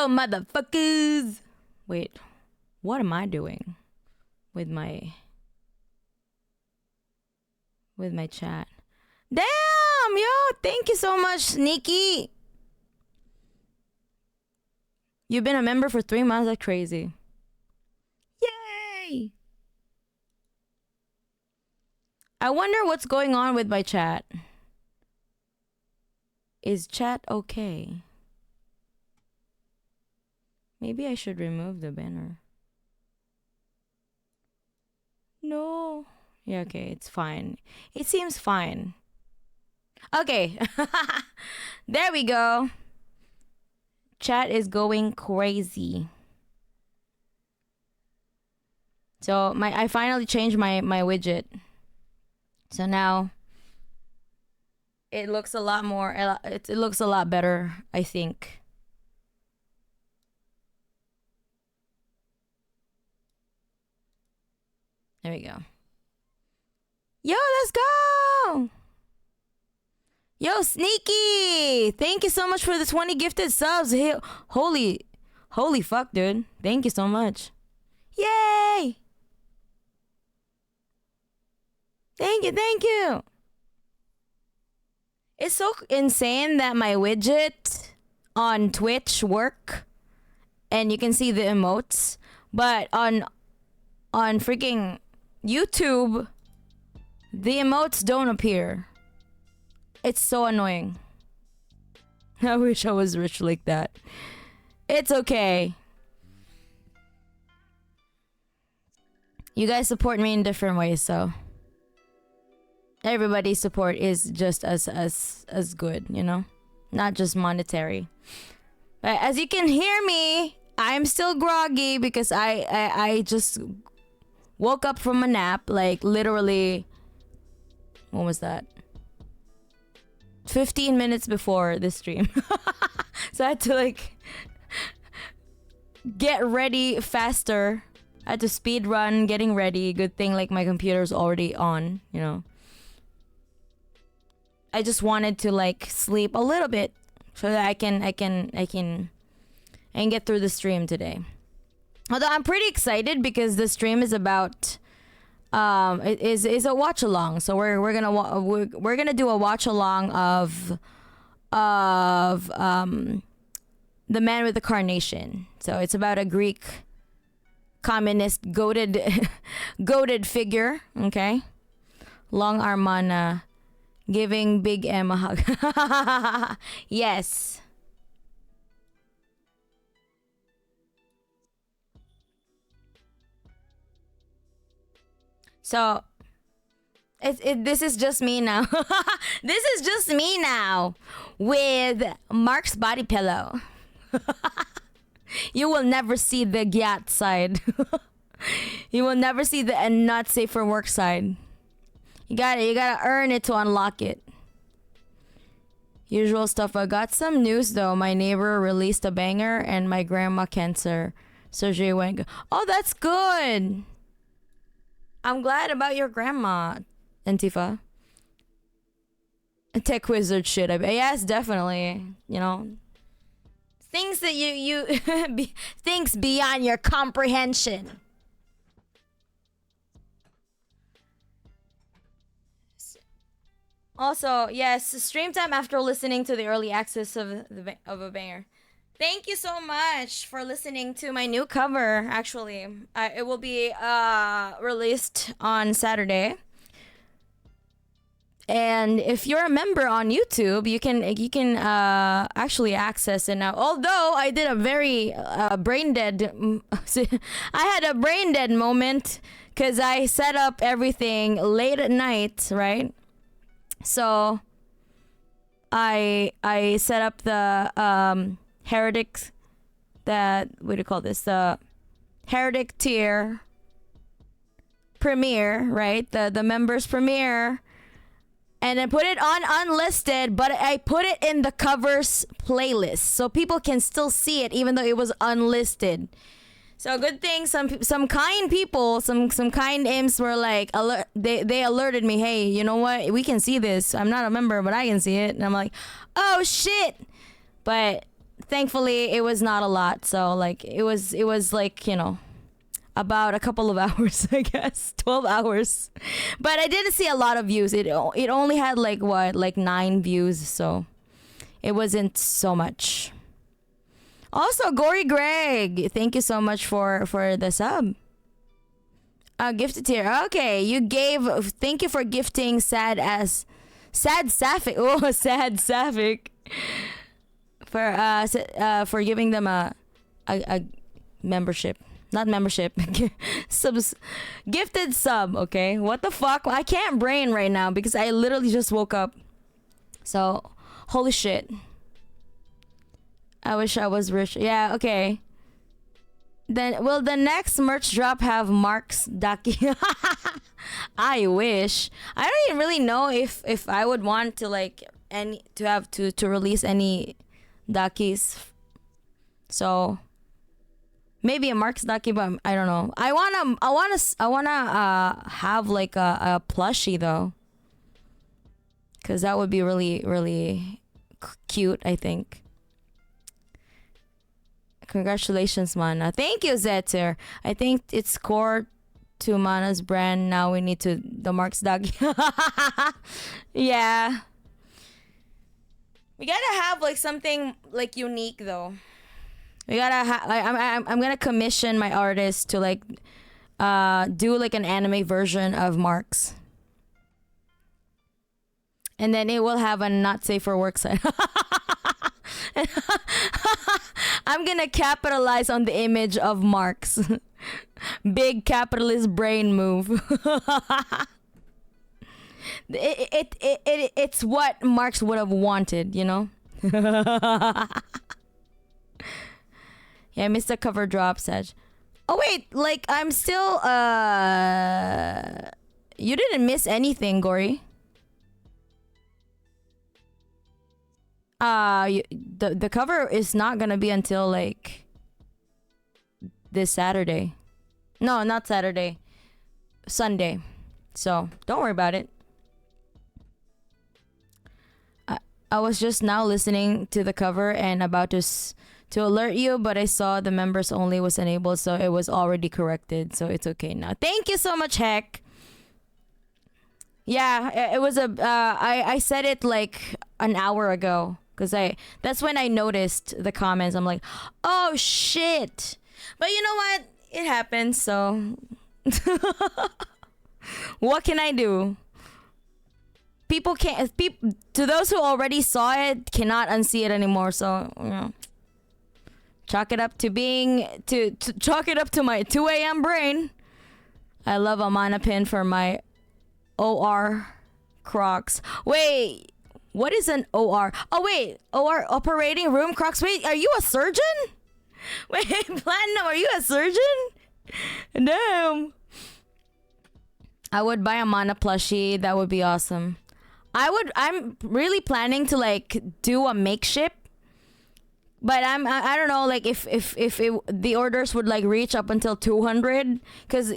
go, motherfuckers. Wait, what am I doing with my chat? Damn, yo, thank you so much, Sneaky. You've been a member for 3 months. That's crazy. Yay! I wonder what's going on with my chat. Is chat okay? Maybe I should remove the banner. No. Yeah, okay, it's fine. It seems fine. Okay. There we go. Chat is going crazy. So I finally changed my widget. So now it looks a lot more, it looks a lot better, I think. There we go. Yo, let's go! Yo, Sneaky! Thank you so much for the 20 gifted subs. Hey, holy fuck, dude. Thank you so much. Yay! Thank you. It's so insane that my widget on Twitch work and you can see the emotes, but on freaking YouTube, the emotes don't appear. It's so annoying. I wish I was rich like that. It's okay. You guys support me in different ways, so everybody's support is just as good, you know? Not just monetary. But as you can hear me, I'm still groggy because I just woke up from a nap, like literally, what was that? 15 minutes before this stream. So I had to like get ready faster. I had to speed run getting ready. Good thing like my computer's already on, you know. I just wanted to like sleep a little bit so that I can get through the stream today. Although I'm pretty excited because the stream is about it is a watch along. So we're gonna do a watch along of the man with the Carnation. So it's about a Greek communist goated figure. Okay, Long Armana giving Big M a hug. Yes. So, this is just me now. This is just me now with Mark's body pillow. You will never see the gyat side. You will never see the not safe for work side. You gotta earn it to unlock it. Usual stuff. I got some news though. My neighbor released a banger and my grandma cancer surgery went good. Oh, that's good. I'm glad about your grandma, Antifa. Tech wizard shit. Yes, definitely. You know, things that you things beyond your comprehension. Also, yes, stream time after listening to the early access of a banger. Thank you so much for listening to my new cover. Actually, it will be released on Saturday. And if you're a member on YouTube, you can actually access it now. Although I did a very brain dead, I had a brain dead moment because I set up everything late at night, right? So I set up the heretics, that, what do you call this, the heretic tier premiere, right? The members premiere, and I put it on unlisted, but I put it in the covers playlist so people can still see it even though it was unlisted. So good thing some kind people, some kind imps were like, they alerted me, hey, you know what, we can see this. I'm not a member, but I can see it. And I'm like, oh shit. But thankfully it was not a lot. So like it was like, about a couple of hours, I guess, 12 hours. But I didn't see a lot of views. It only had like what, like 9 views, so it wasn't so much. Also, Gory Greg, thank you so much for the sub. Gifted here. Okay, thank you for gifting Sad Sapphic. Oh, Sad Sapphic. For giving them a membership. Not membership. Gifted sub, okay? What the fuck? I can't brain right now because I literally just woke up. So, holy shit. I wish I was rich. Yeah, okay. Then will the next merch drop have Mark's Daki? I wish. I don't even really know if I would want to like to release any Dakis. So maybe a Mark's Ducky, but I don't know. I wanna have like a plushie though, cause that would be really really cute. I think. Congratulations, Mana. Thank you, Zetter. I think it's core to Mana's brand. Now we need the Mark's Ducky. Yeah. We gotta have like something like unique though. We gotta I'm gonna commission my artist to like do like an anime version of Mark's, and then it will have a not safe for work sign. I'm gonna capitalize on the image of Mark's. Big capitalist brain move. It's what Marx would have wanted, Yeah, I missed the cover drop, Saj. Oh wait, like I'm still you didn't miss anything, Gory. The cover is not gonna be until like this Saturday. No, not Saturday. Sunday. So don't worry about it. I was just now listening to the cover and about to alert you, but I saw the members only was enabled, so it was already corrected, so it's okay now. Thank you so much, Heck. Yeah, it was I said it like an hour ago because that's when I noticed the comments. I'm like, oh shit, but you know what? It happens, so what can I do? People can't. To those who already saw it, cannot unsee it anymore. So chalk it up to chalk it up to my 2 a.m. brain. I love a mana pin for my OR Crocs. Wait, what is an OR? Oh wait, OR operating room Crocs. Wait, are you a surgeon? Wait, Platinum, are you a surgeon? Damn. I would buy a mana plushie. That would be awesome. I'm really planning to like do a makeshift, but I don't know like if the orders would like reach up until 200, because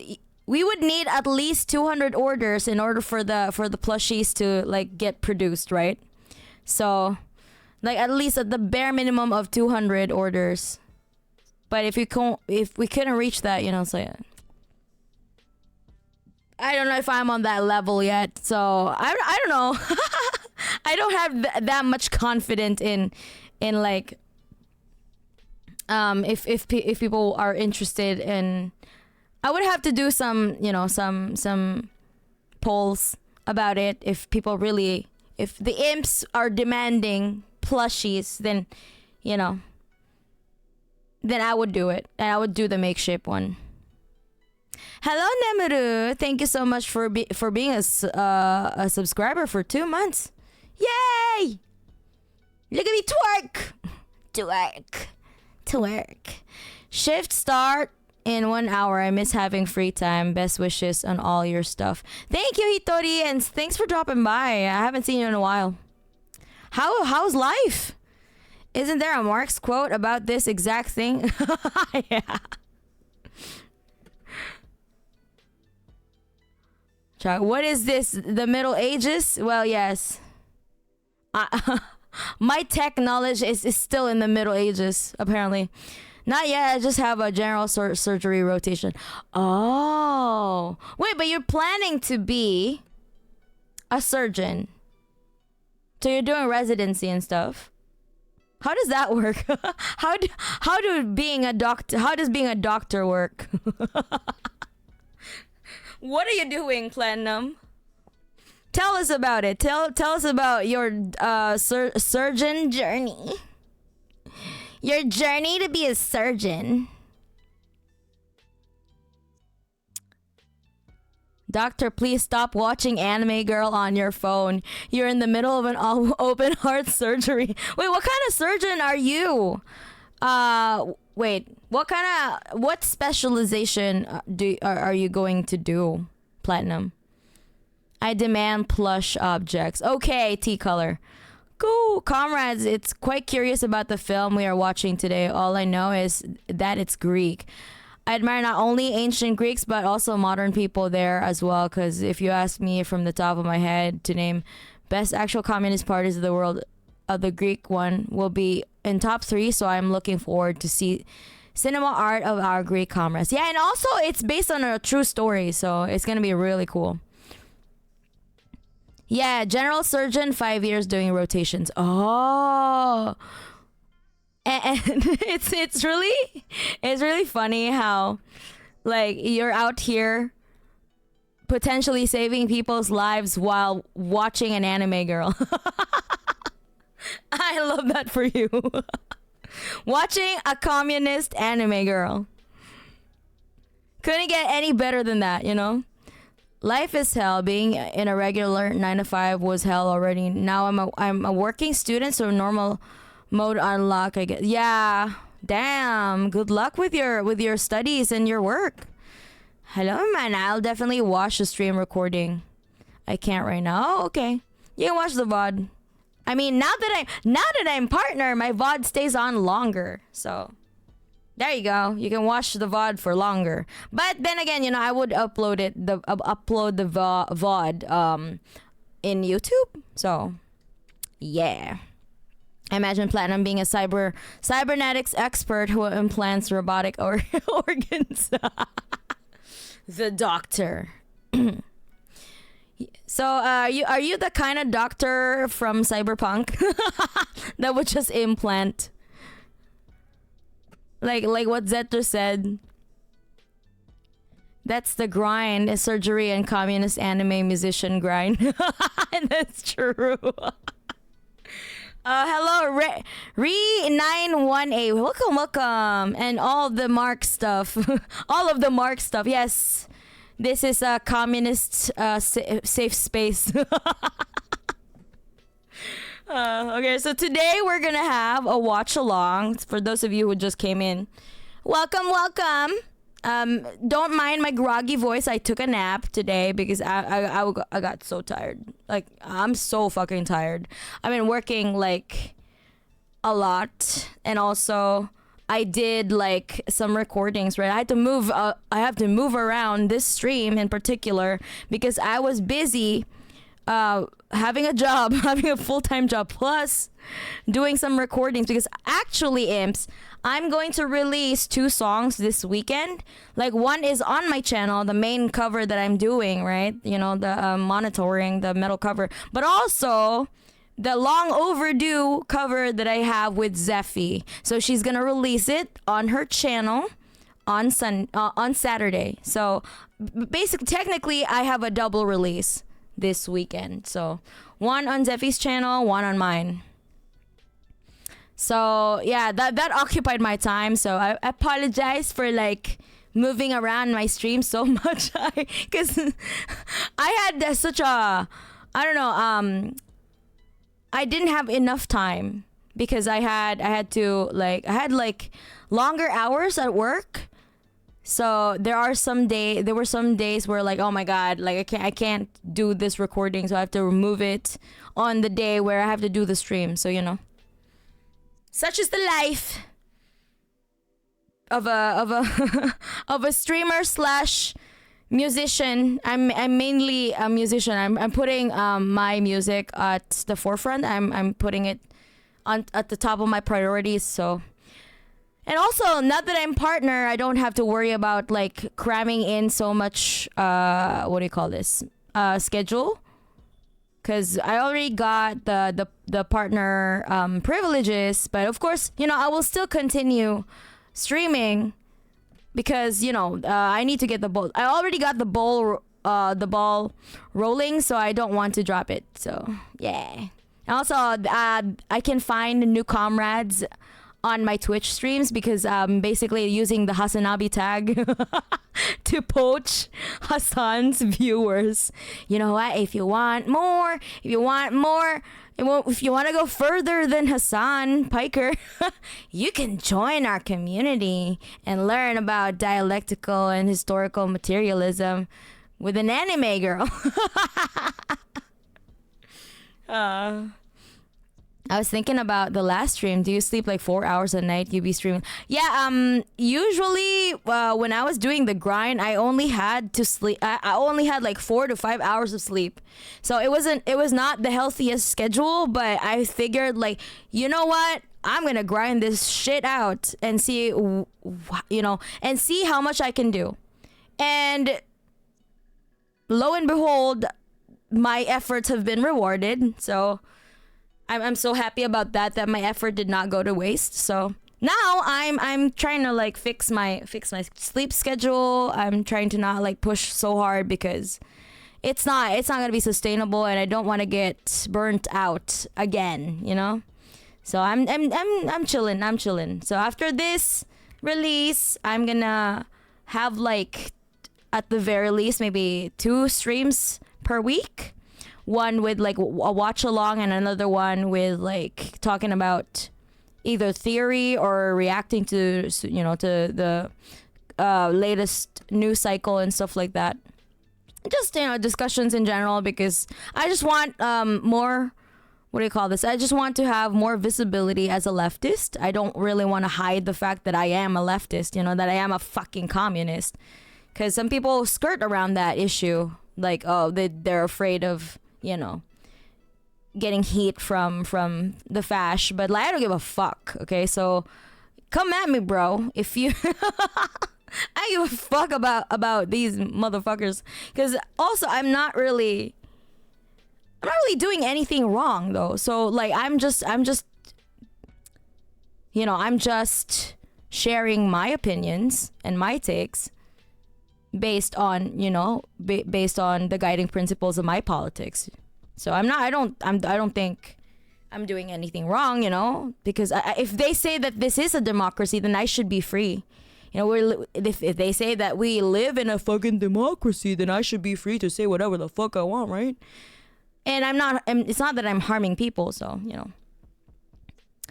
we would need at least 200 orders in order for the plushies to like get produced, right? So like at least at the bare minimum of 200 orders. But if we couldn't reach that, so I don't know if I'm on that level yet, so I don't know. I don't have that much confidence in like if people are interested in. I would have to do some some polls about it. If people really, if the imps are demanding plushies, then then I would do it, and I would do the makeshift one. Hello, Nemuru. Thank you so much for being a subscriber for 2 months. Yay! Look at me twerk. Shift start in 1 hour. I miss having free time. Best wishes on all your stuff. Thank you, Hitori, and thanks for dropping by. I haven't seen you in a while. How's life? Isn't there a Marx quote about this exact thing? Yeah. What is this? The Middle Ages? Well, yes. My tech knowledge is still in the Middle Ages, apparently. Not yet. I just have a general surgery rotation. Oh. Wait, but you're planning to be a surgeon. So you're doing residency and stuff. How does that work? How does being a doctor work? What are you doing, Platinum? Tell us about it. Tell us about your surgeon journey. Your journey to be a surgeon. Doctor, please stop watching Anime Girl on your phone. You're in the middle of an open heart surgery. Wait, what kind of surgeon are you? Wait, what specialization are you going to do, Platinum? I demand plush objects. Okay, T-Color. Cool. Comrades, it's quite curious about the film we are watching today. All I know is that it's Greek. I admire not only ancient Greeks, but also modern people there as well. Because if you ask me from the top of my head to name best actual communist parties of the world, the Greek one will be in top 3. So I'm looking forward to see cinema art of our Greek comrades. Yeah, and also it's based on a true story. So it's going to be really cool. Yeah, general surgeon, 5 years doing rotations. Oh. And it's really funny how like you're out here potentially saving people's lives while watching an anime girl. I love that for you. Watching a communist anime girl. Couldn't get any better than that, you know? Life is hell. Being in a regular 9 to 5 was hell already. Now I'm a working student, so normal mode unlock, I guess. Yeah. Damn. Good luck with your studies and your work. Hello, man. I'll definitely watch the stream recording. I can't right now. Oh, okay. You can watch the VOD. I mean, now that I'm partner, my VOD stays on longer. So there you go. You can watch the VOD for longer. But then again, you know, I would upload the VOD in YouTube. So yeah. I imagine Platinum being a cybernetics expert who implants robotic organs. The doctor. So, are you the kind of doctor from Cyberpunk that would just implant? Like what Zetter said. That's the grind, a surgery and communist anime musician grind. And that's true. Hello, Re918. Welcome. And all the Mark stuff. All of the Mark stuff. Yes. This is a communist safe space. Okay, so today we're going to have a watch along for those of you who just came in. Welcome. Don't mind my groggy voice. I took a nap today because I got so tired. Like, I'm so fucking tired. I've been working like a lot, and also I did like some recordings, right? I have to move around this stream in particular because I was busy having a job, having a full-time job, plus doing some recordings because actually, imps, I'm going to release 2 songs this weekend. Like, one is on my channel, the main cover that I'm doing, right? You know, the monitoring, the metal cover. But also the long overdue cover that I have with Zeffy. So she's going to release it on her channel on Saturday. So basically, technically, I have a double release this weekend. So one on Zeffy's channel, one on mine. So yeah, that occupied my time. So I apologize for like moving around my stream so much, because I had such a, I don't know, I didn't have enough time because I had longer hours at work. So there were some days where like, oh my god, like I can't do this recording, so I have to remove it on the day where I have to do the stream. So, you know, such is the life of a of a streamer slash musician. I'm mainly a musician. I'm putting my music at the forefront. I'm putting it on at the top of my priorities. So, and also, now that I'm partner, I don't have to worry about like cramming in so much. What do you call this? Schedule. Because I already got the partner privileges, but of course, I will still continue streaming because I need to get the ball. I already got the ball rolling, so I don't want to drop it. So yeah. And also, I can find new comrades on my Twitch streams because basically using the Hasanabi tag to poach Hassan's viewers. You know what? If you want more, if you want to go further than Hassan Piker, you can join our community and learn about dialectical and historical materialism with an anime girl. I was thinking about the last stream. Do you sleep like 4 hours a night? You be streaming? Yeah. Usually, when I was doing the grind, I only had to sleep. I only had like 4 to 5 hours of sleep. So it was not the healthiest schedule. But I figured, like, you know what? I'm gonna grind this shit out and see, and see how much I can do. And lo and behold, my efforts have been rewarded. So I'm so happy about that my effort did not go to waste. So now I'm trying to like fix my sleep schedule. I'm trying to not like push so hard because it's not gonna be sustainable, and I don't want to get burnt out again. So I'm chilling. So after this release, I'm gonna have like at the very least maybe 2 streams per week. One with like a watch along and another one with like talking about either theory or reacting to to the latest news cycle and stuff like that. Just discussions in general, because I just want more, what do you call this? I just want to have more visibility as a leftist. I don't really want to hide the fact that I am a leftist, that I am a fucking communist. Because some people skirt around that issue, like, oh, they're afraid of getting heat from the fash, but like I don't give a fuck. Okay, so come at me, bro. If you, I give a fuck about these motherfuckers. Because also I'm not really doing anything wrong though. So like I'm just sharing my opinions and my takes based on based on the guiding principles of my politics. So I don't think I'm doing anything wrong, because if they say that this is a democracy, then I should be free. If they say that we live in a fucking democracy, then I should be free to say whatever the fuck I want, right? And it's not that I'm harming people, so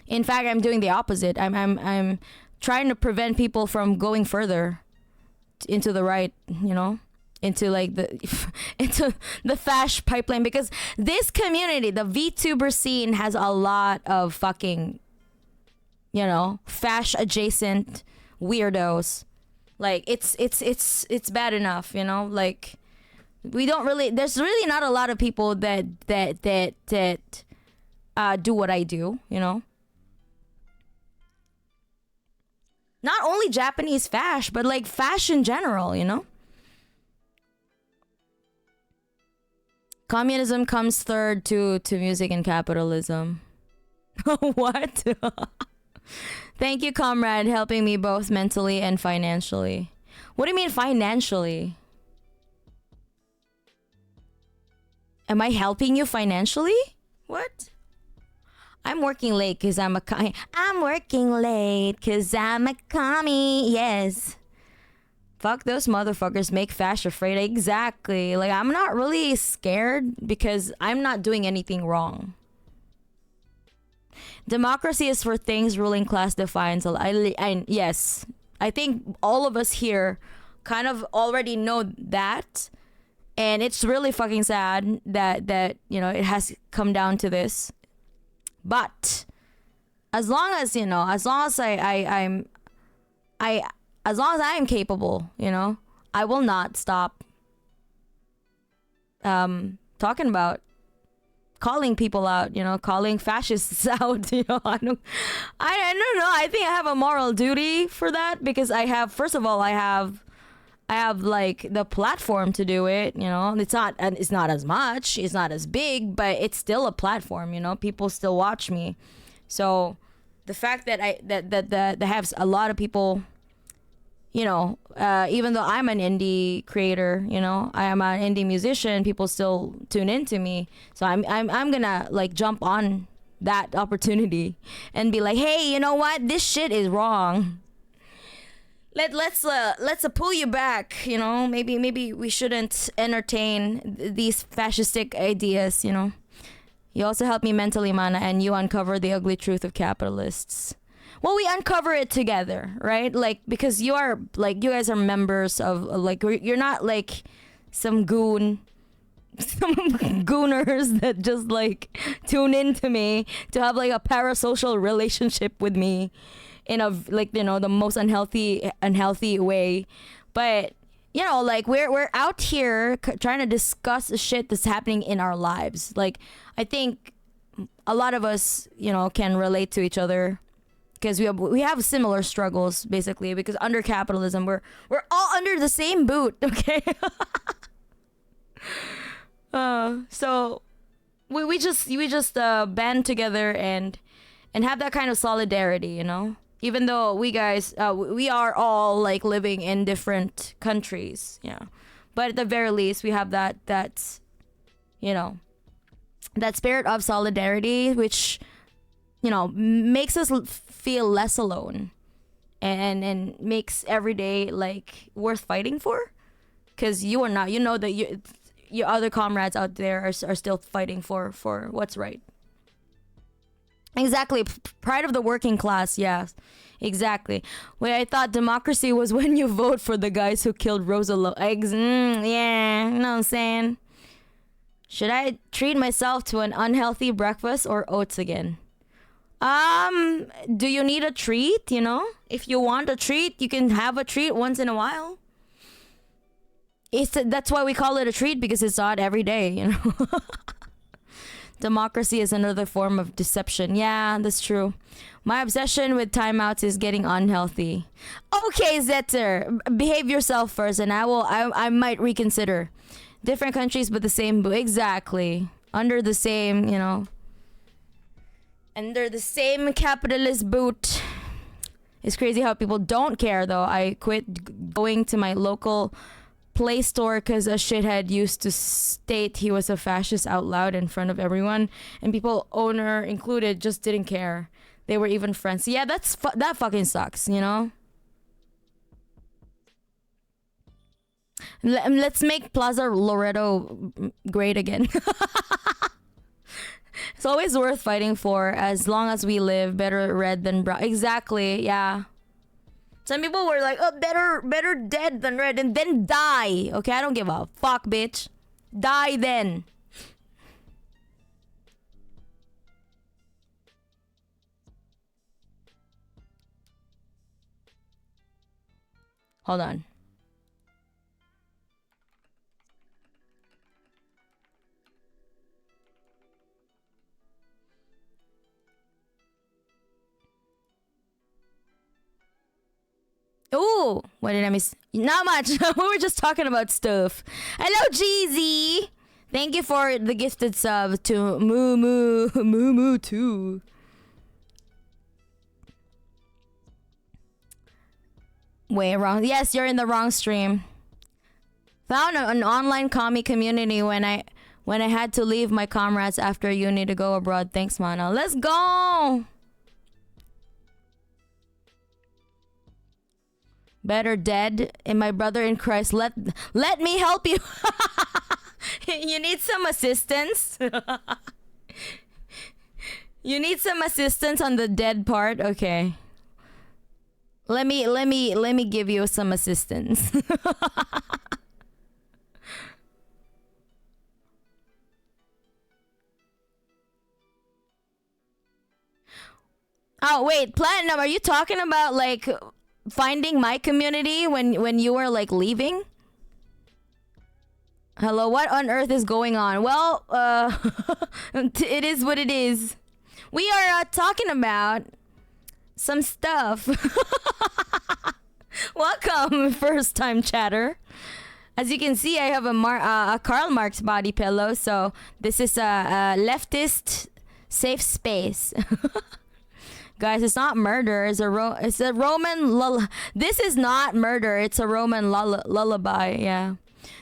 in fact I'm doing the opposite. I'm trying to prevent people from going further into the right, into like into the fash pipeline, because this community, the VTuber scene, has a lot of fucking fash adjacent weirdos. Like it's bad enough, like we don't really, there's really not a lot of people that do what I do, not only Japanese fash, but like fash in general, Communism comes third to music and capitalism. What? Thank you, comrade, helping me both mentally and financially. What do you mean financially? Am I helping you financially? What? I'm working late because I'm a commie. I'm working late because I'm a commie. Yes. Fuck those motherfuckers. Make fash afraid. Exactly. Like, I'm not really scared because I'm not doing anything wrong. Democracy is for things ruling class defines. Yes. I think all of us here kind of already know that. And it's really fucking sad that it has come down to this. But as long as as long as as long as I am capable, I will not stop talking about calling people out, calling fascists out. I don't know. I think I have a moral duty for that because first of all, I have like the platform to do it. It's not as much, it's not as big, but it's still a platform. People still watch me. So the fact that that have a lot of people, even though I'm an indie creator, I am an indie musician, people still tune into me. So I'm gonna like jump on that opportunity and be like, hey, you know what? This shit is wrong. Let's pull you back. Maybe we shouldn't entertain these fascistic ideas. You also help me mentally, Mana, and you uncover the ugly truth of capitalists. Well, we uncover it together, right? Like, because you guys are members of, like, you're not like some some gooners that just like tune into me to have like a parasocial relationship with me in a, like, the most unhealthy way. But like we're out here trying to discuss the shit that's happening in our lives. Like, I think a lot of us, can relate to each other because we have similar struggles, basically, because under capitalism we're all under the same boot, okay? So we just band together and have that kind of solidarity, even though we guys we are all like living in different countries, but at the very least we have that spirit of solidarity, which makes us feel less alone and makes every day like worth fighting for, because you are not, that your other comrades out there are still fighting for what's right. Exactly. Pride of the working class. Yes, exactly. Wait, I thought democracy was when you vote for the guys who killed Rosa yeah, you know what I'm saying? Should I treat myself to an unhealthy breakfast or oats again? Do you need a treat? If you want a treat, you can have a treat once in a while. That's why we call it a treat, because it's not every day, Democracy is another form of deception. Yeah, that's true. My obsession with timeouts is getting unhealthy. Okay, Zetter, behave yourself first, and I might reconsider. Different countries, but the same boot. Exactly. Under the same, under the same capitalist boot. It's crazy how people don't care, though. I quit going to my local Play Store because a shithead used to state he was a fascist out loud in front of everyone, and people, owner included, just didn't care. They were even friends. Yeah, that fucking sucks, Let's make Plaza Loreto great again. It's always worth fighting for, as long as we live. Better red than brown. Exactly, yeah. Some people were like, oh, better dead than red, and then die. Okay, I don't give a fuck, bitch. Die then. Hold on. Ooh, what did I miss? Not much. We were just talking about stuff. Hello, Jeezy. Thank you for the gifted sub to Moo Moo too. Wait, wrong. Yes, you're in the wrong stream. Found an online commie community when I had to leave my comrades after uni to go abroad. Thanks, Mana. Let's go. Better dead, and my brother in Christ, let me help you. You need some assistance? You need some assistance on the dead part? Okay. Let me give you some assistance. Oh, wait, Platinum, are you talking about like finding my community when you were like leaving? Hello, what on earth is going on? Well, it is what it is. We are talking about some stuff. Welcome, first time chatter. As you can see, I have a Karl Marx body pillow, so this is a leftist safe space. Guys, it's not murder. It's a Roman This is not murder. It's a Roman lullaby. Yeah.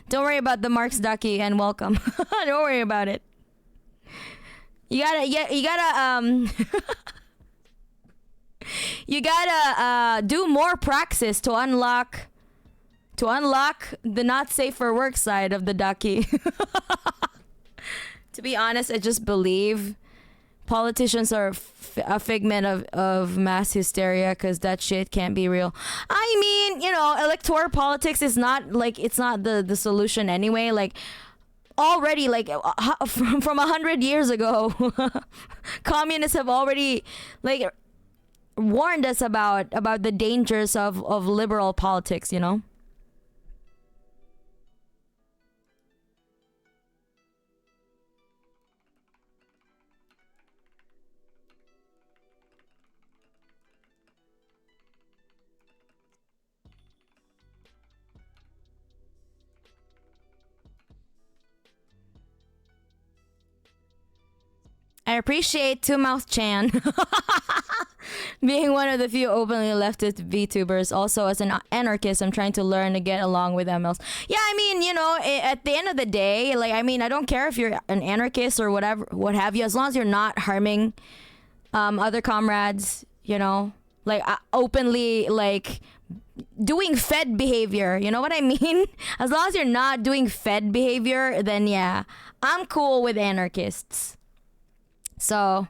Don't worry about the Marx ducky and welcome. Don't worry about it. You gotta you gotta do more praxis to unlock the not safe for work side of the ducky. To be honest, I just believe politicians are a figment of mass hysteria, because that shit can't be real. I mean, electoral politics is not like, it's not the solution anyway. Like, already, like, from 100 years ago, communists have already like warned us about the dangers of liberal politics. I appreciate Two Mouth Chan being one of the few openly leftist VTubers. Also, as an anarchist, I'm trying to learn to get along with MLs. Yeah, I mean, at the end of the day, like, I mean, I don't care if you're an anarchist or whatever, what have you, as long as you're not harming other comrades, like openly, like, doing Fed behavior. You know what I mean? As long as you're not doing Fed behavior, then yeah, I'm cool with anarchists. So,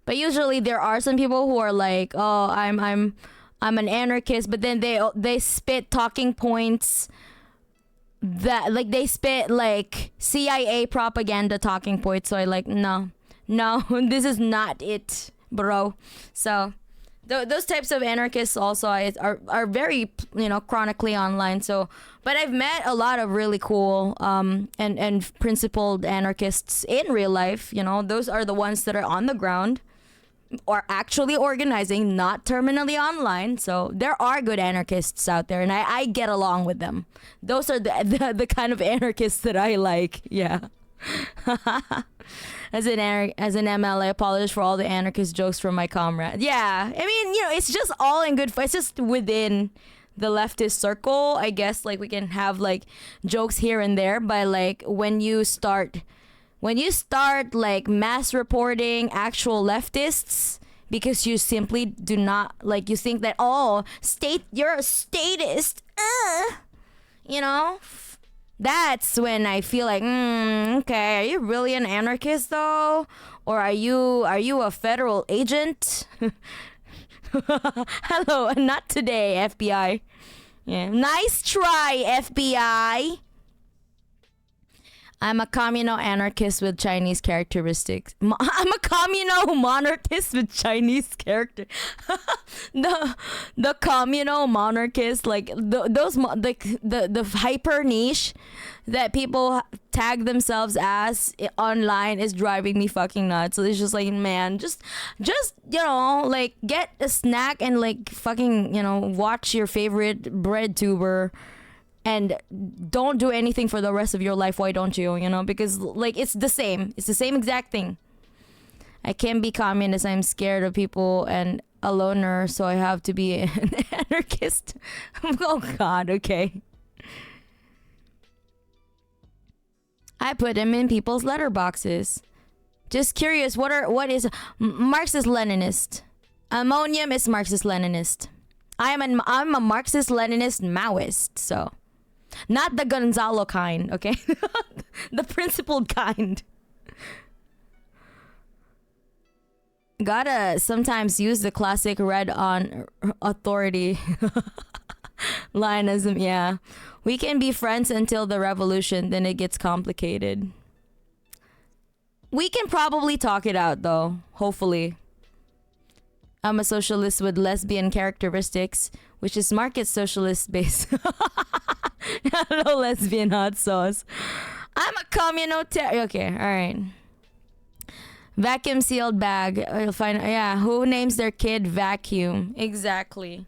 but usually there are some people who are like, oh, I'm an anarchist, but then they spit talking points that, like, they spit like CIA propaganda talking points. So I like, no, this is not it, bro. So those types of anarchists also are very, chronically online. So, but I've met a lot of really cool and principled anarchists in real life. Those are the ones that are on the ground or actually organizing, not terminally online. So there are good anarchists out there, and I get along with them. Those are the kind of anarchists that I like. Yeah. As an ML, I apologize for all the anarchist jokes from my comrade. Yeah, I mean, it's just all in good fun. It's just within the leftist circle, I guess. Like, we can have like jokes here and there, but like when you start like mass reporting actual leftists, because you simply do not, like, you think that, oh, you're a statist, that's when I feel like, okay, are you really an anarchist though? Or are you a federal agent? Hello, not today, FBI. Yeah. Nice try, FBI. I'm a communal anarchist with Chinese characteristics. I'm a communal monarchist with Chinese character. the communal monarchist, like the hyper niche that people tag themselves as online is driving me fucking nuts. So it's just like, man, just like, get a snack and like fucking watch your favorite bread tuber. And don't do anything for the rest of your life. Why don't you? Because like it's the same exact thing. I can't be communist. I'm scared of people and a loner, so I have to be an anarchist. Oh God, okay. I put them in people's letterboxes. Just curious, what is Marxist-Leninist? Ammonium is Marxist-Leninist. I'm a Marxist-Leninist Maoist, so. Not the Gonzalo kind, okay? The principled kind. Gotta sometimes use the classic red on authority Lionism, yeah. We can be friends until the revolution, then it gets complicated. We can probably talk it out though, hopefully. I'm a socialist with lesbian characteristics, which is market socialist based. Hello, lesbian hot sauce. I'm a communotarian. Okay, all right. Vacuum sealed bag. You'll find. Yeah, who names their kid Vacuum? Exactly.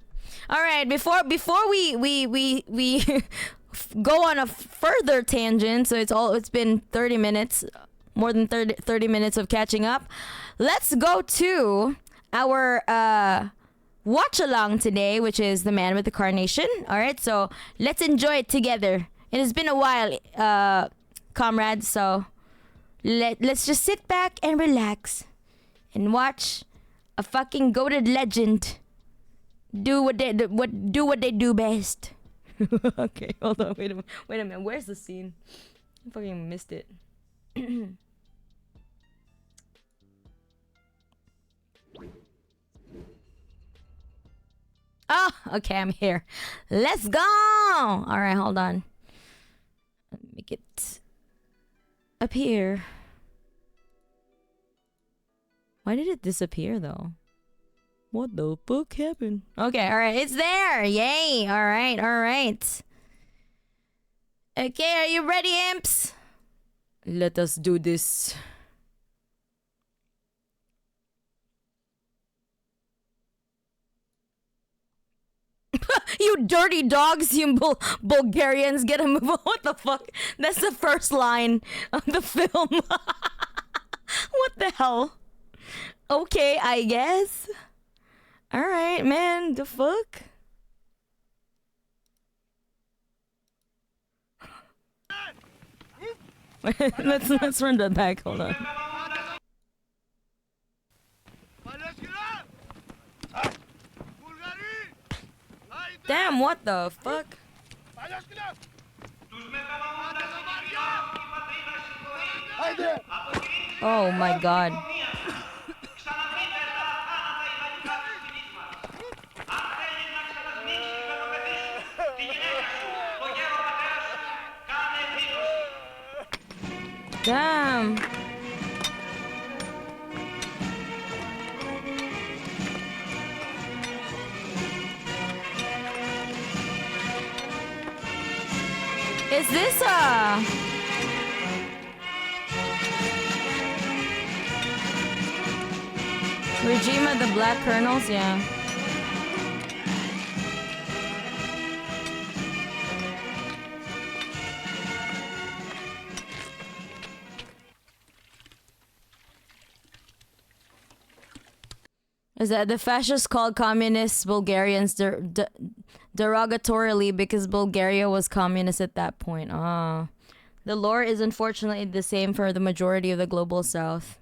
All right. Before we go on a further tangent. So it's been 30 minutes, more than 30 minutes of catching up. Let's go to our Watchalong today, which is the man with the carnation. All right. So let's enjoy it together. It has been a while, comrades. So let's just sit back and relax and watch a fucking goated legend do what they do best. Okay, hold on. Wait a minute. Where's the scene? I fucking missed it. Oh, okay, I'm here. Let's go. All right, hold on. Make it appear. Why did it disappear though? What the fuck happened? Okay, all right, it's there. Yay! All right, all right. Okay, are you ready, imps? Let us do this. You dirty dogs, you Bulgarians, get a move on. What the fuck? That's the first line of the film. What the hell? Okay, I guess. Alright, man, the fuck? let's run that back, hold on. Damn, what the fuck? Oh my god. Damn. Is this regime of the Black Colonels? Yeah. Is that the fascists called communists Bulgarians derogatorily because Bulgaria was communist at that point? Ah. The lore is unfortunately the same for the majority of the global south.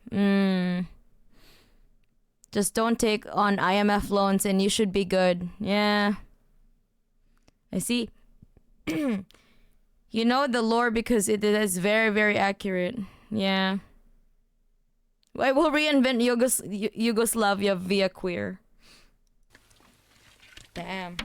Just don't take on IMF loans and you should be good. Yeah. I see. You know the lore because it is very, very accurate. Yeah. I will reinvent Yugoslavia via queer. Damn.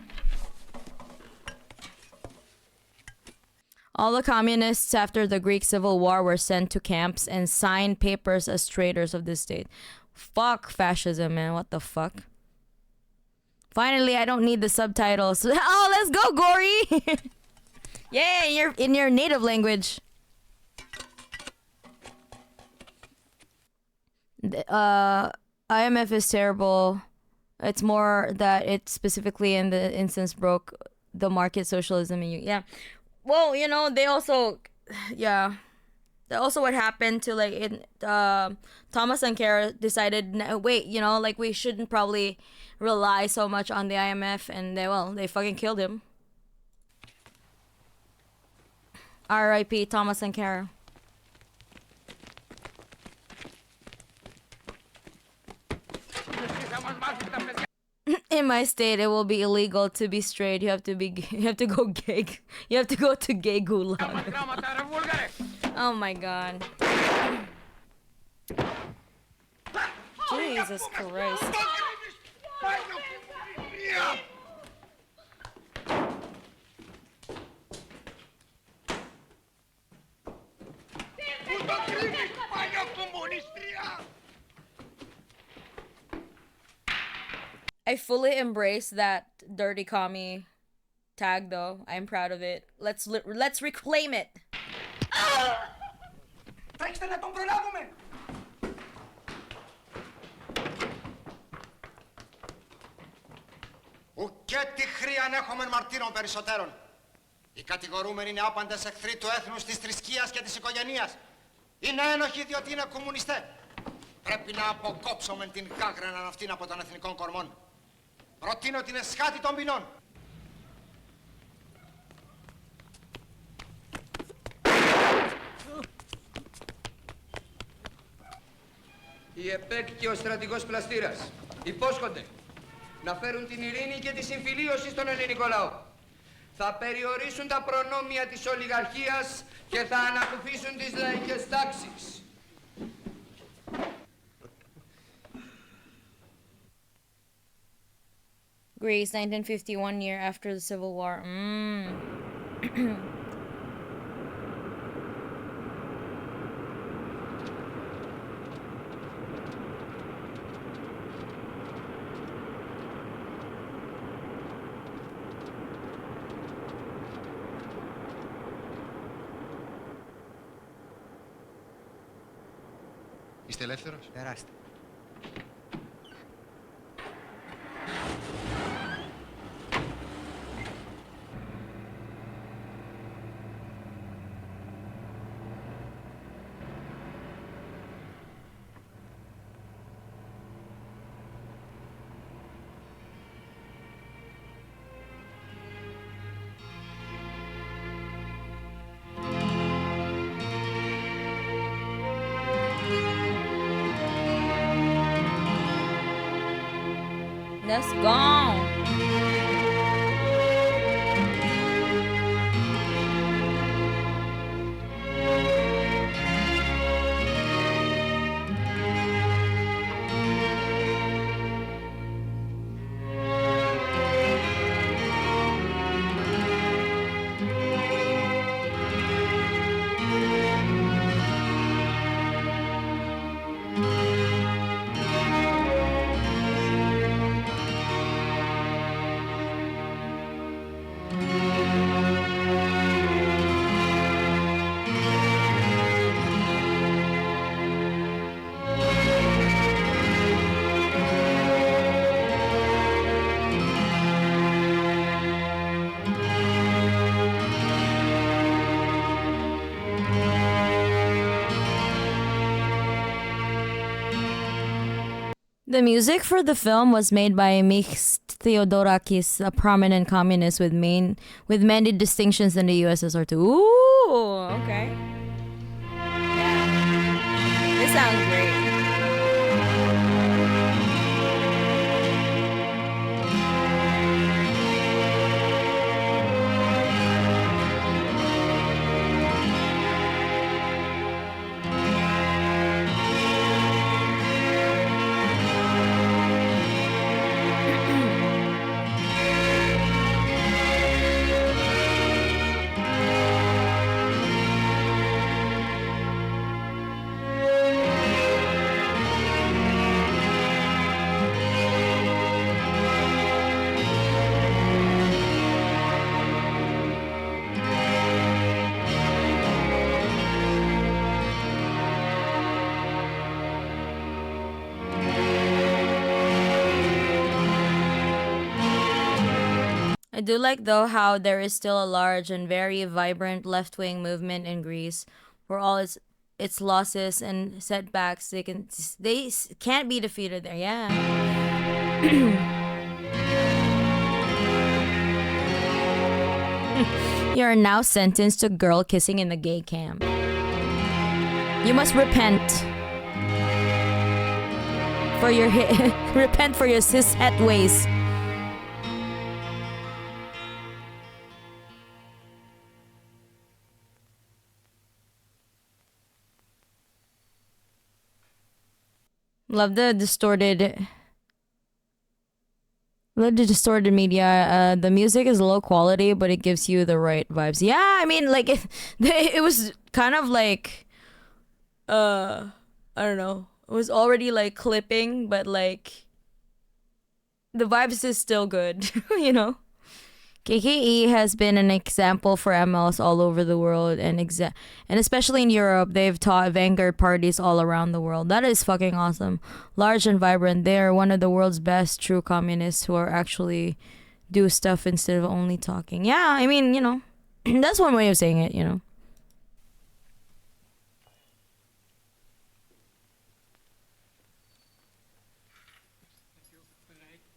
All the communists after the Greek Civil War were sent to camps and signed papers as traitors of the state. Fuck fascism, man. What the fuck? Finally, I don't need the subtitles. Oh, let's go, Gory! Yeah, in your native language. IMF is terrible. It's more that it specifically in the instance broke the market socialism in yeah. Well, you know, they also yeah. Also what happened to like Thomas Sankara decided wait, you know, like we shouldn't probably rely so much on the IMF and they fucking killed him. R.I.P. Thomas Sankara. In my state, it will be illegal to be straight. You have to go gay. You have to go to gay gulag. Oh my god. Jesus Christ. I fully embrace that dirty commie tag though. I'm proud of it. Let's reclaim it. Τρέξτε να τον προλάβουμε! Ουκέ τη χρίαν έχομεν μαρτύρων περισσότερων. Οι κατηγορούμενοι είναι άπαντες εχθροί του έθνους, της θρησκείας και της οικογενείας. Είναι ένοχοι διότι είναι κομμουνιστές. Πρέπει να αποκόψουμε την γάγρενα αυτήν από των εθνικών κορμών. Προτείνω την εσχάτη των ποινών. Η ΕΠΕΚ και ο στρατηγός Πλαστήρας υπόσχονται να φέρουν την ειρήνη και τη συμφιλίωση στον ελληνικό λαό. Θα περιορίσουν τα προνόμια της ολιγαρχίας και θα ανακουφίσουν τις λαϊκές τάξεις. Greece, 1951, year after the Civil War. Είστε ελεύθερος? Περάστε. Let's go. The music for the film was made by Mikhail Theodorakis, a prominent communist with many distinctions in the USSR too. Ooh, okay. Yeah. This sounds great. I do like though how there is still a large and very vibrant left-wing movement in Greece, for all its losses and setbacks. They can't be defeated there. Yeah. You are now sentenced to girl kissing in the gay camp. You must repent for your repent for your cishet ways. Love the distorted media. The music is low quality, but it gives you the right vibes. Yeah, I mean, like it was kind of like, I don't know. It was already like clipping, but like the vibes is still good, you know. KKE has been an example for MLs all over the world, and especially in Europe, they've taught vanguard parties all around the world. That is fucking awesome. Large and vibrant, they are one of the world's best true communists who are actually do stuff instead of only talking. Yeah, I mean, that's one way of saying it,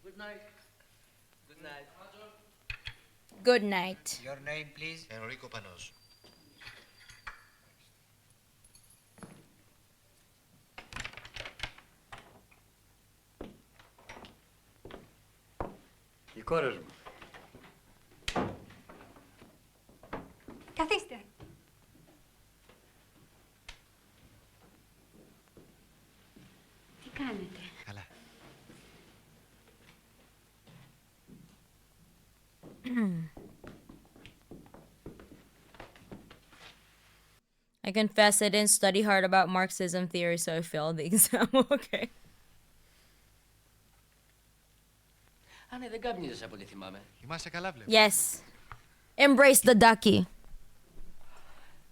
Good night. Good night. Good night. Your name, please. Enrico Panos. Οι κόρες μου. Καθίστε. Τι κάνετε? Καλά. I confess I didn't study hard about Marxism theory, so I failed the exam. Okay. Α, ναι, δεν κάπνιζες από ό,τι θυμάμαι. Είμαστε καλά, βλέπω. Yes. Embrace the ducky.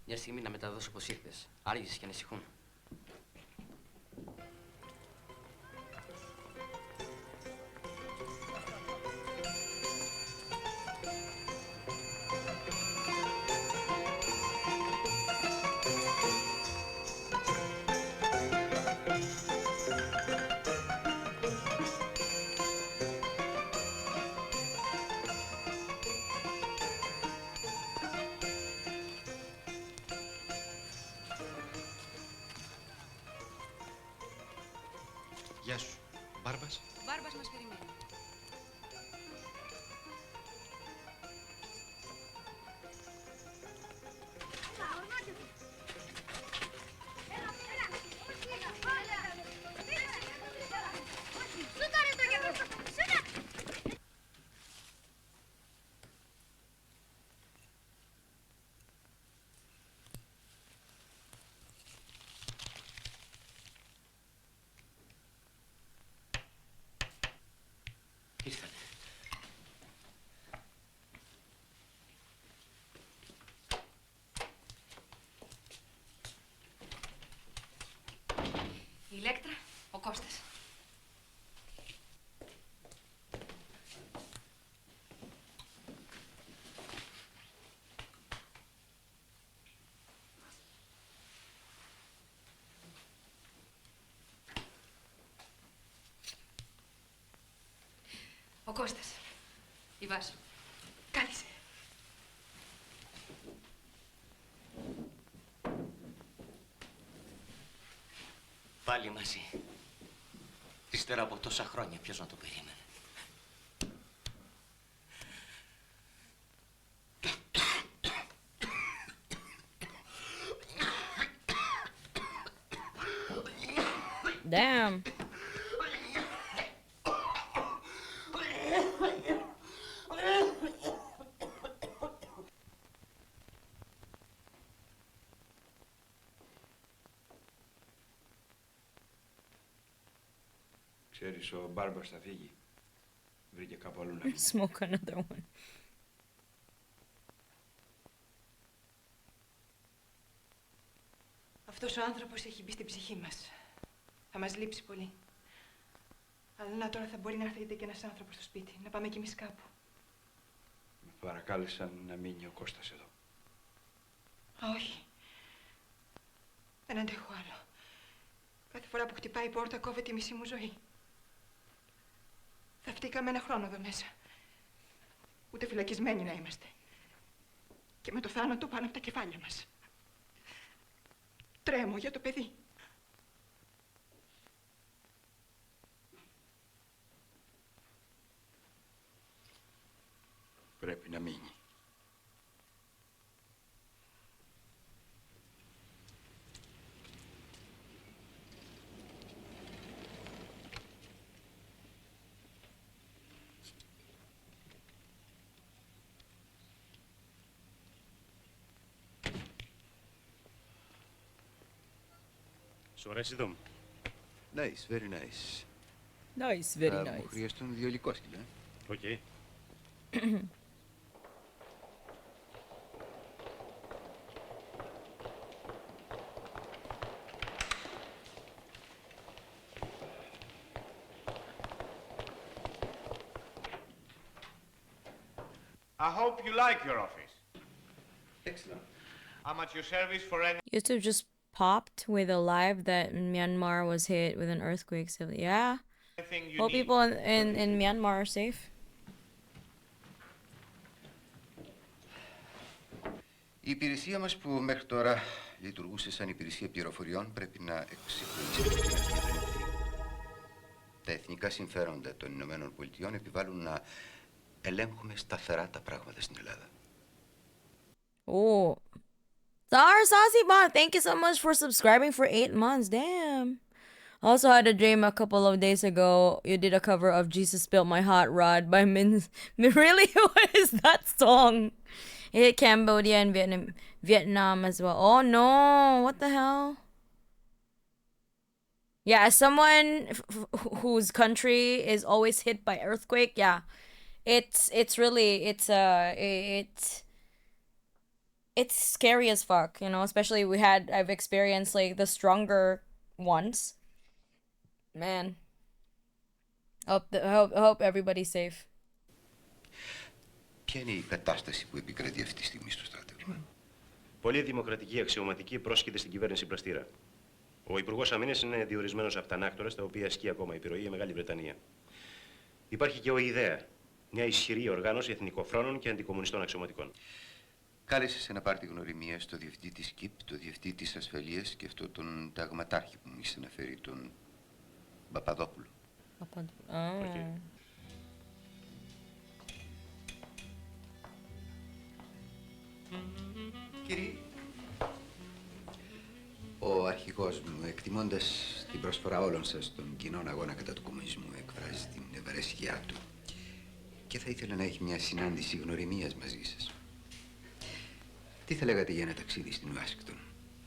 Μια στιγμή να μεταδώσω πως ήρθες. Άργησες και ανησυχούν. Γεια σου. Ο Μπάρμπας. Ο Μπάρμπας μας περιμένει. Ήρθανε. Η Ηλέκτρα, ο Κώστας. Ο Κώστας. Η Βάσο. Κάθισε. Πάλι μαζί. Ύστερα από τόσα χρόνια, ποιος να το περίμενε. Damn. Ξέρεις, ο Μπάρμπας θα φύγει. Βρήκε κάπου αλλού να μείνει. Smoke another one. Αυτός ο άνθρωπος έχει μπει στην ψυχή μας. Θα μας λείψει πολύ. Αλλά να τώρα θα μπορεί να έρθει και ένας άνθρωπος στο σπίτι. Να πάμε κι εμείς κάπου. Με παρακάλεσαν να μείνει ο Κώστας εδώ. Α, όχι. Δεν αντέχω άλλο. Κάθε φορά που χτυπάει η πόρτα κόβεται η μισή μου ζωή. Θα φτύκαμε ένα χρόνο εδώ μέσα. Ούτε φυλακισμένοι να είμαστε. Και με το θάνατο πάνω από τα κεφάλια μας. Τρέμω για το παιδί. Πρέπει να μείνει. Σου αρέσει εδώ? Nice, very nice. Nice, very Μου χρειαστούν 2 υλικόσκυλα. Οκ. I hope you like your office. Excellent. I'm at your service for any... YouTube just popped with a live that Myanmar was hit with an earthquake. So yeah, anything you hope need. people in Myanmar are safe. Η υπηρεσία μας που μέχρι τώρα λειτουργούσε σαν υπηρεσία πληροφοριών πρέπει να εξυγχρονιστεί και να διευρυνθεί. Τα εθνικά συμφέροντα των Ηνωμένων Πολιτειών επιβάλλουν να ελέγχουμε σταθερά τα πράγματα στην Ελλάδα. Oh, Star Sasibon, thank you so much for subscribing for 8 months. Damn. Also had a dream a couple of days ago. You did a cover of Jesus Built My Hot Rod by Min. Really? What is that song? It hit Cambodia and Vietnam as well. Oh no! What the hell? Yeah, as someone whose country is always hit by earthquake, yeah, it's scary as fuck, you know. Especially I've experienced like the stronger ones. Man, hope everybody's safe. Ποια είναι η κατάσταση που επικρατεί αυτή τη στιγμή στο στρατεύμα? Πολύ δημοκρατική αξιωματική πρόσκειται στην κυβέρνηση Πλαστήρα. Ο Υπουργός Αμήνης είναι διορισμένος από τα ανάκτορα, στα οποία ασκεί ακόμα επιρροή η Μεγάλη Βρετανία. Υπάρχει και ο ΙΔΕΑ, μια ισχυρή οργάνωση εθνικοφρόνων και αντικομμουνιστών αξιωματικών. Κάλεσε να πάρει γνωριμία στο διευθυντή της ΚΙΠ, το διευθυντή της Ασφαλείας και αυτό τον ταγματάρχη που μου είχε αναφέρει, τον Παπαδόπουλο. Okay. Κύριε, ο αρχηγός μου, εκτιμώντας την προσφορά όλων σας στον κοινό αγώνα κατά του κομμουνισμού, εκφράζει την ευαρέσκειά του και θα ήθελα να έχει μια συνάντηση γνωριμίας μαζί σας. Τι θα λέγατε για ένα ταξίδι στην Ουάσιγκτον?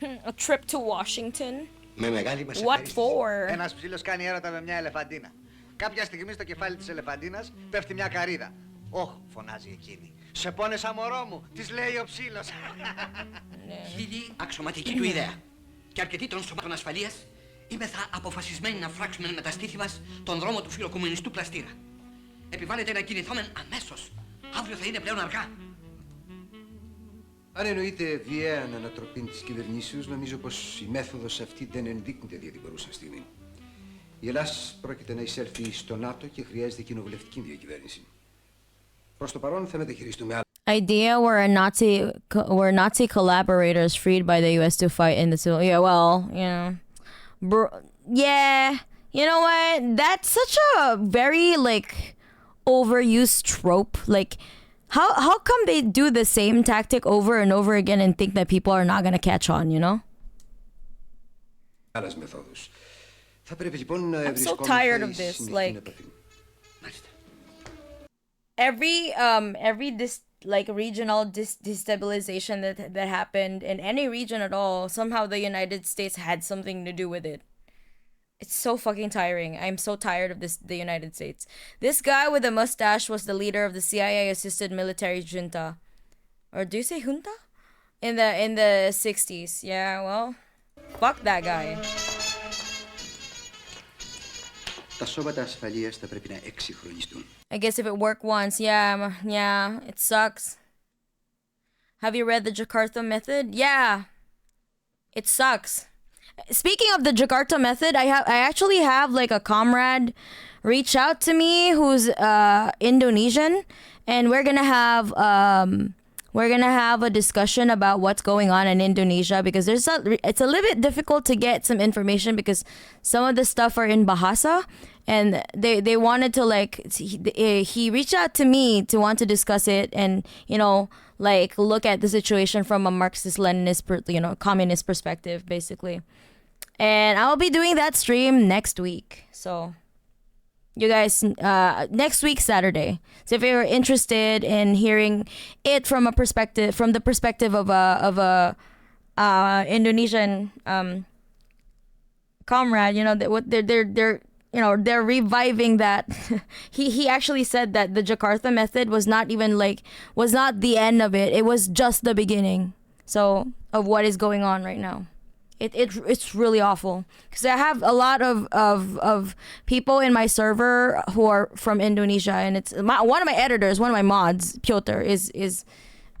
A trip to Washington? Με μεγάλη μας What ευχαρίστηση. for? Ένας ψήλος κάνει έρωτα με μια ελεφαντίνα. Κάποια στιγμή στο κεφάλι της ελεφαντίνας πέφτει μια καρύδα. «Όχ», φωνάζει εκείνη. «Σε πόνεσα, μωρό μου», της λέει ο ψήλος. Χίλιοι αξιωματικοί του ιδέα και αρκετοί των σωμάτων ασφαλείας είμεθα αποφασισμένοι να φράξουμε με τα στήθη μας τον δρόμο του φιλοκομμουνιστού Πλαστήρα. Επιβάλλεται να κινηθούμε αμέσως. Αύριο θα είναι πλέον αργά. Αν εννοείται βιαία ανατροπή της κυβερνήσεως, νομίζω πως η μέθοδος αυτή δεν ενδείκνυται δια την παρούσα στιγμή. Η Ελλάδα πρόκειται να εισέλθει στο ΝΑΤΟ και χρειάζεται κοινοβουλευτική διακυβέρνηση. Προς το παρόν θα μεταχειριστούμε άλλα. Idea were Nazi collaborators freed by the U.S. to fight in the civil. Yeah, well, you know, yeah, you know what? That's such a very like overused trope. Like, how come they do the same tactic over and over again and think that people are not gonna catch on? You know? Άλλες μεθόδους. Θα πρέπει λοιπόν να I'm so tired of this. Like, every regional destabilization that happened in any region at all, somehow the United States had something to do with it. It's so fucking tiring. I'm so tired of the United States. This guy with the mustache was the leader of the CIA-assisted military junta, or do you say junta? In the 60s. Yeah, well, fuck that guy. Τα σώματα ασφαλείας θα πρέπει να εξυγχρονιστούν. I guess if it worked once, yeah, it sucks. Have you read the Jakarta method? Yeah, it sucks. Speaking of the Jakarta method, I actually have like a comrade reach out to me who's Indonesian, and we're gonna have a discussion about what's going on in Indonesia, because it's a little bit difficult to get some information because some of the stuff are in Bahasa, and they wanted to like he reached out to me to want to discuss it and, you know, like look at the situation from a Marxist-Leninist, communist perspective, basically. And I'll be doing that stream next week. So you guys, next week, Saturday. So if you're interested in hearing it from the perspective of a Indonesian comrade, you know, they're reviving that. he actually said that the Jakarta method was not the end of it. It was just the beginning. So of what is going on right now. It's really awful because I have a lot of people in my server who are from Indonesia, and it's one of my editors, one of my mods, Piotr, is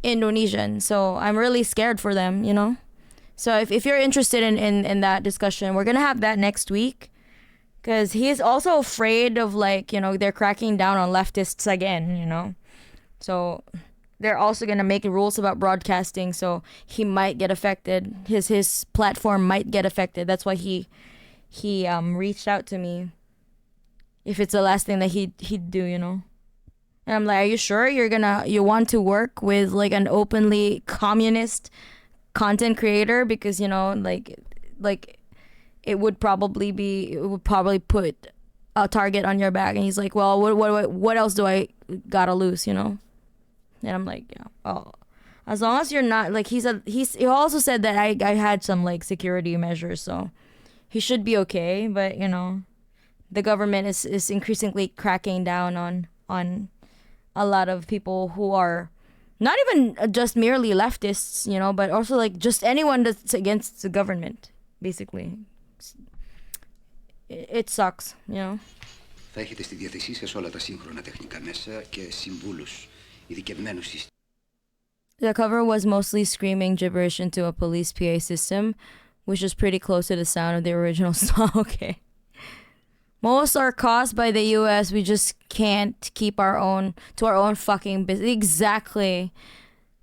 Indonesian, so I'm really scared for them, you know. So if you're interested in that discussion, we're gonna have that next week, because he is also afraid of, like, you know, they're cracking down on leftists again, you know. So they're also gonna make rules about broadcasting, so he might get affected. His platform might get affected. That's why he reached out to me. If it's the last thing that he'd do, you know. And I'm like, are you sure you want to work with like an openly communist content creator? Because, you know, like it would probably put a target on your back. And he's like, well, what else do I gotta lose, you know? And I'm like, yeah, oh, as long as you're not, like, he also said that I had some like security measures, so he should be okay. But, you know, the government is increasingly cracking down on a lot of people who are not even just merely leftists, you know, but also like just anyone that's against the government, basically. It sucks, you know. Θα έχετε στη διάθεσή σας όλα τα σύγχρονα τεχνικά μέσα και συμβούλους ειδικευμένους στις... The cover was mostly screaming gibberish into a police PA system, which is pretty close to the sound of the original song. Okay. Most are caused by the US. We just can't keep our own fucking business. Exactly.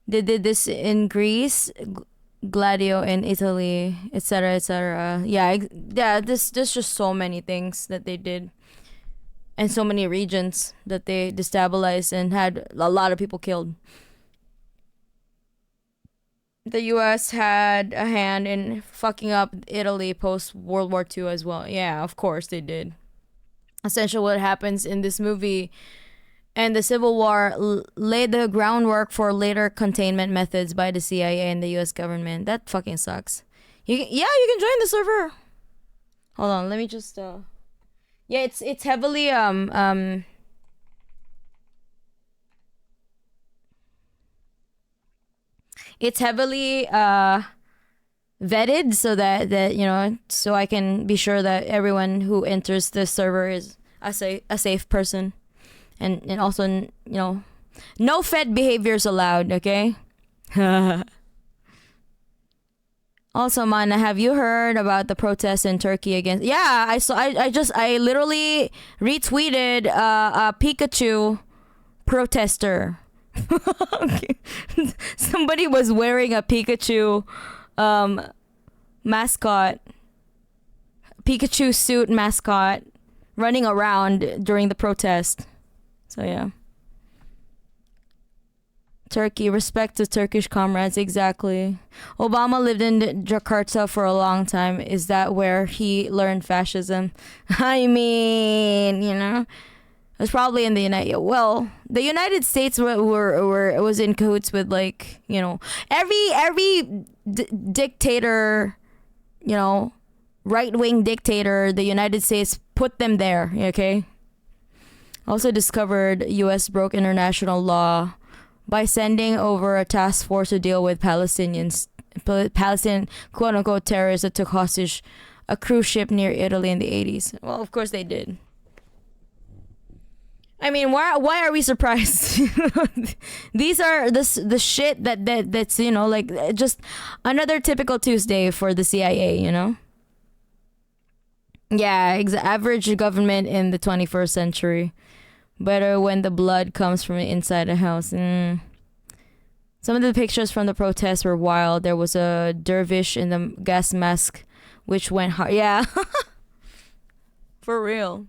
They did this in Greece, Gladio in Italy, etc., etc. Yeah, there's just so many things that they did. And so many regions that they destabilized and had a lot of people killed. The US had a hand in fucking up Italy post World War II as well. Yeah, of course they did. Essentially what happens in this movie and the Civil War laid the groundwork for later containment methods by the CIA and the US government. That fucking sucks. You can join the server. Hold on, let me just yeah, it's heavily it's heavily vetted so that you know, so I can be sure that everyone who enters the server is a safe person, and also, you know, no Fed behaviors allowed, okay? Also, Mana, have you heard about the protests in Turkey against... Yeah, I literally retweeted a Pikachu protester. Okay. Somebody was wearing a Pikachu mascot, Pikachu suit mascot, running around during the protest. So yeah. Turkey, respect to Turkish comrades, exactly. Obama lived in Jakarta for a long time. Is that where he learned fascism? I mean, you know, it was probably in the the United States was in cahoots with, like, you know, every dictator, you know, right-wing dictator, the United States put them there, okay? Also discovered U.S. broke international law by sending over a task force to deal with Palestinian quote-unquote terrorists that took hostage a cruise ship near Italy in the 80s. Well, of course they did. I mean, why are we surprised? These are the shit that's, you know, like, just another typical Tuesday for the CIA, you know? Yeah, average government in the 21st century. Better when the blood comes from inside the house. Some of the pictures from the protests were wild. There was a dervish in the gas mask, which went hard. Yeah. For real.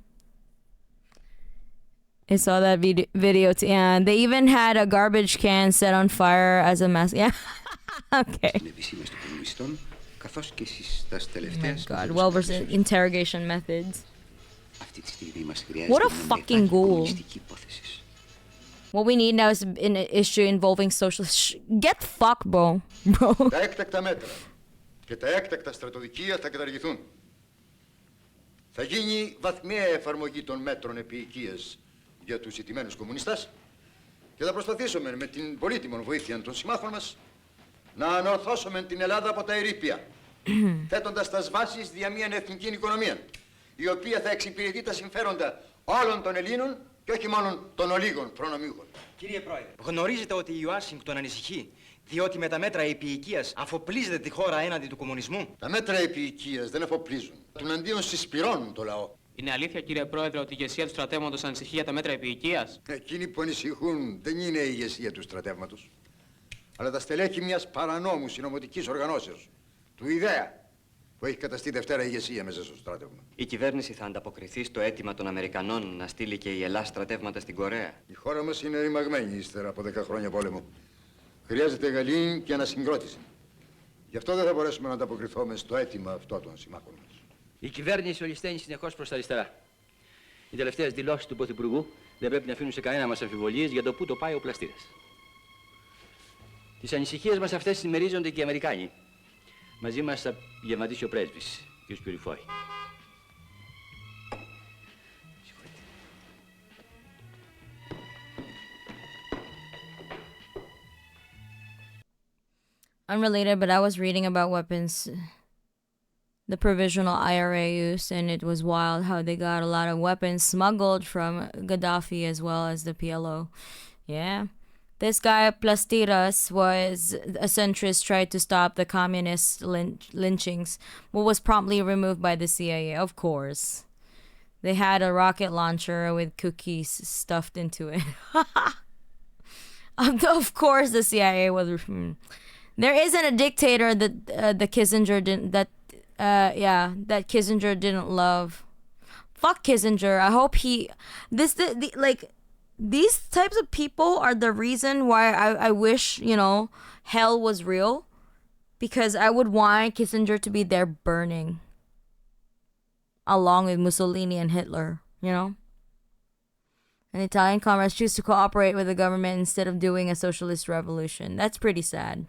I saw that video too. Yeah, they even had a garbage can set on fire as a mask. Yeah. Okay. Oh my god, well-versed in interrogation methods. What a fucking ghoul. What we need now is an issue involving socialists. Get fucked, bro. Τα έκτακτα μέτρα και τα έκτακτα στρατοδικεία θα καταργηθούν. Θα γίνει βαθμιαία εφαρμογή των μέτρων επίοικίας για τους ηττημένους κομμουνιστές και θα προσπαθήσουμε με την πολύτιμη βοήθεια των συμμάχων μας να ανορθώσουμε την Ελλάδα από τα ερείπια. θέτοντας τα βάσεις για μια εθνική οικονομία, η οποία θα εξυπηρετεί τα συμφέροντα όλων των Ελλήνων και όχι μόνο των ολίγων προνομιούχων. Κύριε Πρόεδρε, γνωρίζετε ότι η Ουάσιγκτον ανησυχεί, διότι με τα μέτρα επίοικίας αφοπλίζεται τη χώρα έναντι του κομμουνισμού. Τα μέτρα επίοικίας δεν αφοπλίζουν. Τουναντίον συσπυρώνουν το λαό. Είναι αλήθεια, κύριε Πρόεδρε, ότι η ηγεσία του στρατεύματος ανησυχεί για τα μέτρα επίοικίας? Εκείνοι που ανησυχούν δεν είναι η ηγεσία του στρατεύματος, αλλά τα στελέχη μιας παρανόμου συνωμοτικής οργανώσεως, του ιδέα, που έχει καταστεί Δευτέρα ηγεσία μέσα στο στράτευμα. Η κυβέρνηση θα ανταποκριθεί στο αίτημα των Αμερικανών να στείλει και η Ελλάδα στρατεύματα στην Κορέα. Η χώρα μας είναι ρημαγμένη ύστερα από 10 χρόνια πόλεμο. Χρειάζεται γαλήνη και ανασυγκρότηση. Γι' αυτό δεν θα μπορέσουμε να ανταποκριθούμε στο αίτημα αυτό των συμμάχων μας. Η κυβέρνηση ολισθαίνει συνεχώς προς τα αριστερά. Οι τελευταίες δηλώσεις του Πρωθυπουργού δεν πρέπει να αφήνουν σε κανένα μας αμφιβολίες για το πού το πάει ο πλαστήρας. Τις ανησυχίες μας αυτές συμμερίζονται και οι Αμερικάνοι. Μαζί μας θα γευματίσει ο πρέσβης, κ. Σπυριφόη. Unrelated, but I was reading about weapons the provisional IRA used, and it was wild how they got a lot of weapons smuggled from Gaddafi as well as the PLO. Yeah. This guy, Plastiras, was a centrist, tried to stop the communist lynchings, but was promptly removed by the CIA, of course. They had a rocket launcher with cookies stuffed into it. Of course, the CIA was... There isn't a dictator that the Kissinger didn't... that Kissinger didn't love. Fuck Kissinger. I hope he... These types of people are the reason why I wish, hell was real. Because I would want Kissinger to be there burning. Along with Mussolini and Hitler, And Italian comrades choose to cooperate with the government instead of doing a socialist revolution. That's pretty sad.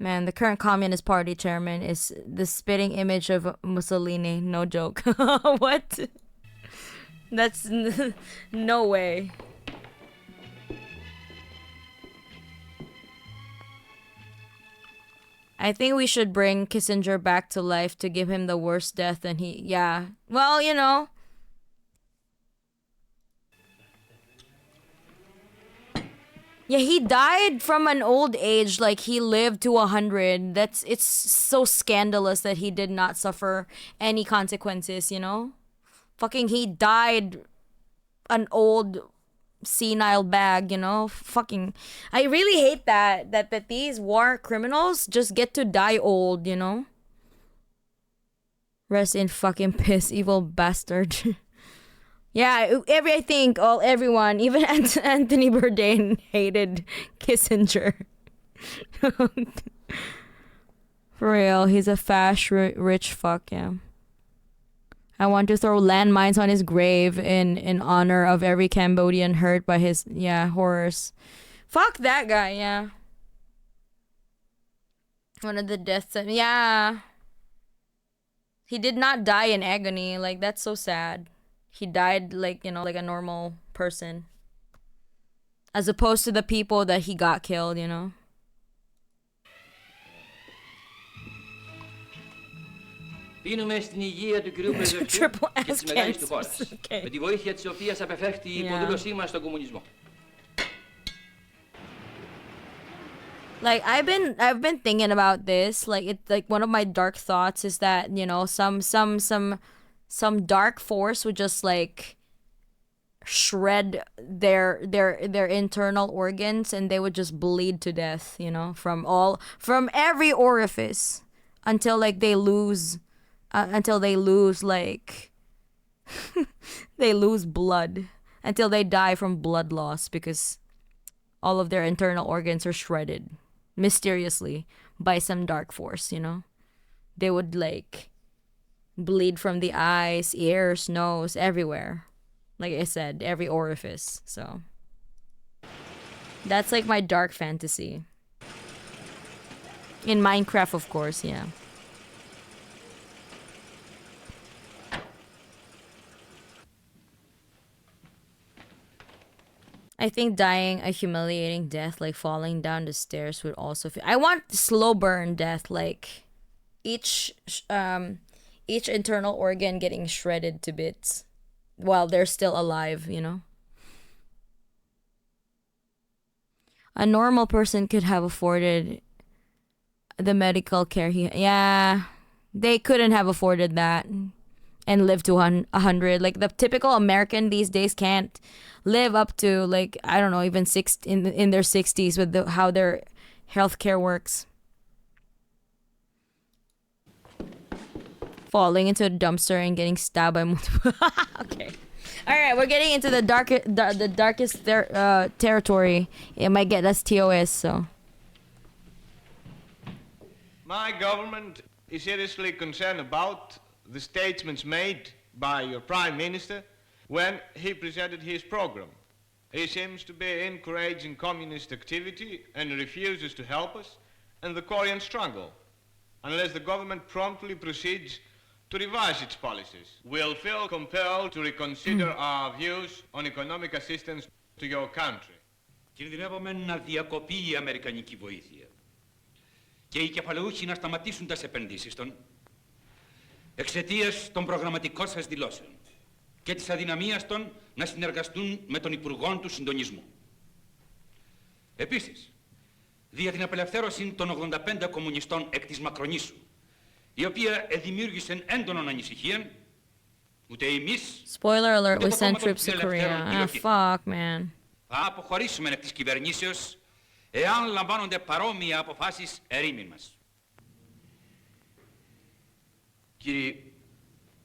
Man, the current Communist Party chairman is the spitting image of Mussolini. No joke. What? That's no way. I think we should bring Kissinger back to life to give him the worst death and yeah. Well, Yeah, he died from an old age, like he lived to 100. It's so scandalous that he did not suffer any consequences, Fucking he died an old senile bag, Fucking I really hate that these war criminals just get to die old, Rest in fucking piss, evil bastard. Yeah, everyone, even Anthony Bourdain hated Kissinger. For real, he's a rich fuck, yeah. I want to throw landmines on his grave in honor of every Cambodian hurt by his, horrors. Fuck that guy, yeah. One of the deaths, yeah. He did not die in agony, like, that's so sad. He died like a normal person. As opposed to the people that he got killed, Πίνουμε στην υγεία του κυρίου Πρεσβευτού και της μεγάλης του χώρας, με τη βοήθεια της οποίας απεφεύχθη η υποδούλωσή μας στον κομμουνισμό. Like I've been thinking about this. Like one of my dark thoughts is that some dark force would just like shred their internal organs and they would just bleed to death, from every orifice until like they lose like they lose blood, until they die from blood loss because all of their internal organs are shredded mysteriously by some dark force, They would like bleed from the eyes, ears, nose, everywhere. Like I said, every orifice. So that's like my dark fantasy. In Minecraft, of course, yeah. I think dying a humiliating death, like falling down the stairs, would also feel. I want slow burn death, like each internal organ getting shredded to bits while they're still alive, you know? A normal person could have afforded the medical care they couldn't have afforded that and live to 100. Like the typical American these days can't live up to, like, I don't know, even in their 60s with how their healthcare works. Falling into a dumpster and getting stabbed by multiple. Okay. All right, we're getting into the darkest territory. It might get us TOS, so. My government is seriously concerned about the statements made by your Prime Minister when he presented his program. He seems to be encouraging communist activity and refuses to help us in the Korean struggle, unless the government promptly proceeds to revise its policies. We'll feel compelled to reconsider our views on economic assistance to your country. Κινδυνεύουμε να διακοπεί η αμερικανική βοήθεια και οι κεφαλαιούχοι να σταματήσουν τις επενδύσεις των εξαιτίας των προγραμματικών σας δηλώσεων και της αδυναμίας των να συνεργαστούν με τον Υπουργό του Συντονισμού. Επίσης, δια την απελευθέρωση των 85 κομμουνιστών εκ της Μακρονήσου, η οποία δημιούργησε έντονων ανησυχίαν, ούτε εμείς, Spoiler alert, we sent troops to Korea. Fuck, man. Θα αποχωρήσουμε εκ της κυβερνήσεως εάν λαμβάνονται παρόμοια αποφάσεις ερήμην μας. Κύριοι,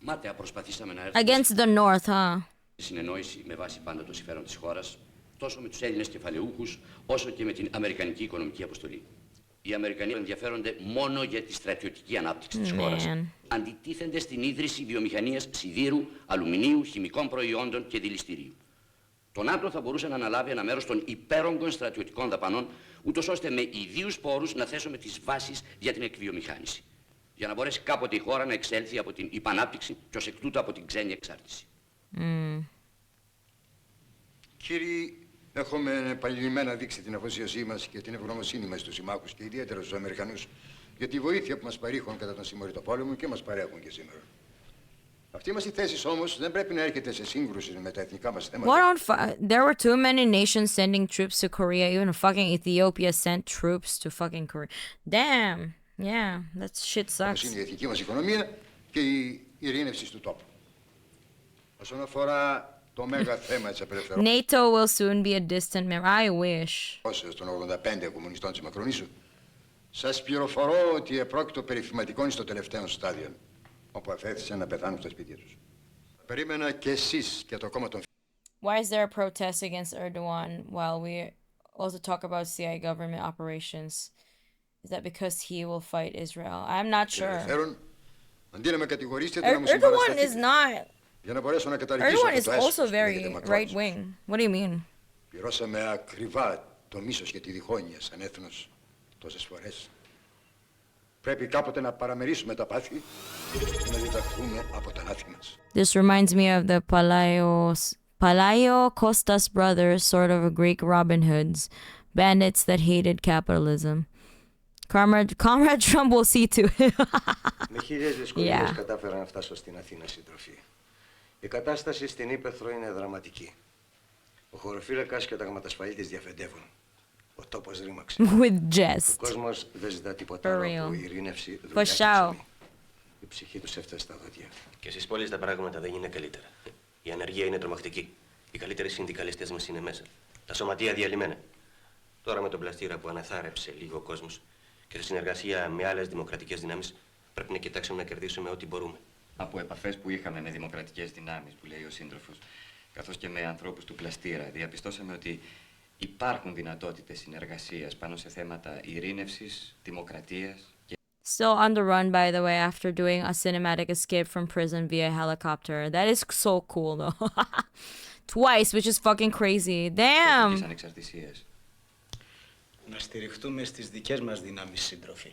μάταια προσπαθήσαμε να έρθουμε Against the North, huh? συνεννόηση με βάση πάντα το συμφέρον της χώρας, τόσο με τους Έλληνες κεφαλαιούχους, όσο και με την Αμερικανική οικονομική αποστολή. Οι Αμερικανοί ενδιαφέρονται μόνο για τη στρατιωτική ανάπτυξη της χώρας. Αντιτίθενται στην ίδρυση βιομηχανίας σιδήρου, αλουμινίου, χημικών προϊόντων και δηληστηρίου. Το ΝΑΤΟ θα μπορούσε να αναλάβει ένα μέρος των υπέρογκων στρατιωτικών δαπανών, ούτως ώστε με ιδίους πόρους να θέσουμε τις βάσεις για την εκβιομηχάνηση. Για να μπορέσει κάποτε η χώρα να εξέλθει από την υπανάπτυξη και ως εκ τούτου από την ξένη εξάρτηση. Κύριοι, έχουμε επανειλημμένα δείξει την αφοσίωσή μας και την ευγνωμοσύνη μας στους συμμάχους και ιδιαίτερα στους Αμερικανούς για τη βοήθεια που μας παρήχουν κατά τον συμμορητό πόλεμο και μας παρέχουν και σήμερα. Αυτή μας η θέση όμως δεν πρέπει να έρχεται σε σύγκρουση με τα εθνικά μας θέματα. There were too many nations sending troops to Korea. Even fucking Ethiopia sent troops to fucking Korea. Damn. Yeah, that shit sucks. Είναι η εθνική μας οικονομία και η ειρήνευση του τόπου. Όσον αφορά το μέγα θέμα της απελευθερώσεως. NATO will soon be a distant memory. I wish. Των 85 κομμουνιστών της Μακρονήσου, σας πληροφορώ ότι επρόκειτο περί θυματικών στο τελευταίο στάδιο, όπου αφέθησαν να πεθάνουν στα σπίτια τους. Περίμενα και εσείς και το κόμμα των... Why is there a protest against Erdogan while we also talk about CIA government operations? Is that because he will fight Israel? I'm not sure. Erdogan is not. Erdogan is also very right wing. What do you mean? Πληρώσαμε ακριβά το μίσος και τη διχόνοια σαν έθνος τόσες φορές. Πρέπει κάποτε να παραμερίσουμε τα πάθη και να διδαχθούμε από τα λάθη μας. This reminds me of the Palaio Kostas brothers, sort of a Greek Robin Hoods, bandits that hated capitalism. Comrade Trump will see to. Με χίλιες δυσκολίες κατάφερα να φτάσω στην Αθήνα, συντροφή. Η κατάσταση στην Ύπαιθρο είναι δραματική. Ο χωροφύλακας και τα γραμματασφαλίτες διαφεντεύουν. Ο τόπος ρήμαξε. With jest. Ο κόσμος δεν ζητά τίποτα άλλο από ειρήνευση, δουλειά και ψωμί. Η ψυχή τους έφτασε στα δόντια. Και στις πόλεις τα πράγματα δεν είναι καλύτερα. Η ανεργία είναι τρομακτική. Οι καλύτεροι συνδικαλιστές μας είναι μέσα. Τα σωματεία διαλυμένα. Τώρα με τον πλαστήρα που αναθάρεψε λίγο ο κόσμος και σε συνεργασία με άλλες δημοκρατικές δυνάμεις πρέπει να κοιτάξουμε να κερδίσουμε ό,τι μπορούμε. Από επαφές που είχαμε με δημοκρατικές δυνάμεις, που λέει ο σύντροφος, καθώς και με ανθρώπους του πλαστήρα, διαπιστώσαμε ότι υπάρχουν δυνατότητες συνεργασίας πάνω σε θέματα ειρήνευσης, δημοκρατίας και... Still on the run, by the way, after doing a cinematic escape from prison via helicopter. That is so cool, though. Twice, which is fucking crazy. Damn! Να στηριχτούμε στις δικές μας δυνάμεις, σύντροφοι,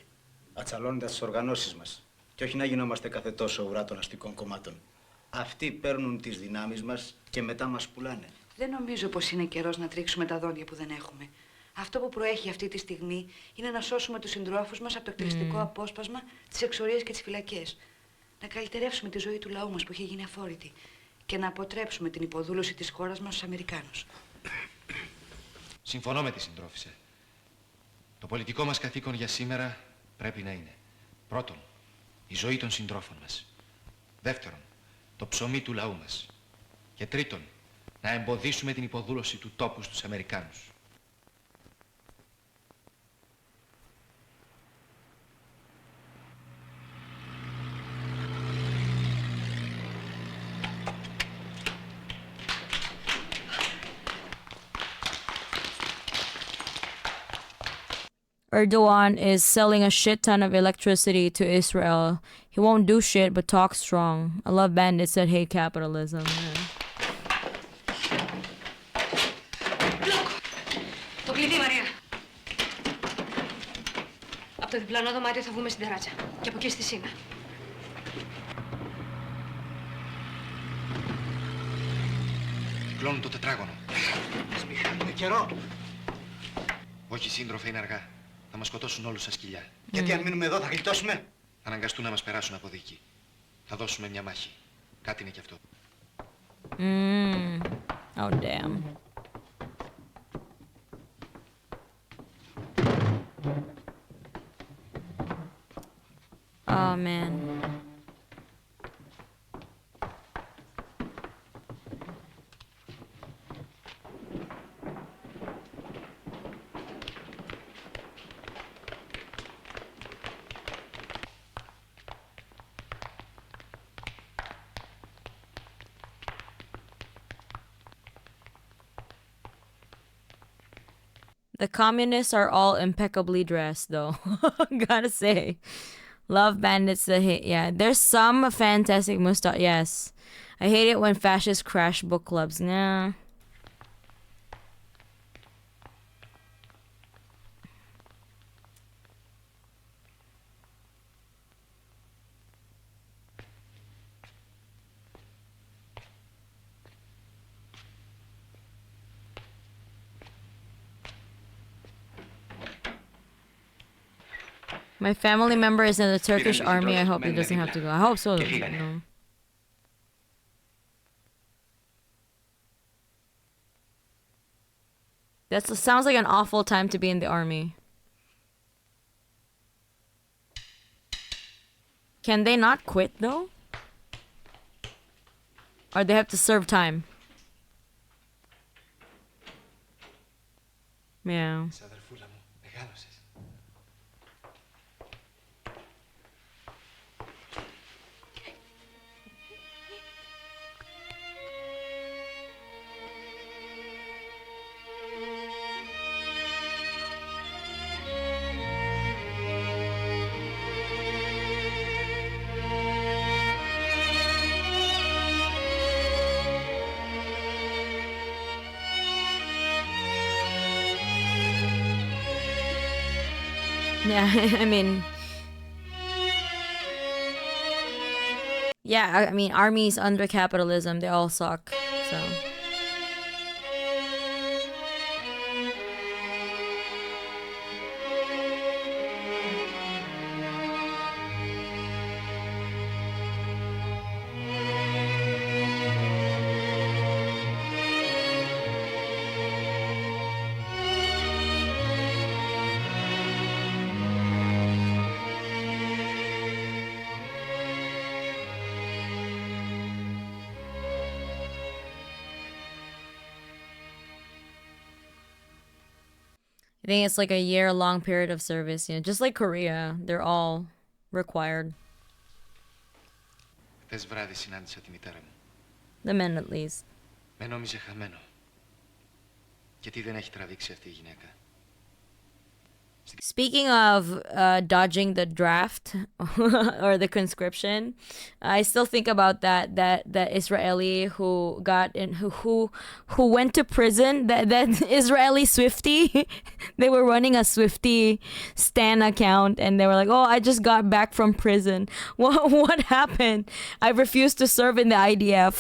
ατσαλώνοντας τις οργανώσεις μας και όχι να γινόμαστε κάθε τόσο ουρά των αστικών κομμάτων. Αυτοί παίρνουν τις δυνάμεις μας και μετά μας πουλάνε. Δεν νομίζω πως είναι καιρός να τρίξουμε τα δόντια που δεν έχουμε. Αυτό που προέχει αυτή τη στιγμή είναι να σώσουμε τους συντρόφους μας από το εκτελεστικό απόσπασμα, τις εξορίες και τις φυλακές. Να καλυτερεύσουμε τη ζωή του λαού μας που έχει γίνει αφόρητη και να αποτρέψουμε την υποδούλωση της χώρας μας στους Αμερικάνους. Συμφωνώ με τη συντρόφισσα. Το πολιτικό μας καθήκον για σήμερα πρέπει να είναι: πρώτον, η ζωή των συντρόφων μας. Δεύτερον, το ψωμί του λαού μας. Και τρίτον, να εμποδίσουμε την υποδούλωση του τόπου στους Αμερικάνους. Erdogan is selling a shit ton of electricity to Israel. He won't do shit but talk strong. I love bandits that hate capitalism. Yeah. Το κλειδί, Μαρία. Από το διπλανό δωμάτιο θα βγούμε στην ταράτσα. Και από εκεί στη Σίνα. Κλώνουν το τετράγωνο. Ας μη χάνουμε καιρό. Όχι, σύντροφε, είναι αργά. Θα μας σκοτώσουν όλους στα σκυλιά. Γιατί αν μείνουμε εδώ θα γλιτώσουμε. Θα αναγκαστούν να μας περάσουν από δίκη. Θα δώσουμε μια μάχη. Κάτι είναι κι αυτό. Oh, damn. Oh, man. The communists are all impeccably dressed, though. Gotta say. Love bandits that hate. Yeah, there's some fantastic mustache. Yes. I hate it when fascists crash book clubs. Nah. My family member is in the Turkish army. I hope he doesn't have to go. I hope so. No. That sounds like an awful time to be in the army. Can they not quit though? Or they have to serve time? Yeah. Yeah, I mean... Yeah, I mean, armies under capitalism, they all suck, so... I think it's like a year-long period of service, you know, just like Korea, they're all required. Χθες βράδυ συνάντησα τη μητέρα μου. The men at least. Με νόμιζε χαμένο. Και τι δεν έχει τραβήξει αυτή η γυναίκα. Speaking of dodging the draft or the conscription, I still think about that Israeli who got in who went to prison. That Israeli Swiftie, they were running a Swiftie Stan account, and they were like, "Oh, I just got back from prison. What happened? I refused to serve in the IDF."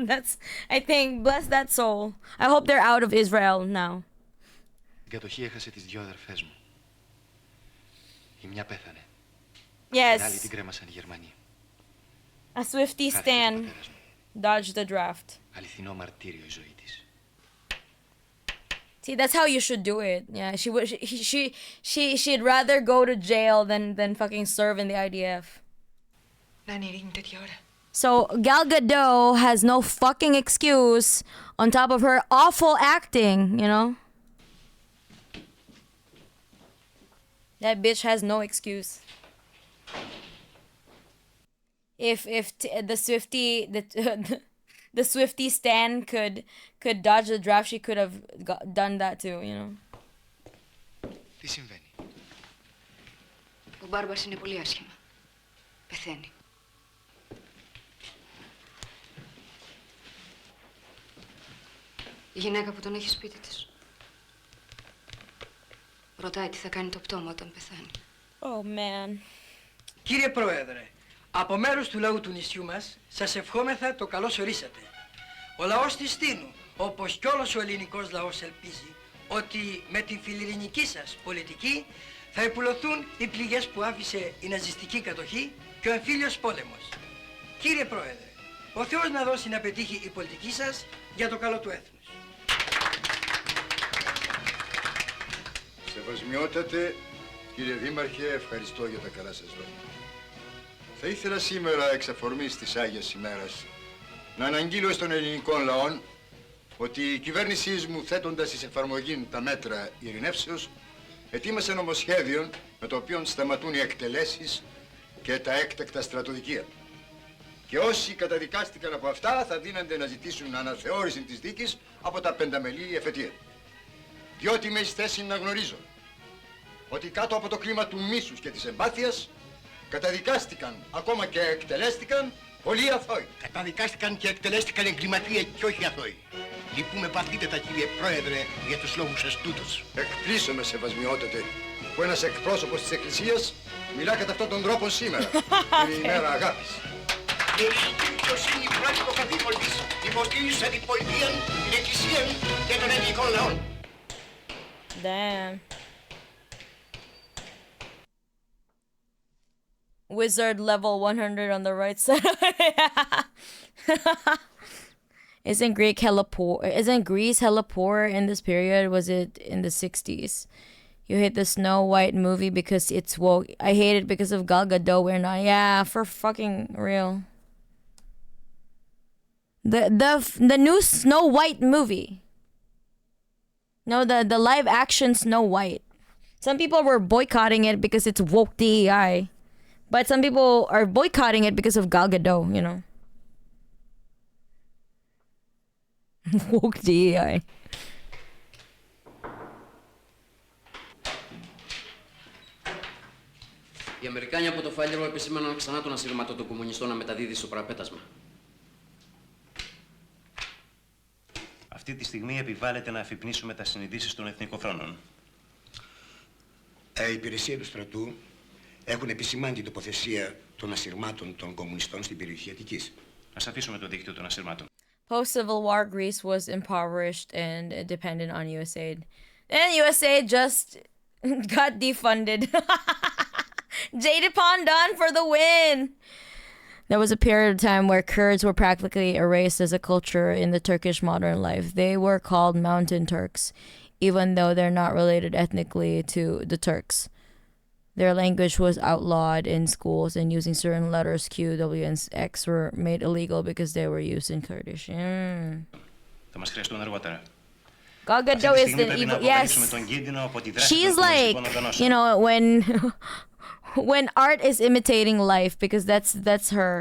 That's, I think, bless that soul. I hope they're out of Israel now. Η κατοχή έχασε τις δυο αδερφές μου. Η μια πέθανε. Yes. Την άλλη την κρέμασαν οι Γερμανοί. A Swiftie Stan dodged the draft. Αληθινό μαρτύριο η ζωή της. See, that's how you should do it. Yeah, she'd rather go to jail than fucking serve in the IDF. Να είναι ειρήνη τέτοια ώρα. So Gal Gadot has no fucking excuse on top of her awful acting, you know? That bitch has no excuse. If the Swiftie Stan could dodge the draft, she could have done that too, you know. Τι συμβαίνει? Ο Μπάρμπας είναι πολύ άσχημα. Πεθαίνει. Η γυναίκα που τον έχει σπίτι της. Ρωτάει τι θα κάνει το πτώμα όταν πεθάνει. Oh, man. Κύριε Πρόεδρε, από μέρους του λαού του νησιού μας, σας ευχόμεθα το καλώς ορίσατε. Ο λαός της Στήνου, όπως κι όλος ο ελληνικός λαός ελπίζει, ότι με την φιλιρινική σας πολιτική θα υπουλωθούν οι πληγές που άφησε η ναζιστική κατοχή και ο εμφύλιος πόλεμος. Κύριε Πρόεδρε, ο Θεός να δώσει να πετύχει η πολιτική σας για το καλό του έθνους. Σεβασμιότατε, κύριε Δήμαρχε, ευχαριστώ για τα καλά σας λόγια. Θα ήθελα σήμερα, εξ αφορμής της Άγιας ημέρας, να αναγγείλω στον ελληνικό λαό ότι η κυβέρνησή μου, θέτοντας εις εφαρμογή τα μέτρα ειρηνεύσεως, ετοίμασε νομοσχέδιο με το οποίο σταματούν οι εκτελέσεις και τα έκτακτα στρατοδικεία. Και όσοι καταδικάστηκαν από αυτά θα δίνονται να ζητήσουν αναθεώρηση της δίκης από τα πενταμελή εφετεία. Διότι είμαι εις θέση να γνωρίζω ότι κάτω από το κλίμα του μίσους και της εμπάθειας καταδικάστηκαν, ακόμα και εκτελέστηκαν, πολλοί αθώοι. Καταδικάστηκαν και εκτελέστηκαν εγκληματίες και όχι αθώοι. Λυπούμε παθήτατα, κύριε Πρόεδρε, για τους λόγους σας τούτους. Εκπλήσωμαι, σεβασμιότατε, που ένας εκπρόσωπος της Εκκλησίας μιλά κατά αυτόν τον τρόπο σήμερα, την ημέρα αγάπης. Η ελληνική δικαιοσύνη πράττει το καθήκον της, υποστήριζε την πολιτεία, την Εκκλησία και τον ελληνικό λαό. Damn. Wizard level 100 on the right side. Isn't Greece hella poor in this period? Was it in the 60s? You hate the Snow White movie because it's woke. I hate it because of Gal Gadot. We're not. Yeah, for fucking real. The new Snow White movie. No, the live action Snow White. Some people were boycotting it because it's woke DEI. But some people are boycotting it because of Gal Gadot, you know. Woke DEI. Οι Αμερικάνοι από το φάλιρο επισήμαναν ξανά τον ασύρματο των κομμουνιστών να μεταδίδει στο παραπέτασμα. Αυτή τη στιγμή επιβάλλεται να αφυπνίσουμε τα συνειδήσεις των εθνικοφρόνων. Η υπηρεσία του στρατού έχουν επισημάνει την τοποθεσία των ασυρμάτων των κομμουνιστών στην περιοχή Αττικής. Ας αφήσουμε το δίκτυο των ασυρμάτων. Post-Civil War Greece was impoverished and dependent on USAID. And USAID just got defunded. Jadipon done for the win! There was a period of time where Kurds were practically erased as a culture in the Turkish modern life. They were called Mountain Turks, even though they're not related ethnically to the Turks. Their language was outlawed in schools, and using certain letters Q, W, and X were made illegal because they were used in Kurdish. Θα μας χρειαστούν αργότερα. Gal Gadot is the evil. Yes. She's like, you know, when art is imitating life, because that's her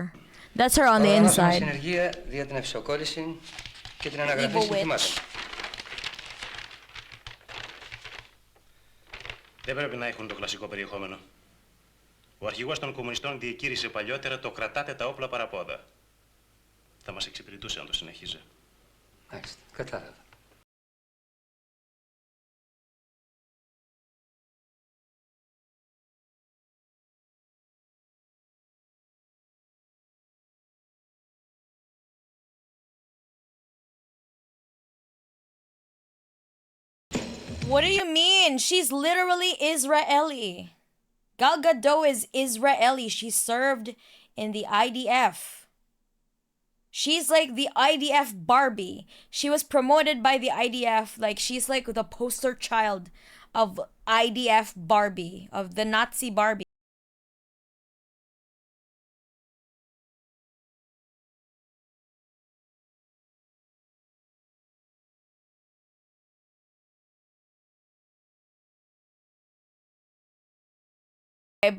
on the inside. Συνεργεία για την ευσοκόλληση και την αναγραφή συνθημάτων. Δεν πρέπει να έχουν το κλασικό περιεχόμενο. Ο αρχηγός των κομμουνιστών διεκήρυσε παλιότερα το «κρατάτε τα όπλα παραπόδα». Θα μας εξυπηρετούσε αν το συνεχίζει. Μάλιστα, κατάλαβα. What do you mean? She's literally Israeli. Gal Gadot is Israeli. She served in the IDF. She's like the IDF Barbie. She was promoted by the IDF. Like, she's like the poster child of IDF Barbie, of the Nazi Barbie.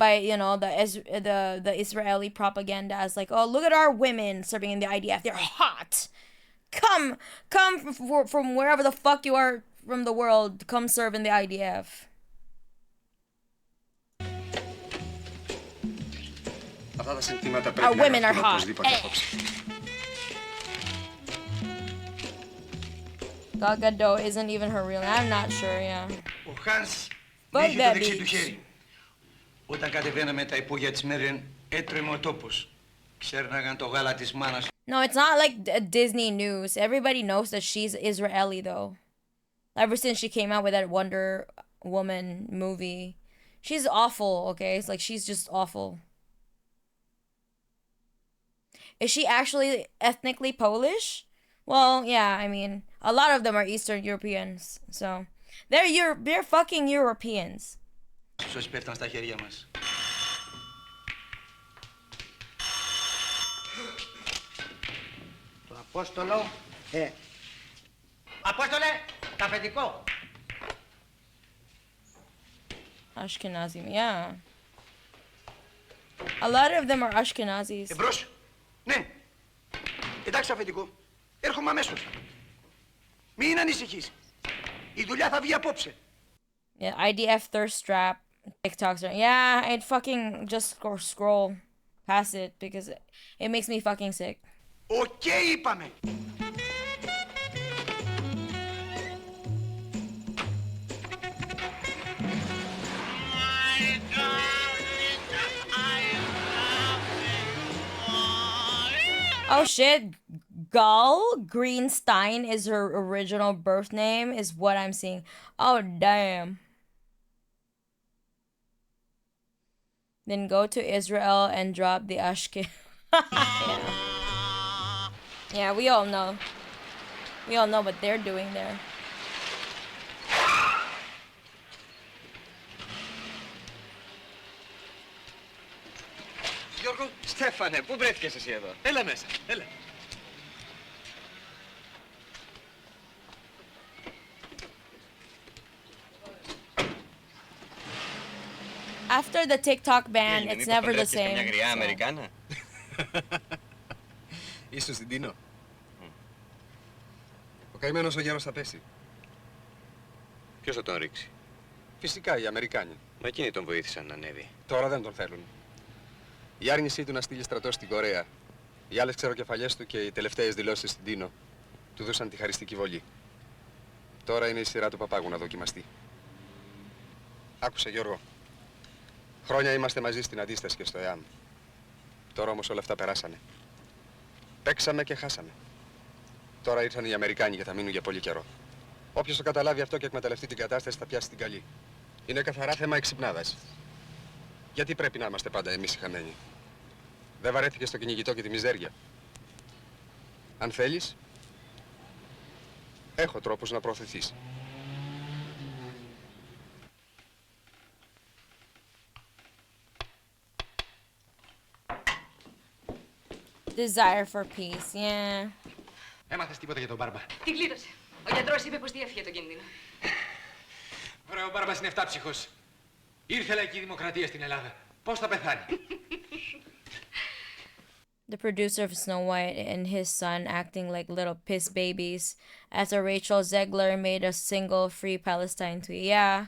By, you know, the Israeli propaganda as like, oh, look at our women serving in the IDF, they're hot. Come from wherever the fuck you are from the world, come serve in the IDF. Our women are hot. Gal Gadot isn't even her real name. I'm not sure, yeah. Fuck that bitch. Όταν κατεβαίναμε τα υπόγεια της Μέρεν, έτρεμε ο τόπος. Ξέρναγαν το γάλα της μάνας. No, it's not like Disney news. Everybody knows that she's Israeli, though. Ever since she came out with that Wonder Woman movie. She's awful, okay? It's like, she's just awful. Is she actually ethnically Polish? Well, yeah, I mean, a lot of them are Eastern Europeans, so... They're fucking Europeans. Σως πέφταν στα χέρια μας. Το Απόστολο, Απόστολε, καφετικό. Ashkenazim, yeah. A lot of them are Ashkenazis. Εμπρός, ναι. Εντάξει, αφεντικό. Έρχομαι αμέσως. Μην ανησυχείς. Η δουλειά θα βγει απόψε. Yeah, IDF thirst trap TikToks. Yeah, I'd fucking just scroll past it because it makes me fucking sick. Οκ, είπαμε. Oh shit, Gull Greenstein is her original birth name, is what I'm seeing. Oh damn. Then go to Israel and drop the Ashken. Yeah, we all know. We all know what they're doing there. Γιώργο, Στέφανε, πού βρέθηκες εσύ εδώ? Έλα μέσα, έλα. After the TikTok ban, it's never the same. Μια γριά Αμερικάνα. Ίσως την Τίνο. Ο καημένος ο γέρος θα πέσει. Ποιος θα τον ρίξει? Φυσικά οι Αμερικάνοι. Μα εκείνοι τον βοήθησαν να ανέβει. Τώρα δεν τον θέλουν. Η άρνησή του να στείλει στρατό στην Κορέα, οι άλλες ξεροκεφαλιές του και οι τελευταίες δηλώσεις στην Τίνο του δώσαν τη χαριστική βολή. Τώρα είναι η σειρά του παπάγου να δοκιμαστεί. Άκουσε, Γιώργο. Χρόνια είμαστε μαζί στην αντίσταση και στο ΕΑΜ. Τώρα όμως όλα αυτά περάσανε. Παίξαμε και χάσαμε. Τώρα ήρθαν οι Αμερικάνοι και θα μείνουν για πολύ καιρό. Όποιος το καταλάβει αυτό και εκμεταλλευτεί την κατάσταση θα πιάσει την καλή. Είναι καθαρά θέμα εξυπνάδας. Γιατί πρέπει να είμαστε πάντα εμείς οι χαμένοι? Δεν βαρέθηκες το κυνηγητό και τη μιζέρια? Αν θέλεις, έχω τρόπους να προωθηθείς. Desire for peace, yeah. Έμαθες τίποτα για τον Μπάρμπα? Τι γλίτωσε. Ο γιατρός είπε πως διέφυγε τον κίνδυνο. Βρε, ο Μπάρμπας είναι εφτάψυχος. Ήρθε λαϊκή δημοκρατία στην Ελλάδα. Πώς θα πεθάνει? The producer of Snow White and his son acting like little piss babies after Rachel Zegler made a single Free Palestine tweet. Yeah.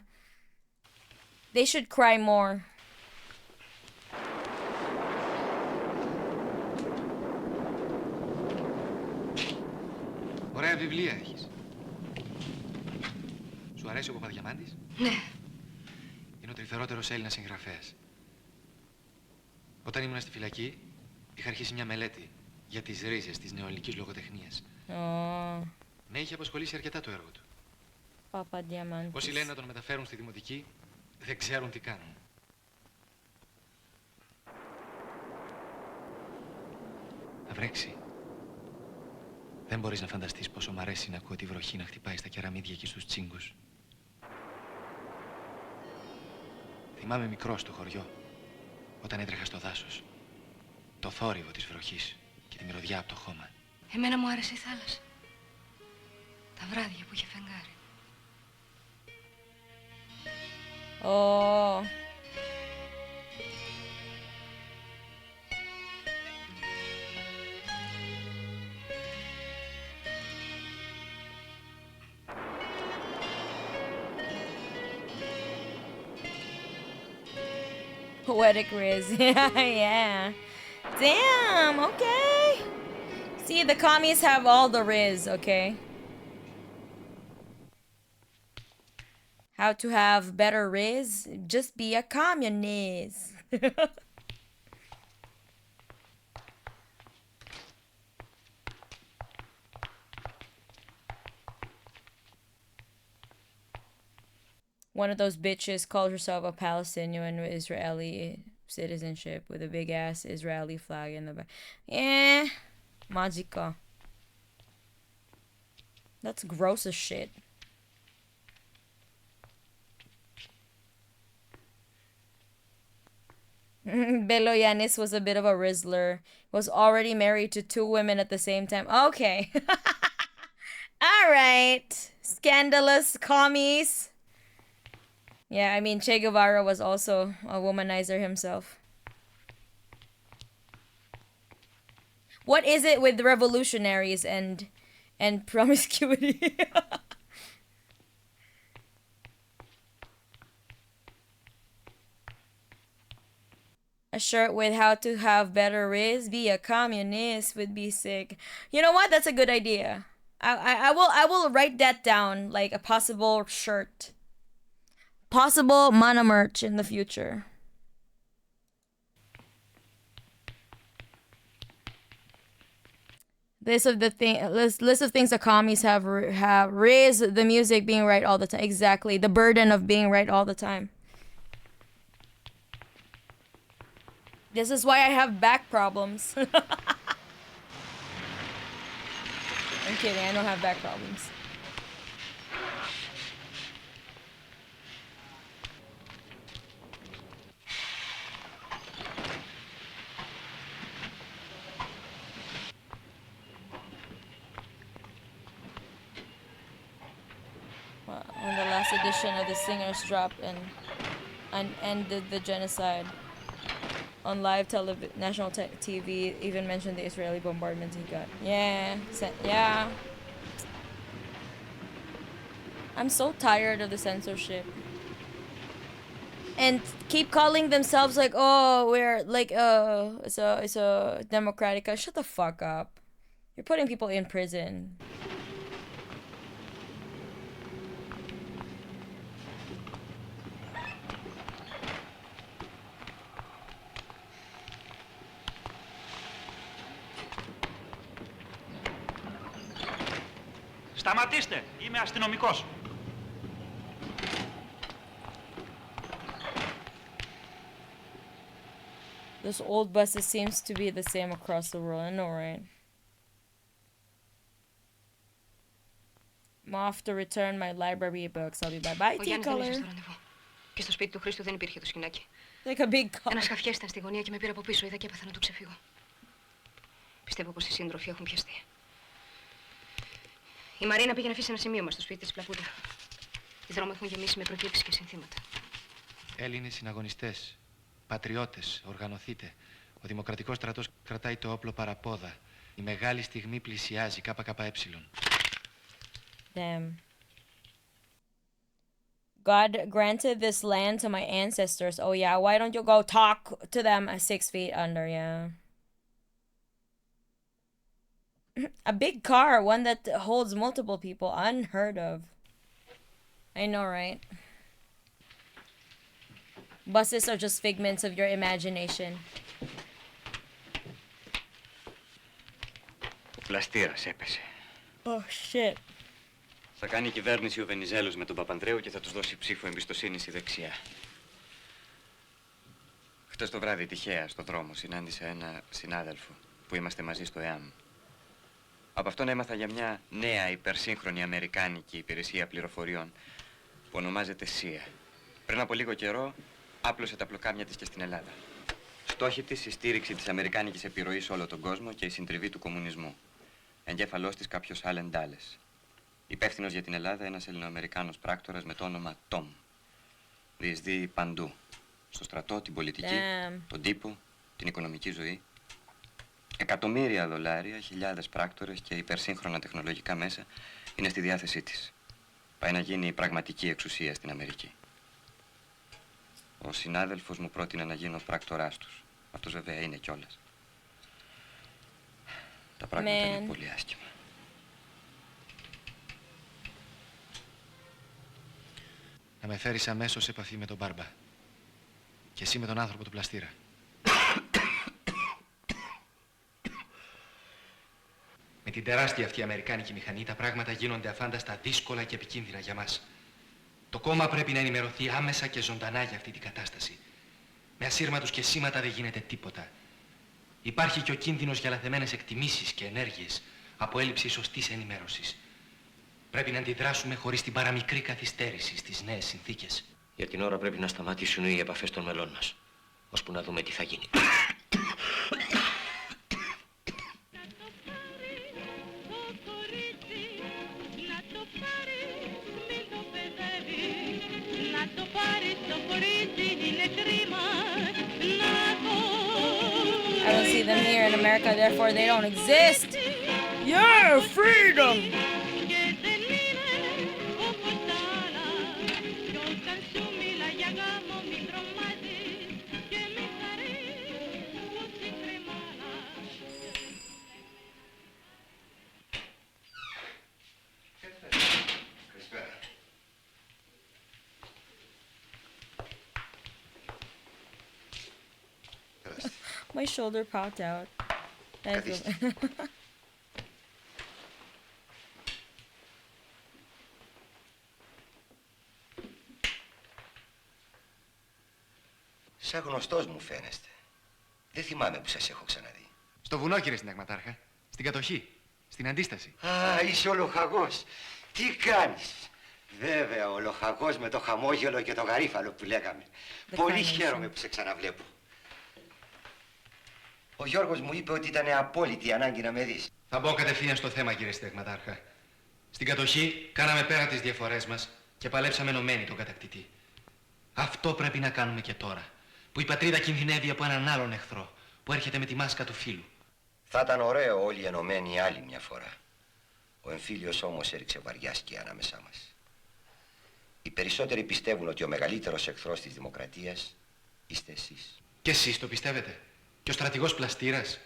They should cry more. Ωραία βιβλία έχεις. Σου αρέσει ο Παπαδιαμάντης? Ναι. Είναι ο τρυφερότερος Έλληνας συγγραφέας. Όταν ήμουν στη φυλακή, είχα αρχίσει μια μελέτη για τις ρίζες της νεοελληνικής λογοτεχνίας. Με είχε απασχολήσει αρκετά το έργο του. Παπαδιαμάντης. Όσοι λένε να τον μεταφέρουν στη δημοτική, δεν ξέρουν τι κάνουν. Θα βρέξει. Δεν μπορείς να φανταστείς πόσο μ' αρέσει να ακούω τη βροχή να χτυπάει στα κεραμίδια και στους τσίγκους. Θυμάμαι μικρός στο χωριό, όταν έτρεχα στο δάσος. Το θόρυβο της βροχής και τη μυρωδιά από το χώμα. Εμένα μου άρεσε η θάλασσα. Τα βράδια που είχε φεγγάρι. Oh. Poetic Riz. Yeah. Damn, okay. See, the commies have all the Riz, okay? How to have better Riz? Just be a communist. One of those bitches calls herself a Palestinian with Israeli citizenship with a big ass Israeli flag in the back. Yeah, magica. That's gross as shit. Beloyanis was a bit of a Rizzler. Was already married to 2 women at the same time. Okay. All right. Scandalous commies. Yeah, I mean, Che Guevara was also a womanizer himself. What is it with revolutionaries and promiscuity? A shirt with how to have better Riz, be a communist would be sick. You know what? That's a good idea. I will write that down, like a possible shirt. Possible mana merch in the future. List of things the commies have raised the music being right all the time. Exactly, the burden of being right all the time. This is why I have back problems. I'm kidding, I don't have back problems. When the last edition of the Singers dropped and ended the genocide on live national TV, even mentioned the Israeli bombardment he got. Yeah. I'm so tired of the censorship. And keep calling themselves like, oh, we're like, it's a democratic. Shut the fuck up. You're putting people in prison. Σταματήστε! Είμαι αστυνομικός. This old buses seems to be the same across the world. I know, right? I'm off to return my library books. I'll be bye-bye, T-Color. Και στο σπίτι του Χρήστου δεν υπήρχε το σκηνάκι. Like a big car. Ένας χαφιές ήταν στη γωνία και με πήρα από πίσω. Είδα και έπαθα να του ξεφύγω. Πιστεύω πως οι σύντροφοι έχουν πιαστεί. Η Μαρίνα πήγε να αφήσει ένα σημείο μας στο σπίτι της Πλαπούτα. Οι δρόμοι έχουν γεμίσει με προκήρυξεις και συνθήματα. Έλληνες συναγωνιστές, πατριώτες, οργανωθείτε. Ο Δημοκρατικός στρατός κρατάει το όπλο παραπόδα. Η μεγάλη στιγμή πλησιάζει, ΚΚΕ. Damn. God granted this land to my ancestors. Oh yeah, why don't you go talk to them at 6 feet under? Yeah. A big car, one that holds multiple people, unheard of. I know, right? Buses are just figments of your imagination. Ο πλαστήρας έπεσε. Oh shit. Θα κάνει η κυβέρνηση ο Βενιζέλος με τον Παπανδρέου και θα τους δώσει ψήφο εμπιστοσύνη στη δεξιά. Χτες το βράδυ τυχαία στο δρόμο συνάντησα ένα συνάδελφο που είμαστε μαζί στο ΕΑΜ. Από αυτόν έμαθα για μια νέα υπερσύγχρονη αμερικάνικη υπηρεσία πληροφοριών που ονομάζεται ΣΥΑ. Πριν από λίγο καιρό άπλωσε τα πλοκάμια της και στην Ελλάδα. Στόχοι της η στήριξη της αμερικάνικης επιρροής σε όλο τον κόσμο και η συντριβή του κομμουνισμού. Εγκέφαλός της κάποιος Άλεν Ντάλες. Υπεύθυνος για την Ελλάδα ένας Ελληνοαμερικάνος πράκτορας με το όνομα Τόμ. Διεισδύει παντού. Στο στρατό, την πολιτική, τον τύπο, την οικονομική ζωή. Εκατομμύρια δολάρια, χιλιάδες πράκτορες και υπερσύγχρονα τεχνολογικά μέσα είναι στη διάθεσή της. Πάει να γίνει η πραγματική εξουσία στην Αμερική. Ο συνάδελφος μου πρότεινε να γίνω πράκτοράς τους. Αυτός βέβαια είναι κιόλας. Τα πράγματα είναι πολύ άσχημα. Να με φέρεις αμέσως σε επαφή με τον Μπάρμπα. Και εσύ με τον άνθρωπο του πλαστήρα. Με την τεράστια αυτή αμερικάνικη μηχανή τα πράγματα γίνονται αφάνταστα δύσκολα και επικίνδυνα για μας. Το κόμμα πρέπει να ενημερωθεί άμεσα και ζωντανά για αυτή την κατάσταση. Με ασύρματους και σήματα δεν γίνεται τίποτα. Υπάρχει και ο κίνδυνος για λαθεμένες εκτιμήσεις και ενέργειες από έλλειψη σωστής ενημέρωσης. Πρέπει να αντιδράσουμε χωρίς την παραμικρή καθυστέρηση στις νέες συνθήκες. Για την ώρα πρέπει να σταματήσουν οι επαφές των μελών μας, ώσπου να δούμε τι θα γίνει. I don't see them here in America, therefore they don't exist. Yeah, freedom! My shoulder popped out. Σαν γνωστός μου φαίνεστε. Δεν θυμάμαι που σας έχω ξαναδεί. Στο βουνό, κύριε Συνταγματάρχα. Στην κατοχή. Στην αντίσταση. Α, είσαι ο λοχαγός. Τι κάνεις? Βέβαια, ο λοχαγός με το χαμόγελο και το γαρίφαλο που λέγαμε. Πολύ χαίρομαι που σε ξαναβλέπω. Ο Γιώργος μου είπε ότι ήταν απόλυτη ανάγκη να με δεις. Θα μπω κατευθείαν στο θέμα, κύριε Συνταγματάρχα. Στην κατοχή κάναμε πέρα τις διαφορές μας και παλέψαμε ενωμένοι τον κατακτητή. Αυτό πρέπει να κάνουμε και τώρα, που η πατρίδα κινδυνεύει από έναν άλλον εχθρό που έρχεται με τη μάσκα του φίλου. Θα ήταν ωραίο όλοι ενωμένοι άλλη μια φορά. Ο εμφύλιος όμως έριξε βαριά σκιά ανάμεσά μας. Οι περισσότεροι πιστεύουν ότι ο μεγαλύτερος εχθρός της δημοκρατίας είστε εσείς. Και εσείς το πιστεύετε? Και ο στρατηγός Πλαστήρας?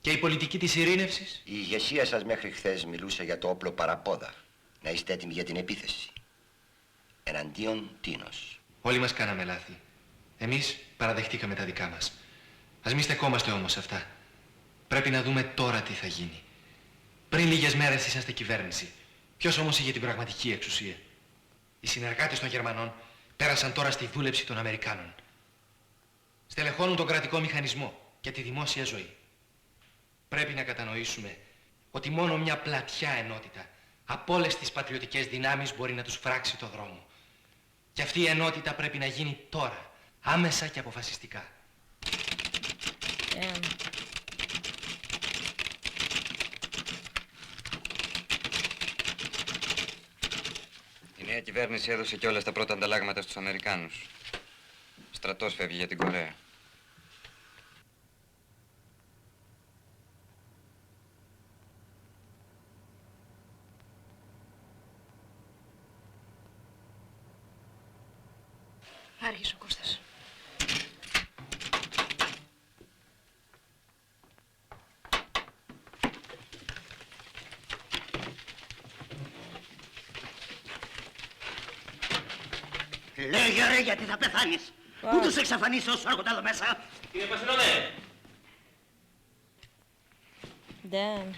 Και η πολιτική της ειρήνευσης? Η ηγεσία σας μέχρι χθες μιλούσε για το όπλο παραπόδα. Να είστε έτοιμοι για την επίθεση. Εναντίον τίνος. Όλοι μας κάναμε λάθη. Εμείς παραδεχτήκαμε τα δικά μας. Ας μη στεκόμαστε όμως σε αυτά. Πρέπει να δούμε τώρα τι θα γίνει. Πριν λίγες μέρες είσαστε κυβέρνηση. Ποιος όμως είχε την πραγματική εξουσία? Οι συνεργάτες των Γερμανών πέρασαν τώρα στη δούλεψη των Αμερικάνων. Στελεχώνουν τον κρατικό μηχανισμό και τη δημόσια ζωή. Πρέπει να κατανοήσουμε ότι μόνο μια πλατιά ενότητα από όλες τις πατριωτικές δυνάμεις μπορεί να τους φράξει το δρόμο. Και αυτή η ενότητα πρέπει να γίνει τώρα, άμεσα και αποφασιστικά. Η νέα κυβέρνηση έδωσε κιόλας τα πρώτα ανταλλάγματα στους Αμερικάνους. Στρατός φεύγει για την Κορέα. Άργησε ο Κώστας. Λέγε ρε, γιατί θα πεθάνεις. Πού τους εξαφανίσεις όσους έρχονται εδώ μέσα. Κύριε Πασινόδε. Damn.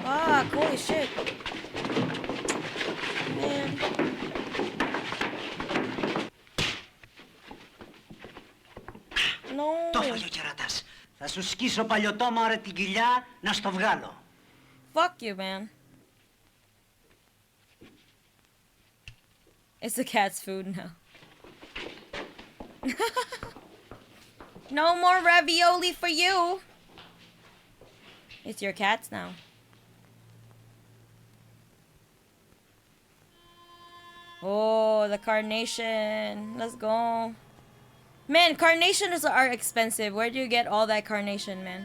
Fuck, holy shit. Man. No. Το έφαγε ο κερατάς. Θα σου σκίσω παλιωτόμα ρε την κοιλιά να στο βγάλω. Fuck you, man. It's the cat's food now. No more ravioli for you. It's your cats now. Oh, the Carnation. Let's go. Man, Carnations are expensive. Where do you get all that Carnation, man?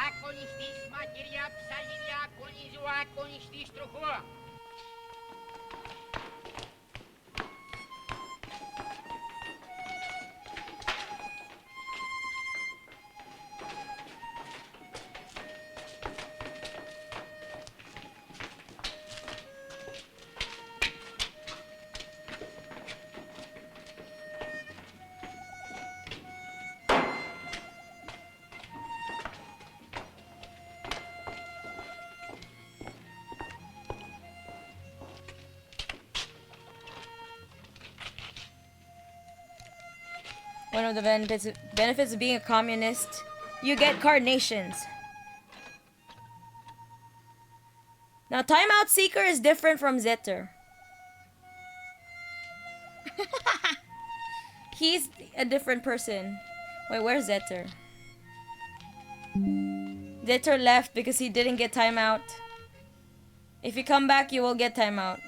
Ακονιστής μαγειριά ψαλίδια, ακονίζου ακονιστής τροχό. One of the benefits of being a communist, you get carnations. Now, Timeout Seeker is different from Zetter. He's a different person. Wait, where's Zetter? Zetter left because he didn't get timeout. If you come back, you will get timeout.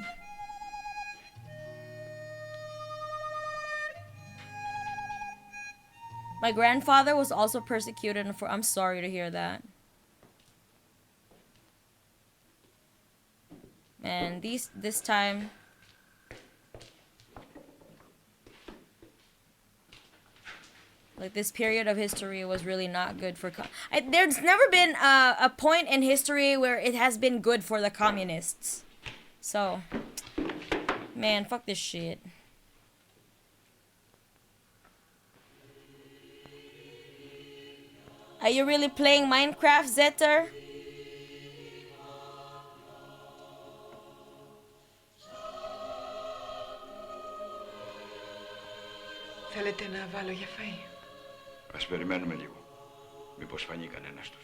My grandfather was also persecuted for. I'm sorry to hear that. Man, this time. Like, this period of history was really not good for... There's never been a point in history where it has been good for the communists. So, man, fuck this shit. Are you really playing Minecraft, Zetter? Θέλετε να βάλω για φαΐ? Ας περιμένουμε λίγο. Μήπως φανεί κανένας τους.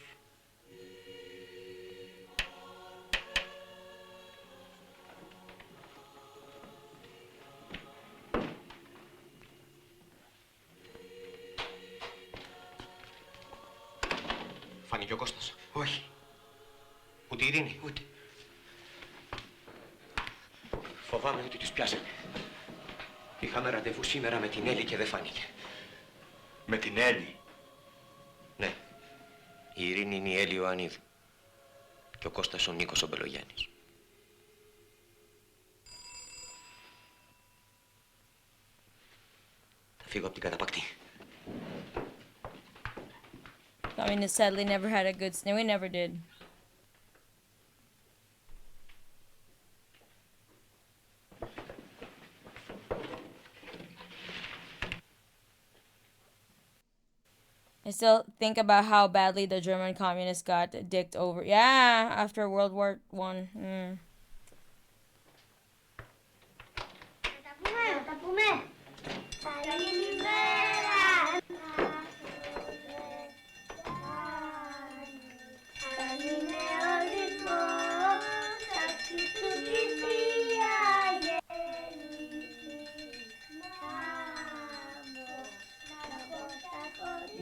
Φάνηκε ο Κώστας. Όχι. Ούτε η Ειρήνη. Ούτε. Φοβάμαι ότι τους πιάσανε. Είχαμε ραντεβού σήμερα με την Έλλη και δεν φάνηκε. Με την Έλλη? Ναι. Η Ειρήνη είναι η Έλλη Ιωαννίδου και ο Κώστας ο Νίκος ο Μπελογιάννης. Θα φύγω από την καταπακτή. Communists sadly never had a good snow. We never did. I still think about how badly the German communists got dicked over. Yeah, after World War One.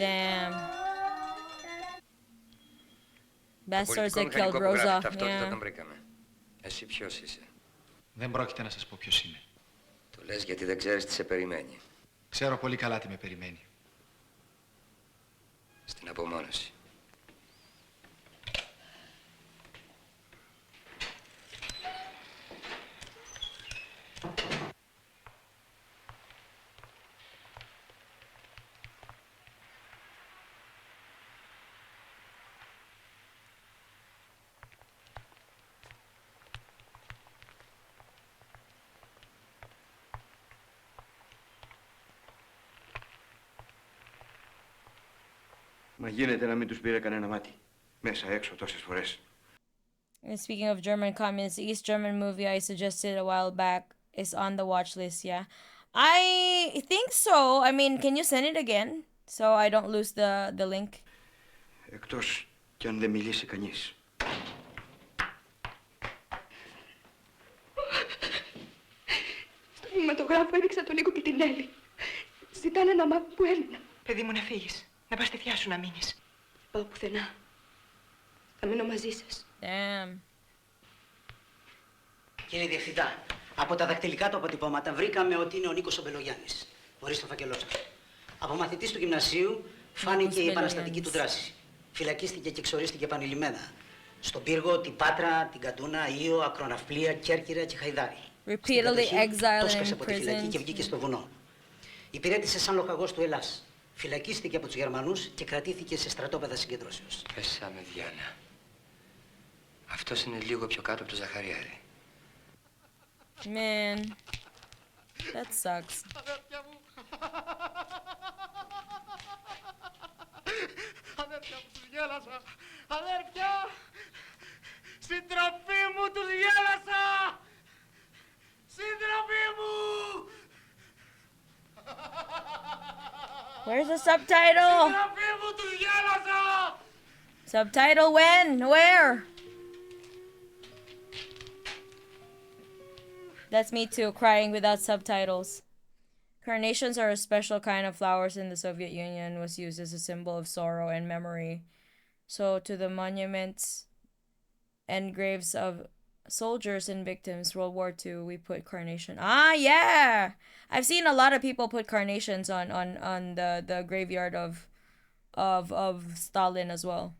Damn. Bastards that killed Rosa. Ταυτότητα τον βρήκαμε. Εσύ ποιος είσαι? Δεν πρόκειται να σας πω ποιος είμαι. Το λες γιατί δεν ξέρεις τι σε περιμένει. Ξέρω πολύ καλά τι με περιμένει. Στην απομόνωση. Μα γίνεται να μην τους πήρε κανένα μάτι. Μέσα έξω τόσες φορές. And speaking of German communists, the East German movie I suggested a while back is on the watch list, yeah. I think so. I mean, can you send it again? So I don't lose the link. Εκτός κι αν δεν μιλήσει κανείς. Στο κινηματογράφο έδειξα τον Νίκο και την Έλλη. Ζητάνε να μάθουν που έμεινα. Παιδί μου, να φύγεις. Να πας στη θεία σου να μείνεις. Πάω πουθενά. Θα μείνω μαζί σας. Damn. Κύριε Διευθυντά, από τα δακτυλικά του αποτυπώματα βρήκαμε ότι είναι ο Νίκος ο Μπελογιάννης. Ορίστε το φάκελό σας. Από μαθητής του γυμνασίου φάνηκε η επαναστατική του δράση. Φυλακίστηκε και εξορίστηκε επανειλημμένα. Στον Πύργο, την Πάτρα, την Καντούνα, Ήο, Ακροναυπλία, Κέρκυρα και Χαϊδάρη. Repeatedly exiled Τόσκασε in από τη φυλακή prisons. και βγήκε στο βουνό. Υπηρέτησε σαν λοχαγός του Ελλάς. Φυλακίστηκε από τους Γερμανούς και κρατήθηκε σε στρατόπεδα συγκεντρώσεως. Πέσαμε Διάννα. Αυτός είναι λίγο πιο κάτω από το Ζαχαριάδη. Man, that sucks. Αδέρφια μου. Αδέρφια μου, τους γέλασα. Αδέρφια. Συντροφή μου, τους γέλασα. Συντροφή μου. Where's the subtitle? Συντροφή μου, τους γέλασα. Subtitle when? Where? That's me too, crying without subtitles. Carnations are a special kind of flowers in the Soviet Union, was used as a symbol of sorrow and memory. So to the monuments and graves of soldiers and victims World War II, we put carnation. Ah, yeah! I've seen a lot of people put carnations on the graveyard of Stalin as well.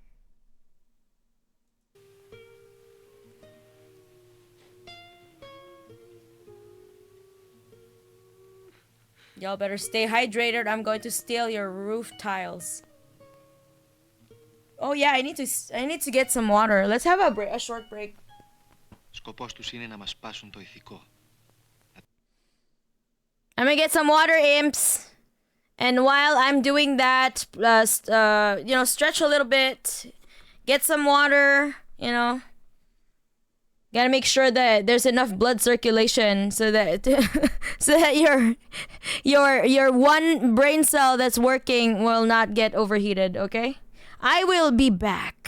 Y'all better stay hydrated. I'm going to steal your roof tiles. Oh yeah, I need to get some water. Let's have a short break. Σκοπός τους είναι να μας σπάσουν το ηθικό. I'm gonna get some water, imps. And while I'm doing that, you know, stretch a little bit, get some water, you know. Gotta make sure that there's enough blood circulation so that so that your one brain cell that's working will not get overheated, okay? I will be back.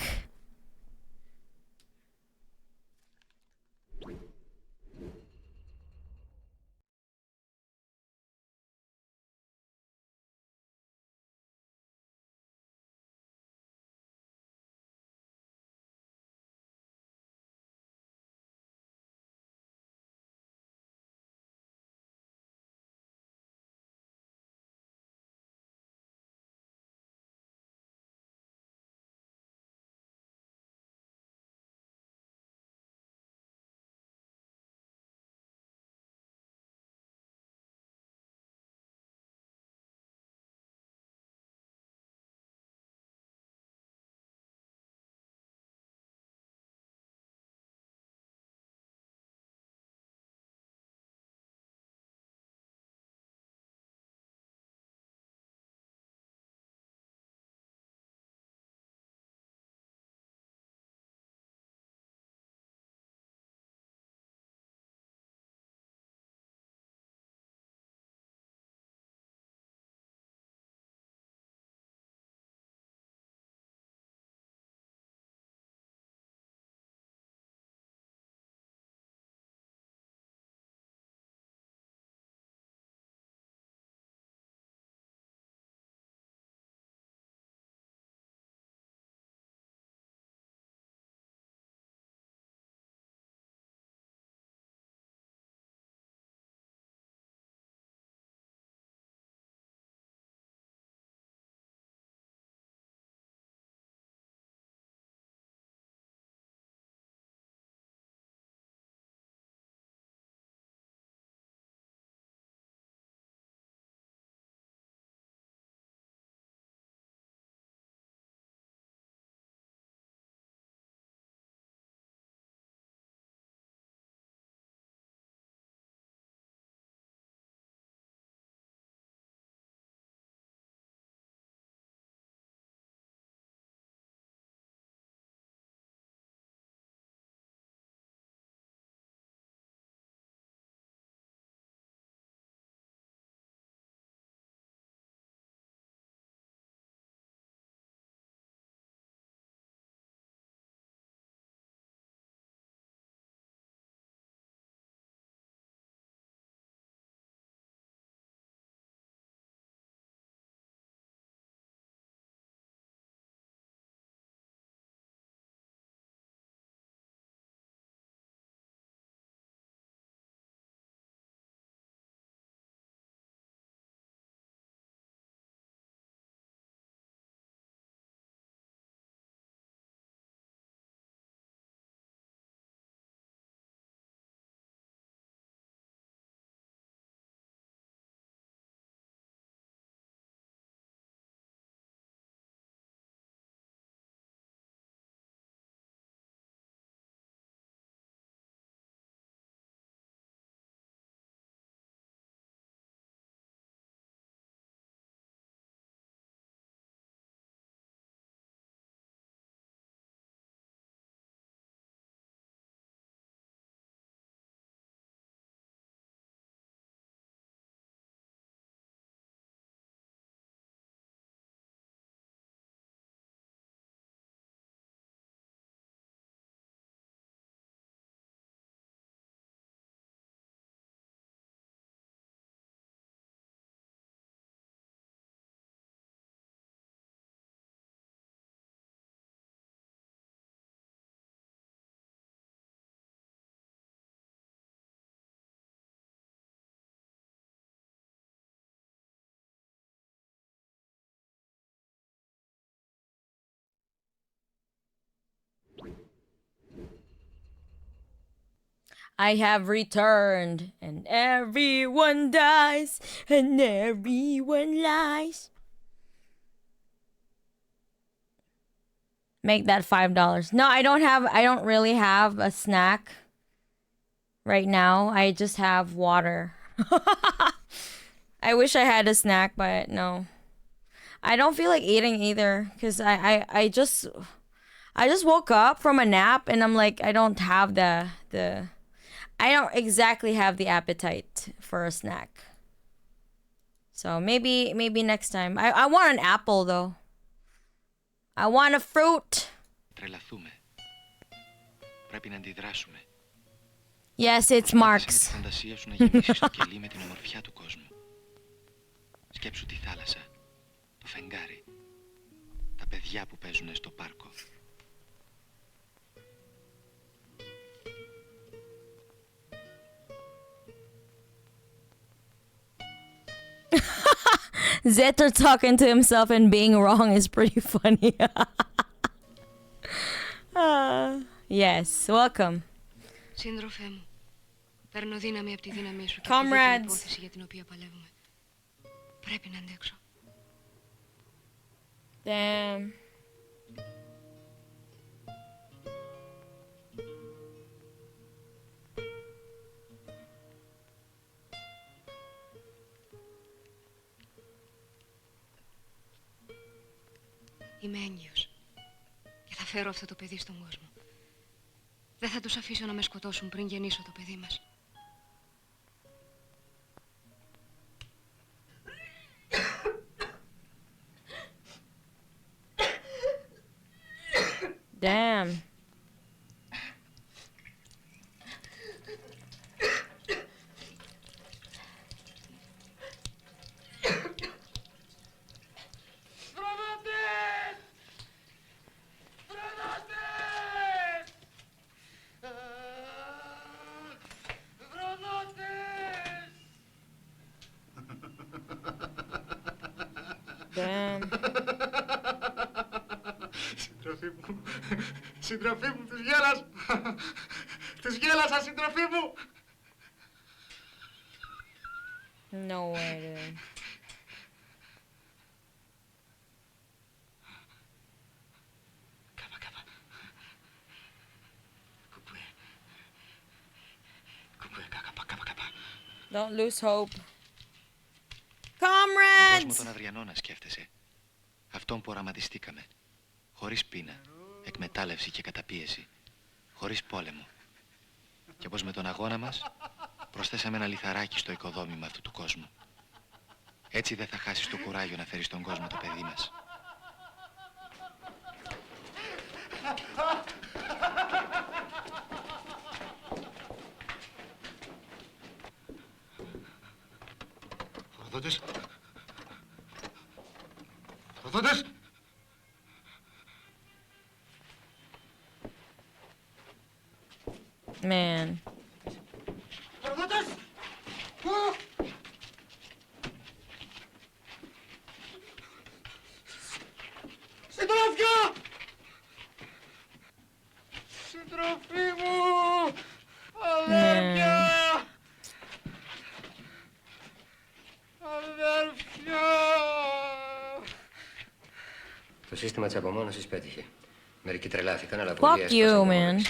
I have returned, and everyone dies, and everyone lies. Make that $5. No, I don't really have a snack right now. I just have water. I wish I had a snack, but no. I don't feel like eating either, because I just woke up from a nap, and I'm like, I don't have I don't exactly have the appetite for a snack. So maybe next time. I want an apple though. I want a fruit. Τρελαθούμε. Πρέπει να αντιδράσουμε. Yes, it's Marx. Τη φαντασία σου να γεμίσεις το κελί με την ομορφιά του κόσμου. Σκέψου τη θάλασσα, το φεγγάρι, τα παιδιά που παίζουν στο πάρκο. Zetter talking to himself and being wrong is pretty funny. Yes, welcome. Σύντροφέ μου, παίρνω δύναμη από τη δύναμή σου και Comrades. από την υπόθεση για την οποία παλεύουμε. Πρέπει να αντέξω. Damn. Είμαι έγκυος και θα φέρω αυτό το παιδί στον κόσμο. Δεν θα τους αφήσω να με σκοτώσουν πριν γεννήσω το παιδί μας. Damn. Damn. Συντροφή μου, τους γέλασα. Τους γέλασα, συντροφή μου. No way, dude. Don't lose hope. Comrades! Τον κόσμο των Αδριανών να σκέφτεσαι. Αυτόν που οραματιστήκαμε. Χωρίς πείνα, εκμετάλλευση και καταπίεση. Χωρίς πόλεμο. Και πως με τον αγώνα μας προσθέσαμε ένα λιθαράκι στο οικοδόμημα αυτού του κόσμου. Έτσι δεν θα χάσεις το κουράγιο να φέρεις στον κόσμο το παιδί μας. Προδότες! Προδότες! Man. Προδότες! Συντρόφια! Συντροφή μου! Αδέρφια! Αδέρφια! Το σύστημα της απομόνωσης πέτυχε. Μερικοί τρελάθηκαν, αλλά Fuck you, man.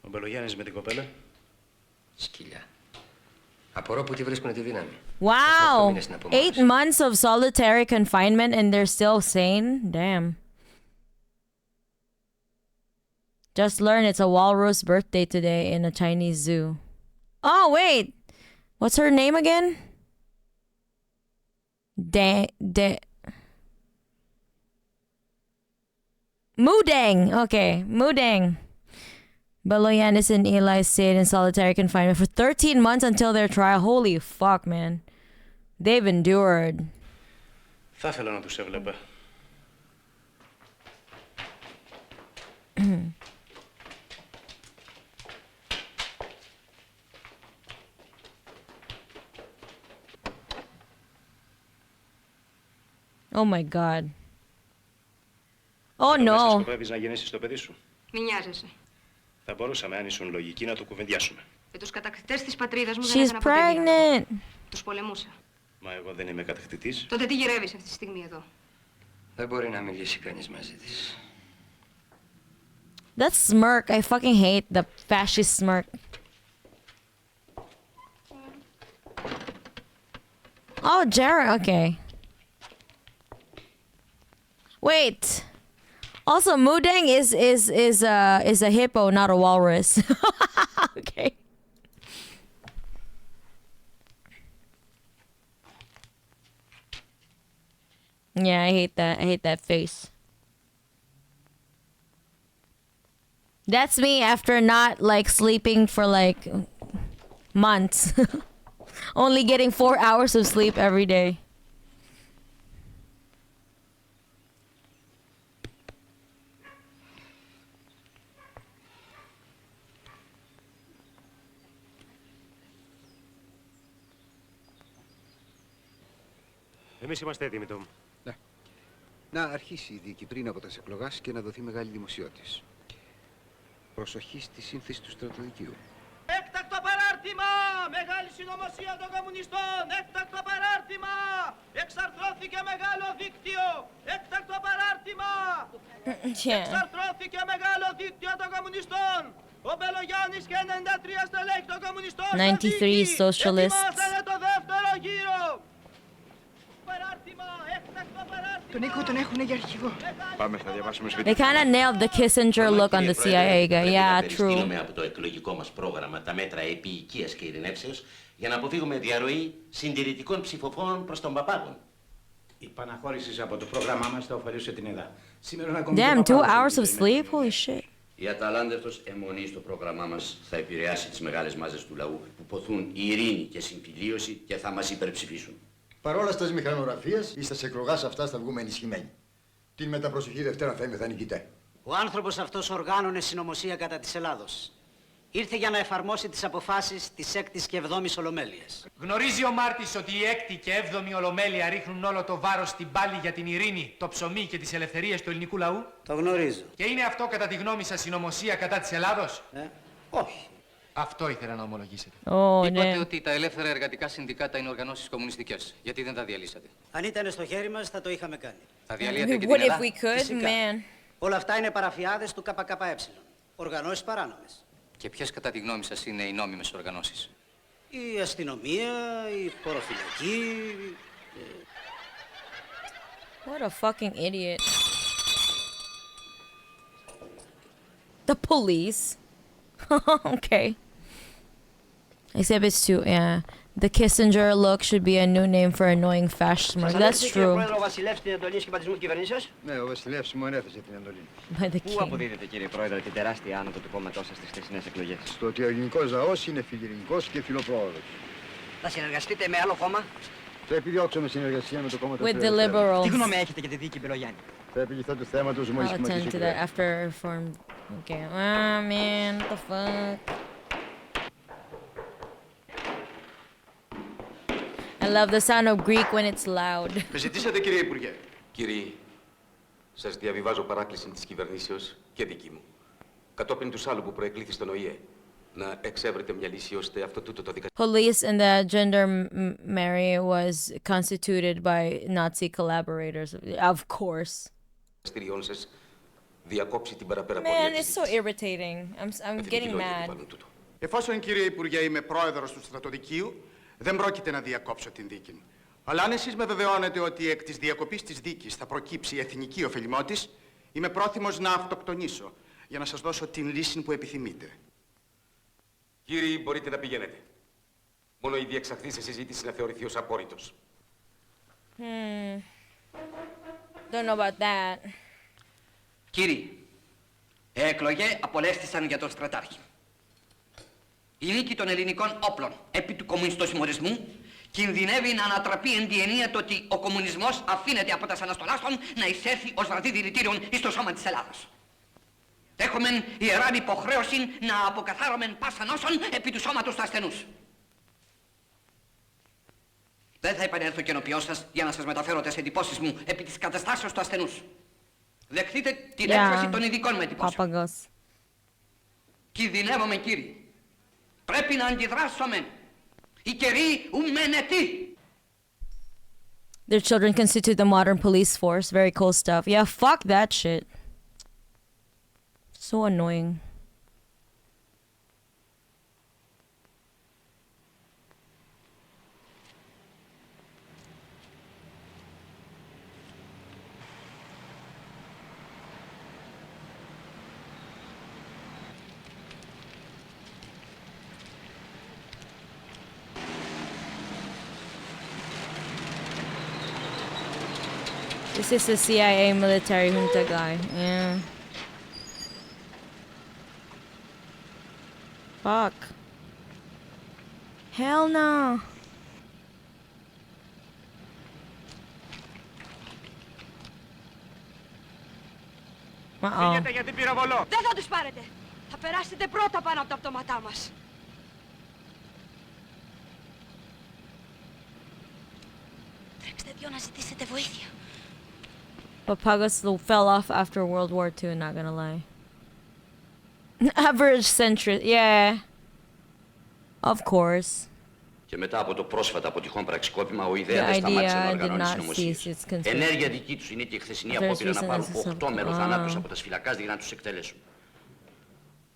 Ο Μπελογιάννης με την κοπέλα. Σκυλιά. Απορώ που τη βρίσκουνε τη δύναμη. Wow! 8 months of solitary confinement and they're still sane? Damn. Just learned it's a walrus birthday today in a Chinese zoo. Oh, wait! What's her name again? Mudeng! Okay, Mudeng. Baloyanis and Eli stayed in solitary confinement for 13 months until their trial. Holy fuck, man. They've endured. Θα ήθελα να τους έβλεπα. Oh my god. Oh Μέσα no. σκοπεύεις να γεννήσεις το παιδί σου. Μη νοιάζεσαι. Θα μπορούσαμε, αν ήσουν λογικοί, να το κουβεντιάσουμε. Με τους κατακτητές της πατρίδας μου δεν She's έκανα ποτέ pregnant. Τους πολεμούσα. Μα εγώ δεν είμαι κατακτητής. Τότε τι γυρεύεις αυτή τη στιγμή εδώ? Δεν μπορεί να μιλήσει κανείς μαζί της. That smirk, I fucking hate the fascist smirk. Oh, Jared, okay. Wait. Also, Mudang is a hippo, not a walrus. Okay. Yeah, I hate that. I hate that face. That's me after not like sleeping for like months. Only getting 4 hours of sleep every day. Εμείς είμαστε έτοιμοι, Τόμ. Ναι. Να αρχίσει η δίκη πριν από τις εκλογές και να δοθεί μεγάλη δημοσιότης. Προσοχή στη σύνθεση του στρατοδικείου. Έκτακτο παράρτημα! Μεγάλη συνωμοσία των κομμουνιστών! Έκτακτο παράρτημα! Εξαρθρώθηκε μεγάλο δίκτυο! Έκτακτο παράρτημα! Εξαρθρώθηκε μεγάλο δίκτυο των κομμουνιστών! Ο Μπελογιάννης και 93 στελέχη των κομμουνιστών 93 Socialist. ετοιμάσανε το δεύτερο γύρο! Παράρτημα! Έκτακτο παράρτημα! Τον Νίκο τον έχουνε για αρχηγό. Πάμε, θα διαβάσουμε σπίτι. They kind of nailed the Kissinger look on the CIA guy. Yeah, true. Περιστήλουμε από το εκλογικό μας πρόγραμμα τα μέτρα επί οικίας και ειρηνεύσεως για να αποφύγουμε διαρροή συντηρητικών ψηφοφόρων προς τον Παπάγον. Η παναχώρηση από το πρόγραμμά μας θα ωφελούσε την ΕΔΑ. Damn, 2 hours of sleep? Holy shit. Η αταλάντευτος αιμονή στο πρόγραμμά μας θα επηρεάσει τις μεγάλες μάζες του λαού που ποθούν ειρήνη και συμφιλίωση και θα μας υπερψηφίσουν. Παρόλα στις μηχανογραφίες ή στις εκλογές αυτά θα βγούμε ενισχυμένοι. Την μεταπροσοχή Δευτέρα θα είμαι θα νικητέ. Ο άνθρωπος αυτός οργάνωνε συνωμοσία κατά της Ελλάδος. Ήρθε για να εφαρμόσει τις αποφάσεις της 6ης και 7ης Ολομέλειας. Γνωρίζει ο Μάρτης ότι η 6η και 7η Ολομέλεια ρίχνουν όλο το βάρος στην πάλη για την ειρήνη, το ψωμί και τις ελευθερίες του ελληνικού λαού. Το γνωρίζω. Και είναι αυτό κατά τη γνώμη σας συνωμοσία κατά της Ελλάδος? Όχι. Αυτό ήθελα να ομολογήσετε. Είπατε ότι τα ελεύθερα εργατικά συνδικάτα είναι οργανώσεις κομμουνιστικές. Γιατί δεν τα διαλύσατε? Αν ήταν στο χέρι μας θα το είχαμε κάνει. Θα διαλύατε και την Ελλάδα? Φυσικά. Όλα αυτά είναι παραφιάδες του ΚΚΕ. Οργανώσεις παράνομες. Και ποιες κατά τη γνώμη σας είναι οι νόμιμες οργανώσεις? Η αστυνομία, η χωροφυλακή... What a fucking idiot. The police. Okay. Except it's too, yeah. The Kissinger look should be a new name for annoying fascist. That's true. Ο Βασιλεύς την εντολή σχηματισμού κυβερνήσεως. Ναι, ο Βασιλεύς μου ανέθεσε την εντολή. Πού αποδίδετε, κύριε Πρόεδρε, την τεράστια άνοδο του κόμματός σας στις χθεσινές εκλογές? Στο ότι ο ελληνικός λαός είναι φιλιρινικός και φιλοπρόοδος. Θα συνεργαστείτε με άλλο κόμμα? Θα επιδιώξουμε συνεργασία με το κόμμα του With the liberals. Τι γνώμη έχετε για τη δίκη Μπελογιάννη? Θα επιληθώ του θέματος μόλις I'll attend to that after reform. Okay. Ah, man, what the fuck? I love the sound of Greek when it's loud. Με ζητήσατε, κύριε Υπουργέ. Κύριοι, σας διαβιβάζω παράκληση της κυβερνήσεως και δική μου. Κατόπιν του άλλου που προεκλήθη στον ΟΗΕ, να εξεύρετε μια λύση ώστε αυτό τούτο το δικαστήριο. Police and the gendarmerie was constituted by Nazi collaborators, of course. Σας διακόψει την παραπέρα Man, πορεία it's so irritating. I'm getting mad. Εφόσον, κύριε Υπουργέ, είμαι πρόεδρος του στρατοδικείου, δεν πρόκειται να διακόψω την δίκη μου. Αλλά αν εσείς με βεβαιώνετε ότι εκ της διακοπής της δίκης θα προκύψει εθνική ωφελημότης, είμαι πρόθυμος να αυτοκτονήσω για να σας δώσω την λύση που επιθυμείτε. Κύριοι, μπορείτε να πηγαίνετε. Μόνο η διεξαχθής συζήτηση να θεωρηθεί ως απόρριτος. Don't know about that. Κύριοι, εκλογές απολέστησαν για τον στρατάρχη. Η νίκη των ελληνικών όπλων επί του κομμουνιστοσημωρισμού κινδυνεύει να ανατραπεί εν τη ενία το ότι ο κομμουνισμός αφήνεται από τα αναστολάστων να εισέλθει ως βραδύ δηλητήριον εις το σώμα της Ελλάδος. Έχομεν ιεράν υποχρέωση να αποκαθάρομεν πάσα νόσων επί του σώματος του ασθενούς. Δεν θα επανέλθω και ενώπιόν σας για να σας μεταφέρω τις εντυπώσεις μου επί της καταστάσεως του ασθενούς. Δεχτείτε την έκφραση των ειδικών μου εντυπώσεων. Κινδυνεύουμε, κύριοι. Πρέπει να αντιδράσουμε. Οι καιροί ουμενετοί. Their children constitute the modern police force. Very cool stuff. Yeah, fuck that shit. So annoying. This is a CIA military junta guy. Yeah. Fuck. Hell no. Φύγετε για την πυροβολό. Δεν θα τους πάρετε. Θα περάσετε πρώτα πάνω από τα πτώματά μας. Τρέξτε δυο να ζητήσετε βοήθεια. Papagas fell off after World War II, not gonna lie. Average centrist, yeah. Of course. Και μετά από το πρόσφατα αποτυχόν πραξικόπημα, ο ιδέα δεν σταμάτησε να οργανώνει συνωμοσίες. Ενέργεια δική τους είναι και η χθεσινή απόπειρα να πάρουν 8 μεροθανάτους από τα σφυλακάς για να τους εκτελέσουν.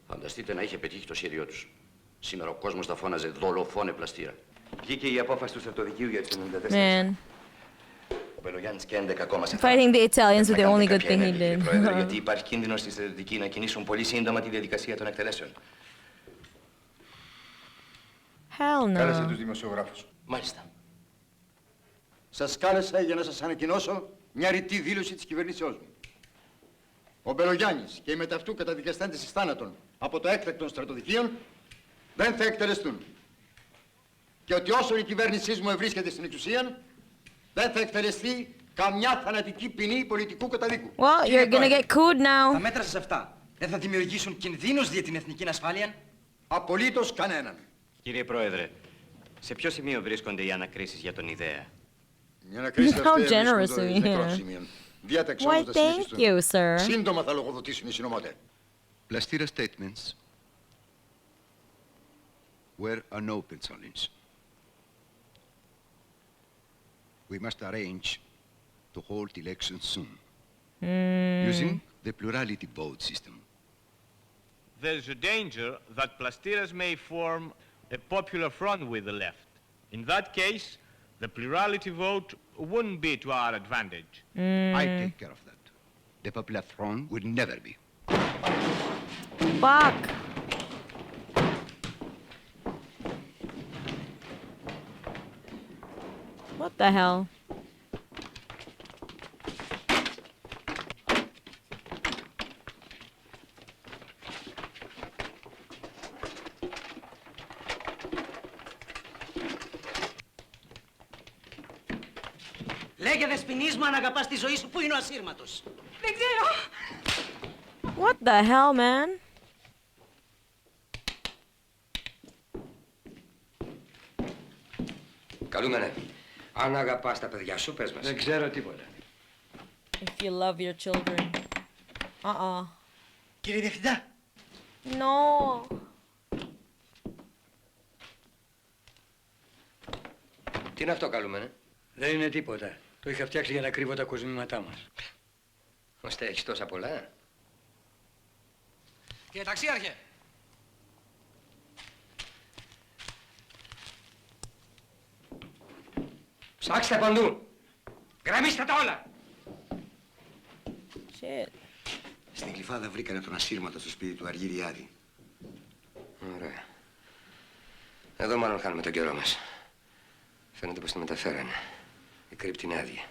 Φανταστείτε να είχε πετύχει το σχέδιό τους. Σήμερα ο κόσμος θα φώναζε δολοφόνε πλαστήρα. Βγήκε η απόφαση του στρατοδικείου για τις 94. Man. Ο Μπελογιάννης και 11 ακόμα σε Fighting the Italians was the only good thing he did. Πρόεδρε, γιατί υπάρχει κίνδυνος στη στρατιωτική να κινήσουν πολύ σύντομα τη διαδικασία των εκτελέσεων. Hell Κάλεσε no. τους δημοσιογράφους. Μάλιστα. Σας κάλεσα για να σας ανακοινώσω μια ρητή δήλωση της κυβερνήσεώς μου. Ο Μπελογιάννης και οι μεταυτού καταδικαστέντες εις θάνατον από το έκτακτο στρατοδικείων δεν θα εκτελεστούν. Και ότι όσο η κυβέρνησή μου ευρίσκεται στην εξουσία, δεν θα εκτελεστεί καμιά θανατική ποινή πολιτικού καταδίκου. Well, you're gonna get cooed now. Τα μέτρα σας αυτά δεν θα δημιουργήσουν κινδύνους για την εθνική ασφάλεια? Απολύτως κανέναν. Κύριε Πρόεδρε, σε ποιο σημείο βρίσκονται οι ανακρίσεις για τον ιδέα? Οι ανακρίσεις How αυτές generous βρίσκονται of εις you. νεκρών σημείων. Διάταξη Why, όμως θα thank you, sir. Σύντομα θα λογοδοτήσουν οι συνωμότες. Plastira statements were an open challenge. We must arrange to hold elections soon, using the plurality vote system. There's a danger that Plastiras may form a popular front with the left. In that case, the plurality vote wouldn't be to our advantage. I take care of that. The popular front will never be. Fuck. What the hell? Λέγε δεσποινής μου αν αγαπάς τη ζωή σου, πού είναι ο ασύρματος? Δεν ξέρω. What the hell, man? Καλούμενε. Αν αγαπάς τα παιδιά σου, πες μας. Δεν ξέρω τίποτα. If you love your children. Κύριε Διευθυντά. No. Τι είναι αυτό, καλούμενε? Δεν είναι τίποτα. Το είχα φτιάξει για να κρύβω τα κοσμήματά μας. Ώστε έχεις τόσα πολλά. Κύριε Ταξίαρχε. Ψάξτε παντού. Γραμμίστε τα όλα. Shit. Στην Γλυφάδα βρήκανε τον ασύρματο στο σπίτι του Αργυριάδη. Ωραία. Εδώ μάλλον χάνουμε τον καιρό μας. Φαίνεται πως το μεταφέρανε. Η κρύπτη είναι άδεια.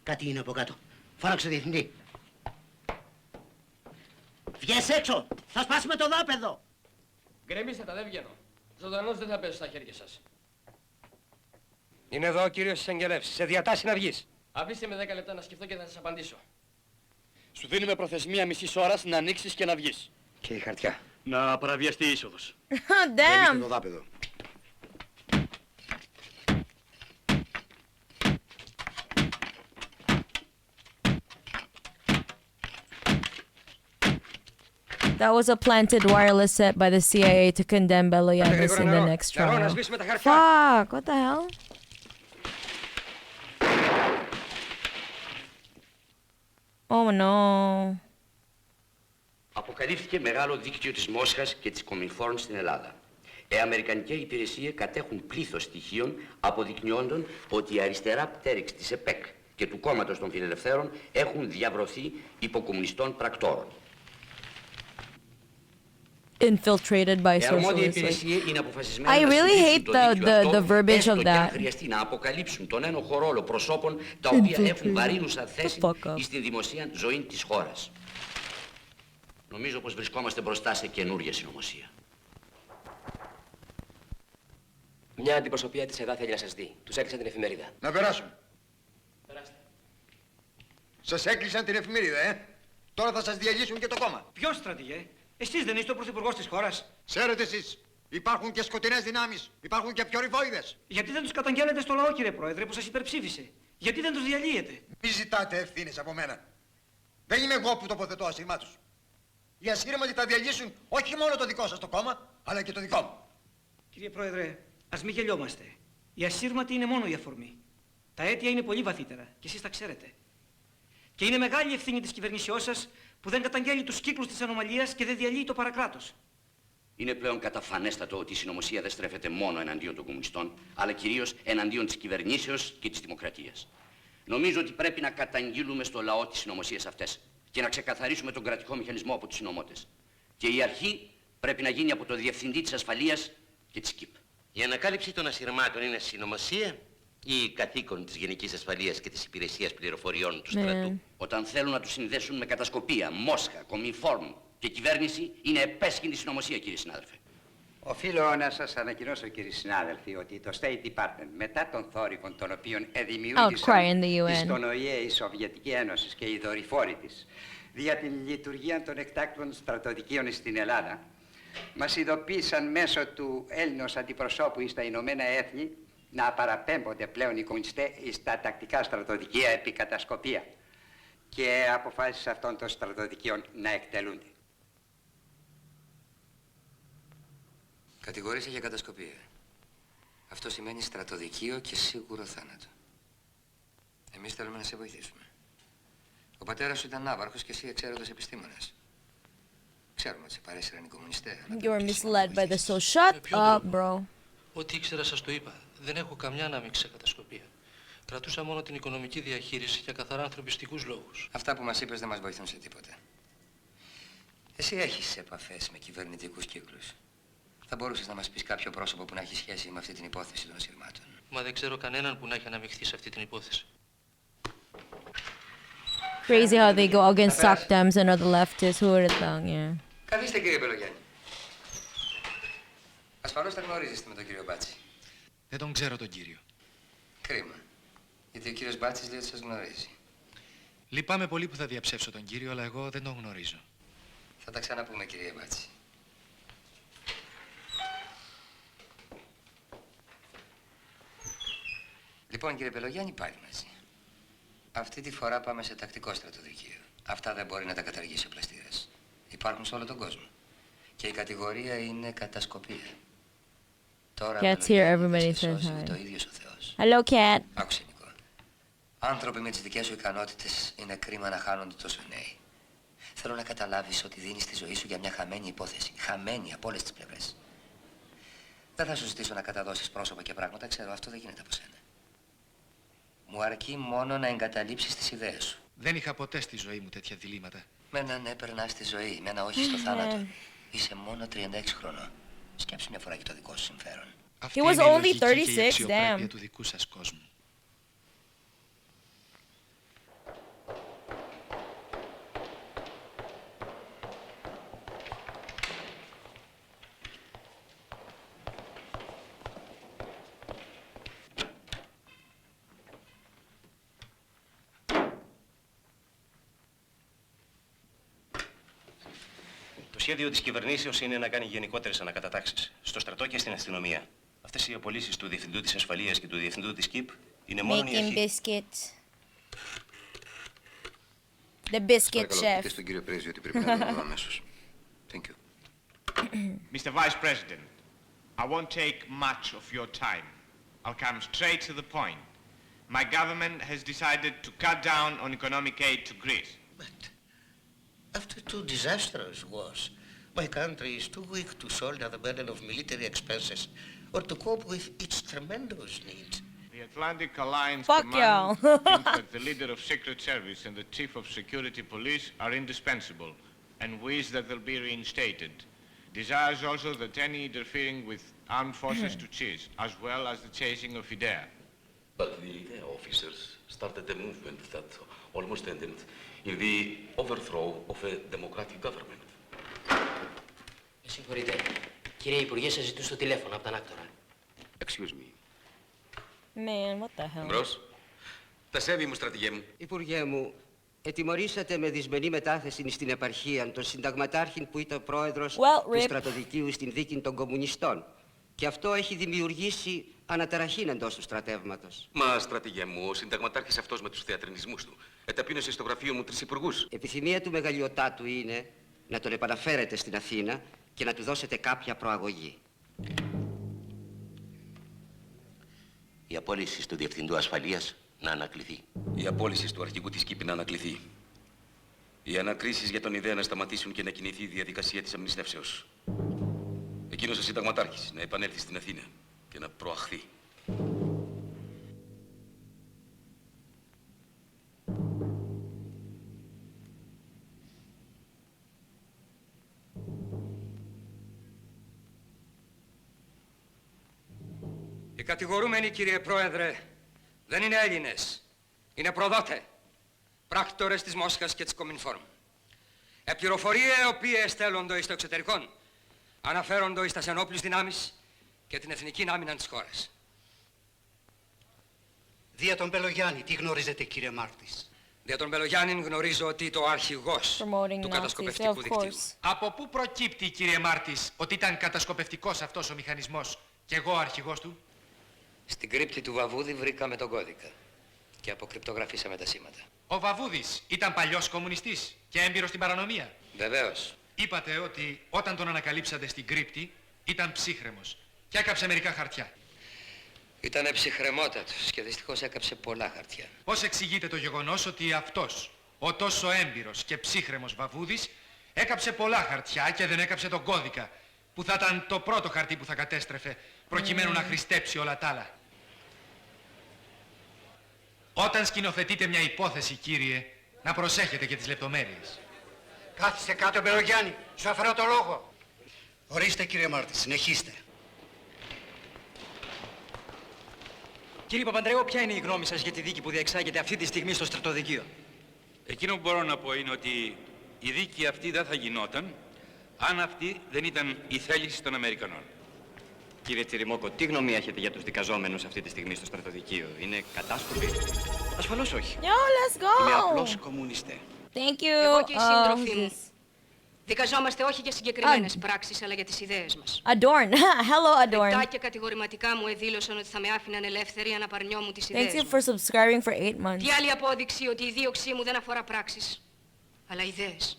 Κάτι είναι από κάτω. Φώναξε διευθυντή. Βγες έξω! Θα σπάσουμε το δάπεδο! Γκρεμίστε τα, δεν βγαίνω. Ζωντανός δεν θα πέσω στα χέρια σας. Είναι εδώ ο κύριος της εγγελεύσης. Σε διατάσσει να βγεις. Αφήστε με 10 λεπτά να σκεφτώ και θα σας απαντήσω. Σου δίνουμε προθεσμία μισής ώρας να ανοίξεις και να βγεις. Και η χαρτιά. Να παραβιαστεί η είσοδος. Damn. Το δάπεδο. That was a planted wireless set by the CIA to condemn Beloyanis in the next trial. Fuck, what the hell? Oh no. Αποκαλύφθηκε μεγάλο δίκτυο της Μόσχας και της Κομινφόρν στην Ελλάδα. Η Αμερικανική υπηρεσία κατέχουν πλήθος στοιχείων αποδεικνυόντων ότι η αριστερά πτέρυξη της ΕΠΕΚ και του κόμματος των Φιλελευθέρων έχουν διαβρωθεί υποκομμουνιστών πρακτόρων. Infiltrated by socialists. I really hate the verbiage of that. χρειαστεί να αποκαλύψουν τον ένοχο ρόλο προσώπων τα οποία έχουν βαρύνουσα θέση στην δημοσία ζωή της χώρας. Νομίζω πως βρισκόμαστε μπροστά σε καινούργια συνωμοσία. Μια αντιπροσωπεία της ΕΔΑ θέλει να σας δει. Τους έκλεισαν την εφημερίδα. Να περάσουν. Περάστε. Σας έκλεισαν την εφημερίδα, Τώρα θα σας διαλύσουν και το κόμμα. Ποιος, στρατηγέ? Εσείς δεν είστε ο πρωθυπουργός της χώρας? Ξέρετε εσείς, υπάρχουν και σκοτεινές δυνάμεις, υπάρχουν και πιορυφόιδες. Γιατί δεν τους καταγγέλλετε στο λαό, κύριε Πρόεδρε, που σας υπερψήφισε? Γιατί δεν τους διαλύετε? Μη ζητάτε ευθύνες από μένα. Δεν είμαι εγώ που τοποθετώ ασύρματους. Οι ασύρματοι θα διαλύσουν όχι μόνο το δικό σας το κόμμα, αλλά και το δικό μου. Κύριε Πρόεδρε, ας μην γελιόμαστε. Οι ασύρματοι είναι μόνο η αφορμή. Τα αίτια είναι πολύ βαθύτερα και εσείς τα ξέρετε. Και είναι μεγάλη ευθύνη της κυβερνήσεώς σας που δεν καταγγέλει τους κύκλους της ανομαλίας και δεν διαλύει το παρακράτος. Είναι πλέον καταφανέστατο ότι η συνωμοσία δεν στρέφεται μόνο εναντίον των κομμουνιστών, αλλά κυρίως εναντίον της κυβερνήσεως και της δημοκρατίας. Νομίζω ότι πρέπει να καταγγείλουμε στο λαό τις συνωμοσίες αυτές και να ξεκαθαρίσουμε τον κρατικό μηχανισμό από τους συνωμότες. Και η αρχή πρέπει να γίνει από το Διευθυντή της Ασφαλείας και της ΚΙΠ. Η ανακάλυψη των ασυρμάτων είναι συνωμοσία ή καθήκον της Γενικής Ασφαλείας και της Υπηρεσίας Πληροφοριών του στρατού? Όταν θέλουν να τους συνδέσουν με κατασκοπία, Μόσχα, Κομινφόρμ και κυβέρνηση, είναι επέσχυντη συνωμοσία, κύριε συνάδελφε. Οφείλω να σας ανακοινώσω, κύριοι συνάδελφοι, ότι το State Department, μετά των θόρυβων των οποίων δημιούργησαν στον ΟΗΕ η Σοβιετική Ένωση και οι δορυφόροι της, δια την λειτουργία των εκτάκτων στρατοδικείων στην Ελλάδα, μας ειδοποίησαν μέσω του Έλληνος αντιπροσώπου στα Ηνωμένα Έθνη να παραπέμπονται πλέον οι κομμουνιστές στα τακτικά στρατοδικεία επί κατασκοπία και αποφάσεις αυτών των στρατοδικείων να εκτελούνται. Κατηγορείσαι για κατασκοπία. Αυτό σημαίνει στρατοδικείο και σίγουρο θάνατο. Εμείς θέλουμε να σε βοηθήσουμε. Ο πατέρας σου ήταν ναύαρχος και εσύ εξαίρετος επιστήμονας. Ξέρουμε ότι σε παρέσυραν οι κομμουνιστές. You're misled by the soul. Shut up, bro. Ό,τι ήξερα σας το είπα. Δεν έχω καμιά ανάμειξη σε κατασκοπία. Κρατούσα μόνο την οικονομική διαχείριση για καθαρά ανθρωπιστικούς λόγους. Αυτά που μας είπες δεν μας βοηθούν σε τίποτα. Εσύ έχεις επαφές με κυβερνητικούς κύκλους. Θα μπορούσες να μας πεις κάποιο πρόσωπο που να έχει σχέση με αυτή την υπόθεση των ασυρμάτων? Μα δεν ξέρω κανέναν που να έχει αναμειχθεί σε αυτή την υπόθεση. Crazy how they go against SOCDEMs and other leftists. Who would have thought, yeah. Καθίστε, κύριε Πελογιάννη. Ασφαλώς τα γνωρίζεστε με τον κύριο Μπάτση. Δεν τον ξέρω τον κύριο. Κρίμα. Γιατί ο κύριος Μπάτσης λέει ότι σας γνωρίζει. Λυπάμαι πολύ που θα διαψεύσω τον κύριο, αλλά εγώ δεν τον γνωρίζω. Θα τα ξαναπούμε, κύριε Μπάτση. Λοιπόν, κύριε Πελογιάννη, πάλι μαζί. Αυτή τη φορά πάμε σε τακτικό στρατοδικείο. Αυτά δεν μπορεί να τα καταργήσει ο πλαστήρας. Υπάρχουν σε όλο τον κόσμο. Και η κατηγορία είναι κατασκοπία. Τώρα Cat's here, everybody says hi. το ίδιος ο Θεός. Hello, cat. Άκουσε, Νικό. Άνθρωποι με τις δικές σου ικανότητες είναι κρίμα να χάνονται τόσο νέοι. Θέλω να καταλάβεις ότι δίνεις τη ζωή σου για μια χαμένη υπόθεση. Χαμένη από όλες τις πλευρές. Δεν θα σου ζητήσω να καταδώσεις πρόσωπα και πράγματα, ξέρω, αυτό δεν γίνεται από σένα. Μου αρκεί μόνο να εγκαταλείψεις τις ιδέες σου. Δεν είχα ποτέ στη ζωή μου τέτοια διλήμματα. Με έναν έπαιρνα στη ζωή, με ένα όχι στο θάνατο. Είσαι μόνο 36 χρονών. Σκέψου μια φορά και το δικό σου συμφέρον. Αυτή He was είναι η only λογική και η 36, αξιοπρέπεια damn. του δικού σας κόσμου. σχέδιο της κυβερνήσεως είναι να κάνει γενικότερες ανακατατάξεις στο στρατό και στην αστυνομία. Αυτές οι απολύσεις του Διευθυντού της Ασφαλείας και του Διευθυντού της ΚΙΠ είναι μόνο η αρχή. Making biscuits. The biscuit chef. Πείτε στον κύριο Πρέσβη ότι πρέπει να το δω αμέσως. Thank you. Mr. Vice President, I won't take much of your time. I'll come straight to the point. My government has decided to cut down on economic aid to Greece. But after 2 disastrous wars, my country is too weak to shoulder the burden of military expenses or to cope with its tremendous needs. The Atlantic Alliance Fuck y'all. thinks that the leader of Secret Service and the Chief of Security Police are indispensable and wish that they'll be reinstated. Desires also that any interfering with armed forces to cease, as well as the chasing of IDEA. But the IDEA officers started a movement that almost ended in the overthrow of a democratic government. Συγχωρείτε. Κύριε Υπουργέ, σας ζητούν στο τηλέφωνο από τον άκτορα. Excuse me. Man, what the hell? Εμπρός. Τα σέβη μου, στρατηγέ μου. Υπουργέ μου, ετιμωρήσατε με δυσμενή μετάθεση στην επαρχία τον συνταγματάρχη που ήταν πρόεδρος του στρατοδικείου στην δίκη των κομμουνιστών. Και αυτό έχει δημιουργήσει αναταραχήν εντός του στρατεύματος. Μα, στρατηγέ μου, ο συνταγματάρχης αυτός με τους θεατρινισμούς του εταπείνωσε στο γραφείο μου 3 υπουργούς. Επιθυμία του μεγαλειοτάτου είναι να τον επαναφέρετε στην Αθήνα και να του δώσετε κάποια προαγωγή. Η απόλυση του Διευθυντού Ασφαλείας να ανακληθεί. Η απόλυση του αρχηγού της ΚΙΠ να ανακληθεί. Οι ανακρίσεις για τον ιδέα να σταματήσουν και να κινηθεί η διαδικασία της αμνηστεύσεως. Εκείνος ο συνταγματάρχης να επανέλθει στην Αθήνα και να προαχθεί. Οι κατηγορούμενοι, κύριε Πρόεδρε, δεν είναι Έλληνες. Είναι προδότε, πράκτορες της Μόσχας και της Κομινφόρμ. Πληροφορίες οι οποίες στέλνονται στο εξωτερικό αναφέρονται στις ενόπλους δυνάμεις και την εθνική άμυνα της χώρας. Δια τον Πελογιάννη, τι γνωρίζετε, κύριε Μάρτης? Δια τον Πελογιάννη γνωρίζω ότι το αρχηγός του κατασκοπευτικού δικτύου. Από πού προκύπτει, κύριε Μάρτης, ότι ήταν κατασκοπευτικός αυτός ο μηχανισμός και εγώ αρχηγός του? Στην κρύπτη του Βαβούδη βρήκαμε τον κώδικα και αποκρυπτογραφήσαμε τα σήματα. Ο Βαβούδης ήταν παλιός κομμουνιστής και έμπειρος στην παρανομία. Βεβαίως. Είπατε ότι όταν τον ανακαλύψατε στην κρύπτη ήταν ψύχρεμος και έκαψε μερικά χαρτιά. Ήτανε ψυχρεμότατος και δυστυχώς έκαψε πολλά χαρτιά. Πώς εξηγείτε το γεγονός ότι αυτός, ο τόσο έμπειρος και ψύχρεμος Βαβούδης, έκαψε πολλά χαρτιά και δεν έκαψε τον κώδικα, που θα ήταν το πρώτο χαρτί που θα κατέστρεφε, προκειμένου να χρηστέψει όλα τα άλλα? Όταν σκηνοθετείτε μια υπόθεση, κύριε, να προσέχετε και τις λεπτομέρειες. Κάθισε κάτω, Μπελογιάννη. Σου αφαιρώ το λόγο. Ορίστε, κύριε Μάρτη, συνεχίστε. Κύριε Παπαντρέου, ποια είναι η γνώμη σας για τη δίκη που διεξάγεται αυτή τη στιγμή στο στρατοδικείο? Εκείνο που μπορώ να πω είναι ότι η δίκη αυτή δεν θα γινόταν αν αυτή δεν ήταν η θέληση των Αμερικανών. Κύριε Τσιριμόκο, τι γνώμη έχετε για τους δικαζόμενους αυτή τη στιγμή στο στρατοδικείο? Είναι κατάσκοποι? Ασφαλώς όχι. Yo, let's go! Είμαι απλός κομμουνιστέ. Thank you. Εγώ και οι σύντροφοι μου. Δικαζόμαστε όχι για συγκεκριμένες πράξεις, αλλά για τις ιδέες μας. Adorn. Hello, Adorn. Ρητά και κατηγορηματικά μου εδήλωσαν ότι θα με άφηναν ελεύθερη αν απαρνιόμουν τις ιδέες Thank you μου. for subscribing for 8 months. Τι άλλη απόδειξη ότι η δίωξή μου δεν αφορά πράξεις, αλλά ιδέες.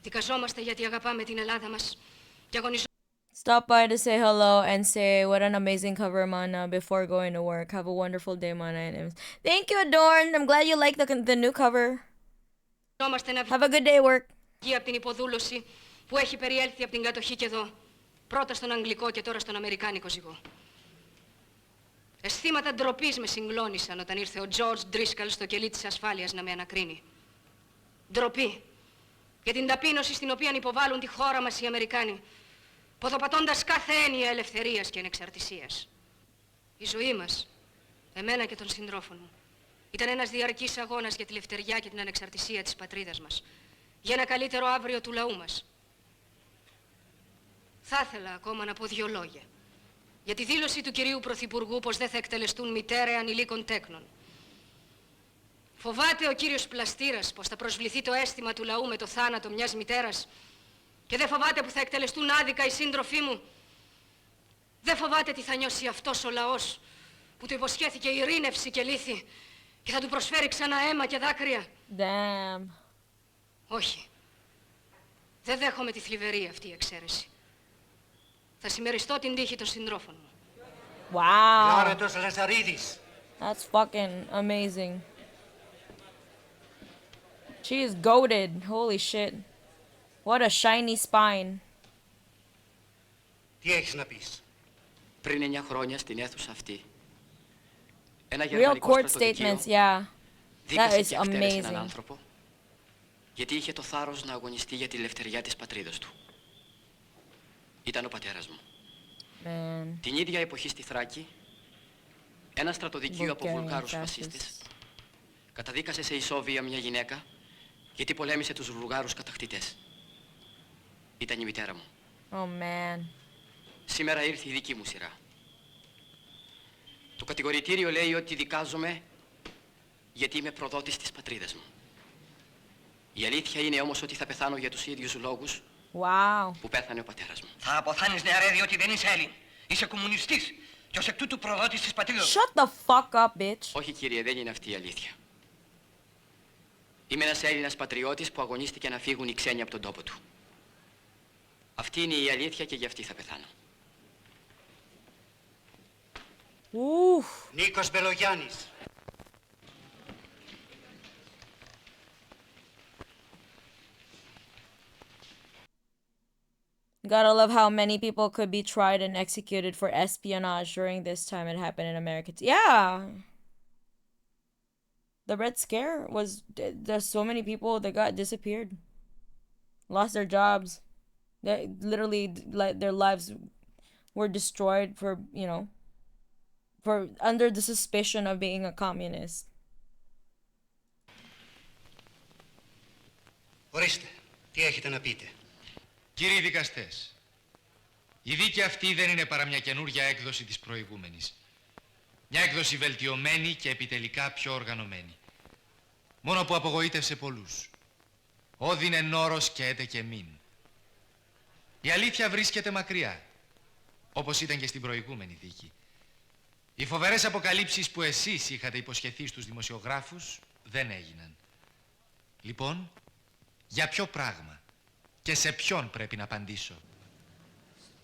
Δικαζόμαστε γιατί αγαπάμε την Ελλάδα μας και αγωνιζόμαστε. Stop by to say hello and say what an amazing cover, Mana, before going to work. Have a wonderful day, Mana. Thank you, Adorn. I'm glad you like the new cover. Have a good day, work. Από την υποδούλωση που έχει περιέλθει από την κατοχή και εδώ, πρώτα στον αγγλικό και τώρα στον αμερικάνικο ζυγό. Αισθήματα ντροπής με συγκλώνησαν όταν ήρθε ο Τζορτζ Ντρίσκαλ στο κελί της ασφάλειας να με ανακρίνει. Ντροπή για την ταπείνωση στην οποία υποβάλλουν τη χώρα μας οι Αμερικάνοι, ποδοπατώντας κάθε έννοια ελευθερίας και ανεξαρτησίας. Η ζωή μας, εμένα και των συντρόφων μου, ήταν ένας διαρκής αγώνας για τη λευτεριά και την ανεξαρτησία της πατρίδας μας, για ένα καλύτερο αύριο του λαού μας. Θα ήθελα ακόμα να πω 2 λόγια για τη δήλωση του κυρίου Πρωθυπουργού πως δεν θα εκτελεστούν μητέρα ανηλίκων τέκνων. Φοβάται ο κύριος Πλαστήρας πως θα προσβληθεί το αίσθημα του λαού με το θάνατο μιας μητέρας Και δεν φοβάται που θα εκτελεστούν άδικα οι σύντροφοί μου. Δεν φοβάται τι θα νιώσει αυτός ο λαός που του υποσχέθηκε ειρήνευση και λύθη και θα του προσφέρει ξανά αίμα και δάκρυα. Damn. Όχι. Δεν δέχομαι τη θλιβερή αυτή η εξαίρεση. Θα συμμεριστώ την τύχη των συντρόφων μου. Wow. That's fucking amazing. She is goated. Holy shit. What a shiny spine. Τι έχεις να πεις? Πριν 9 χρόνια στην αίθουσα αυτή, ένα Real γερμανικό court στρατοδικείο statements, yeah. That δίκασε is και εκτέλεσε έναν amazing. άνθρωπο γιατί είχε το θάρρος να αγωνιστεί για τη ελευθεριά της πατρίδας του. Ήταν ο πατέρας μου. Man. Την ίδια εποχή στη Θράκη, ένα στρατοδικείο από Bulgarian Βουλγάρους fascists. φασίστες καταδίκασε σε ισόβια μια γυναίκα γιατί πολέμησε τους Βουλγάρους κατακτητές. Ήταν η μητέρα μου. Oh man. Σήμερα ήρθε η δική μου σειρά. Το κατηγορητήριο λέει ότι δικάζομαι γιατί είμαι προδότης της πατρίδας μου. Η αλήθεια είναι όμως ότι θα πεθάνω για τους ίδιους λόγους που πέθανε ο πατέρας μου. Θα αποθάνεις νεαρέ διότι δεν είσαι Έλλην. Είσαι κομμουνιστής και ως εκ τούτου προδότης της πατρίδας. Shut the fuck up, bitch. Όχι κύριε, δεν είναι αυτή η αλήθεια. Είμαι ένας Έλληνας πατριώτης που αγωνίστηκε να φύγουν οι ξένοι από τον τόπο του. Αυτή είναι η αλήθεια και γι' αυτή θα πεθάνω. Νίκος Μπελογιάννης. Gotta love how many people could be tried and executed for espionage during this time it happened in America. Yeah. The Red Scare was, there's so many people that got disappeared. Lost their jobs. They literally, like, their lives were destroyed for, you know, for under the suspicion of being a communist. Ορίστε, τι έχετε να πείτε? Κύριοι δικαστές, η δίκη αυτή δεν είναι παρά μια καινούρια έκδοση της προηγούμενης. Μια έκδοση βελτιωμένη και επιτελικά πιο οργανωμένη. Μόνο που απογοήτευσε πολλούς. Όδινε νόρος και έτε και μην. Η αλήθεια βρίσκεται μακριά, όπως ήταν και στην προηγούμενη δίκη. Οι φοβερές αποκαλύψεις που εσείς είχατε υποσχεθεί στους δημοσιογράφους δεν έγιναν. Λοιπόν, για ποιο πράγμα και σε ποιον πρέπει να απαντήσω?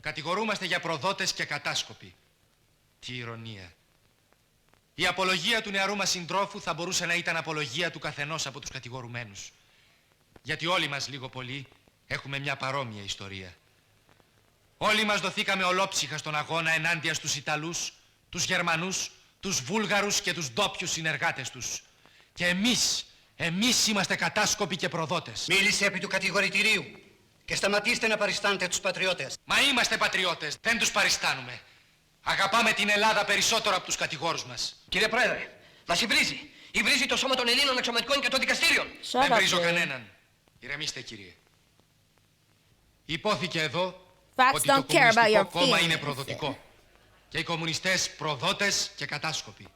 Κατηγορούμαστε για προδότες και κατάσκοποι. Τι ηρωνία. Η απολογία του νεαρού μας συντρόφου θα μπορούσε να ήταν απολογία του καθενός από τους κατηγορουμένους. Γιατί όλοι μας λίγο πολύ έχουμε μια παρόμοια ιστορία. Όλοι μας δοθήκαμε ολόψυχα στον αγώνα ενάντια στους Ιταλούς, τους Γερμανούς, τους Βούλγαρους και τους ντόπιους συνεργάτες τους. Και εμείς είμαστε κατάσκοποι και προδότες. Μίλησε επί του κατηγορητηρίου και σταματήστε να παριστάνετε τους πατριώτες. Μα είμαστε πατριώτες, δεν τους παριστάνουμε. Αγαπάμε την Ελλάδα περισσότερο από τους κατηγόρους μας. Κύριε Πρόεδρε, μας υβρίζει. Υβρίζει το σώμα των Ελλήνων εξωματικών και των δικαστήριων. Δεν βρίζω κανέναν. Ηρεμήστε, κύριε. Υπόθηκε εδώ ότι το Κομμουνιστικό Κόμμα είναι προδοτικό και οι κομμουνιστές προδότες και κατάσκοποι.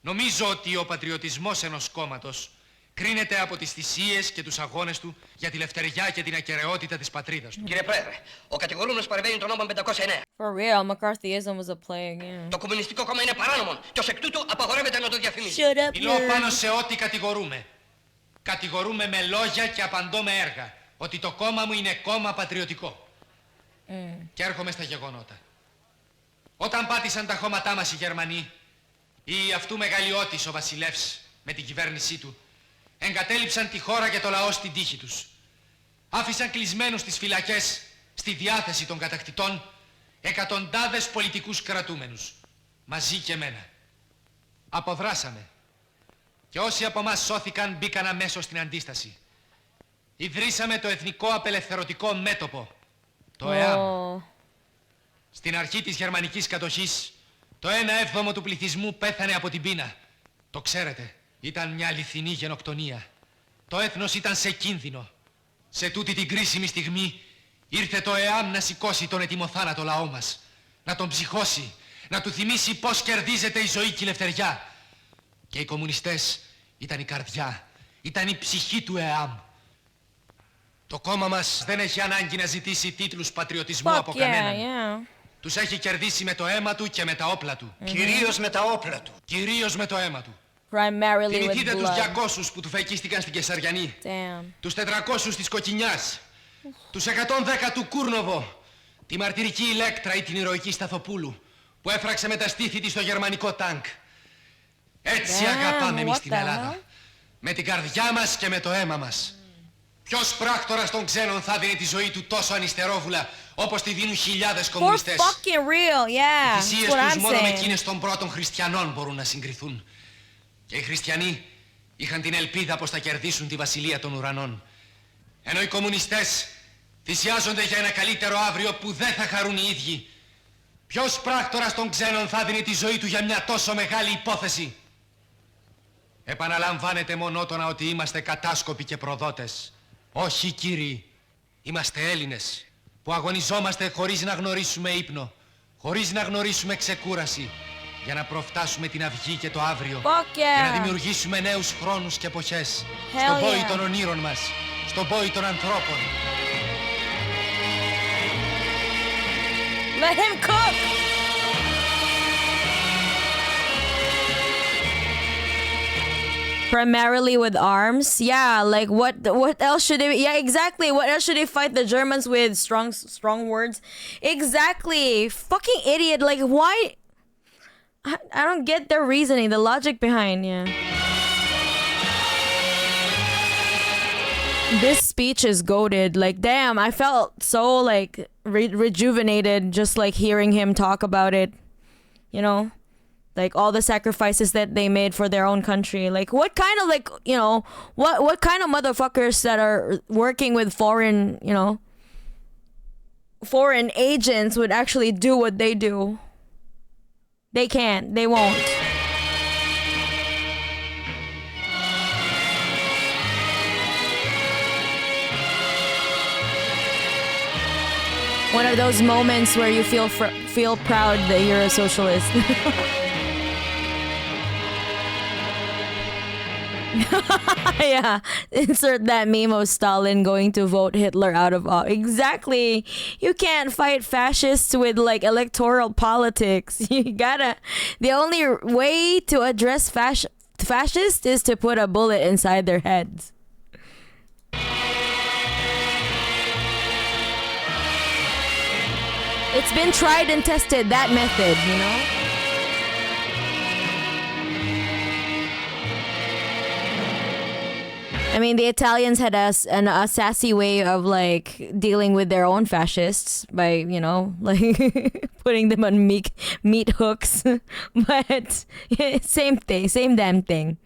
Νομίζω ότι ο πατριωτισμός ενός κόμματος κρίνεται από τις θυσίες και τους αγώνες του για τη λευτεριά και την ακεραιότητα της πατρίδας του. Κύριε Πρόεδρε, ο κατηγορούμενος παρεμβαίνει τον νόμο 509. For real, McCarthyism was a plague, yeah. Το Κομμουνιστικό Κόμμα είναι παράνομο και ως εκ τούτου απαγορεύεται να το διαφημίζει. Μιλώ πάνω σε ό,τι κατηγορούμε. Κατηγορούμε με λόγια και απαντώ με έργα ότι το κόμμα μου είναι κόμμα πατριωτικό. Και έρχομαι στα γεγονότα. Όταν πάτησαν τα χώματά μας οι Γερμανοί, ή αυτού μεγαλειώτης ο βασιλεύς με την κυβέρνησή του, εγκατέλειψαν τη χώρα και το λαό στην τύχη τους. Άφησαν κλεισμένους στις φυλακές, στη διάθεση των κατακτητών, εκατοντάδες πολιτικούς κρατούμενους, μαζί και εμένα. Αποδράσαμε. Και όσοι από μας σώθηκαν μπήκαν αμέσως στην αντίσταση. Ιδρύσαμε το Εθνικό Απελευθερωτικό Μέτωπο, το ΕΑΜ. Στην αρχή της γερμανικής κατοχής, το 1/7 του πληθυσμού πέθανε από την πείνα. Το ξέρετε, ήταν μια αληθινή γενοκτονία. Το έθνος ήταν σε κίνδυνο. Σε τούτη την κρίσιμη στιγμή ήρθε το ΕΑΜ να σηκώσει τον ετοιμοθάνατο λαό μας, να τον ψυχώσει, να του θυμίσει πώς κερδίζεται η ζωή και η ελευθεριά. Και οι κομμουνιστές ήταν η καρδιά, ήταν η ψυχή του ΕΑΜ. Το κόμμα μας δεν έχει ανάγκη να ζητήσει τίτλους πατριωτισμού από κανέναν. Τους έχει κερδίσει με το αίμα του και με τα όπλα του. Κυρίως με τα όπλα του. Κυρίως με το αίμα του. Θυμηθείτε τους 200 που του φεκίστηκαν στην Κεσαριανή. Τους 400 της Κοκκινιάς. Τους 110 του Κούρνοβο. Τη μαρτυρική Ηλέκτρα ή την ηρωική Σταθοπούλου που έφραξε με τα στήθη της στο γερμανικό τάγκ. Έτσι αγαπάμε εμείς την Ελλάδα. Με την καρδιά μας και με το αίμα μας. Ποιος πράκτορας των ξένων θα δίνει τη ζωή του τόσο ανιστερόβουλα όπως τη δίνουν χιλιάδες κομμουνιστές. Οι θυσίες τους μόνο με εκείνες των πρώτων χριστιανών μπορούν να συγκριθούν. Και οι χριστιανοί είχαν την ελπίδα πως θα κερδίσουν τη βασιλεία των ουρανών. Ενώ οι κομμουνιστές θυσιάζονται για ένα καλύτερο αύριο που δεν θα χαρούν οι ίδιοι. Ποιος πράκτορας των ξένων θα δίνει τη ζωή του για μια τόσο μεγάλη υπόθεση. Επαναλαμβάνεται μονότονα ότι είμαστε κατάσκοποι και προδότες. Όχι κύριοι, είμαστε Έλληνες που αγωνιζόμαστε χωρίς να γνωρίσουμε ύπνο, χωρίς να γνωρίσουμε ξεκούραση, για να προφτάσουμε την αυγή και το αύριο και να δημιουργήσουμε νέους χρόνους και εποχές στον πόη των ονείρων μας, στον πόη των ανθρώπων. Let him cook! Primarily with arms? Yeah, like what else should they... Yeah, exactly. What else should they fight the Germans with? Strong words? Exactly. Fucking idiot. Like, why... I don't get their reasoning, the logic behind, yeah. This speech is goated. Like, damn, I felt so, like, rejuvenated just, like, hearing him talk about it. You know? Like, all the sacrifices that they made for their own country. Like, what kind of, like, you know, what kind of motherfuckers that are working with foreign, you know, foreign agents would actually do what they do? They can't. They won't. One of those moments where you feel proud that you're a socialist. Yeah, insert that meme of Stalin going to vote Hitler out of office. Exactly. You can't fight fascists with like electoral politics. You gotta. The only way to address fascists is to put a bullet inside their heads. It's been tried and tested, that method, you know? I mean, the Italians had a sassy way of like dealing with their own fascists by, you know, like putting them on meat hooks. But same thing, same damn thing.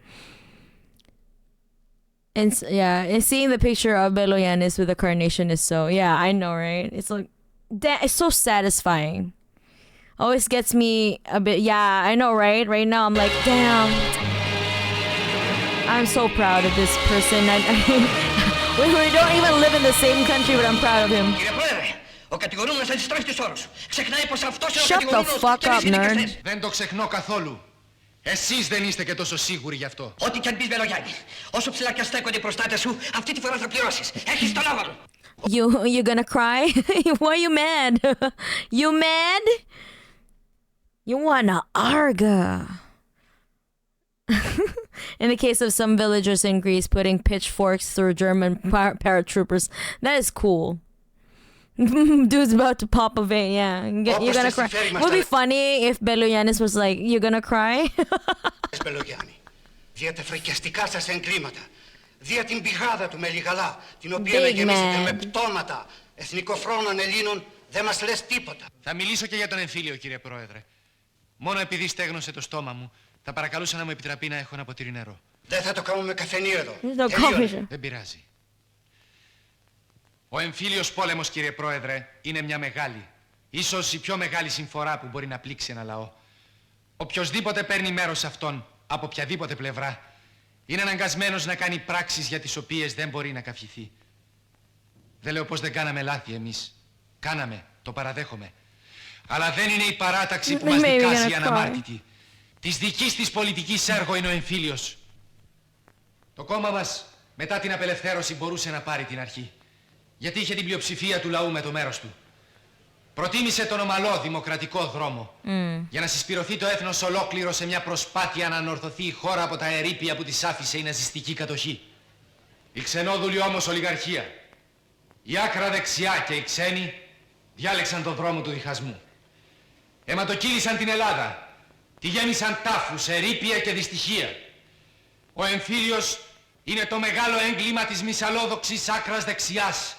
And yeah, and seeing the picture of Beloyanis with the Carnation is so, yeah, I know, right? It's like, it's so satisfying. Always gets me a bit, yeah, I know, right? Right now I'm like, damn. I'm so proud of this person. We don't even live in the same country, but I'm proud of him. Shut the fuck up, nerd. Δεν το ξεχνώ καθόλου. Εσείς δεν είστε και τόσο σίγουροι γι' αυτό. Ό,τι κι αν πεις, Βελογιάννη. Όσο ψηλά κι στέκονται οι προστάτες σου, αυτή τη φορά θα πληρώσεις. Έχεις το λόγο μου. You gonna cry? Why you mad? You mad? You wanna argue? In the case of some villagers in Greece putting pitchforks through German paratroopers, that is cool. Dude's about to pop a vein, yeah. You're gonna cry. It would be funny if Beloyanis was like, "You're gonna cry?" Belogianni, δια τα φρικιαστικά σας εγκλήματα, δια την πηγάδα του Μελιγαλά, την οποία γεμίσετε με πτώματα εθνικοφρόνων Ελλήνων, δεν μας λες τίποτα. Θα μιλήσω και για τον εμφύλιο, κύριε Πρόεδρε. Μόνο επειδή στέγνωσε το στόμα μου, θα παρακαλούσα να μου επιτραπεί να έχω ένα ποτήρι νερό. Δεν θα το κάνουμε καφενείο εδώ. Δεν πειράζει. Ο εμφύλιος πόλεμος, κύριε Πρόεδρε, είναι μια μεγάλη, ίσως η πιο μεγάλη συμφορά που μπορεί να πλήξει ένα λαό. Οποιοσδήποτε παίρνει μέρος σε αυτόν, από οποιαδήποτε πλευρά, είναι αναγκασμένος να κάνει πράξεις για τις οποίες δεν μπορεί να καυχηθεί. Δεν λέω πως δεν κάναμε λάθη εμείς. Κάναμε, το παραδέχομαι. Αλλά δεν είναι η παράταξη που μας δικάσει η αναμάρτητη. Της δικής της πολιτικής έργο είναι ο εμφύλιος. Το κόμμα μας μετά την απελευθέρωση μπορούσε να πάρει την αρχή. Γιατί είχε την πλειοψηφία του λαού με το μέρος του. Προτίμησε τον ομαλό δημοκρατικό δρόμο για να συσπηρωθεί το έθνος ολόκληρο σε μια προσπάθεια να ανορθωθεί η χώρα από τα ερείπια που της άφησε η ναζιστική κατοχή. Η ξενόδουλη όμως ολιγαρχία, η άκρα δεξιά και οι ξένοι διάλεξαν τον δρόμο του διχασμού. Αιματοκύλησαν την Ελλάδα, τη γέμισαν τάφους, ερείπια και δυστυχία. Ο εμφύλιος είναι το μεγάλο έγκλημα της μυσαλόδοξης άκρας δεξιάς,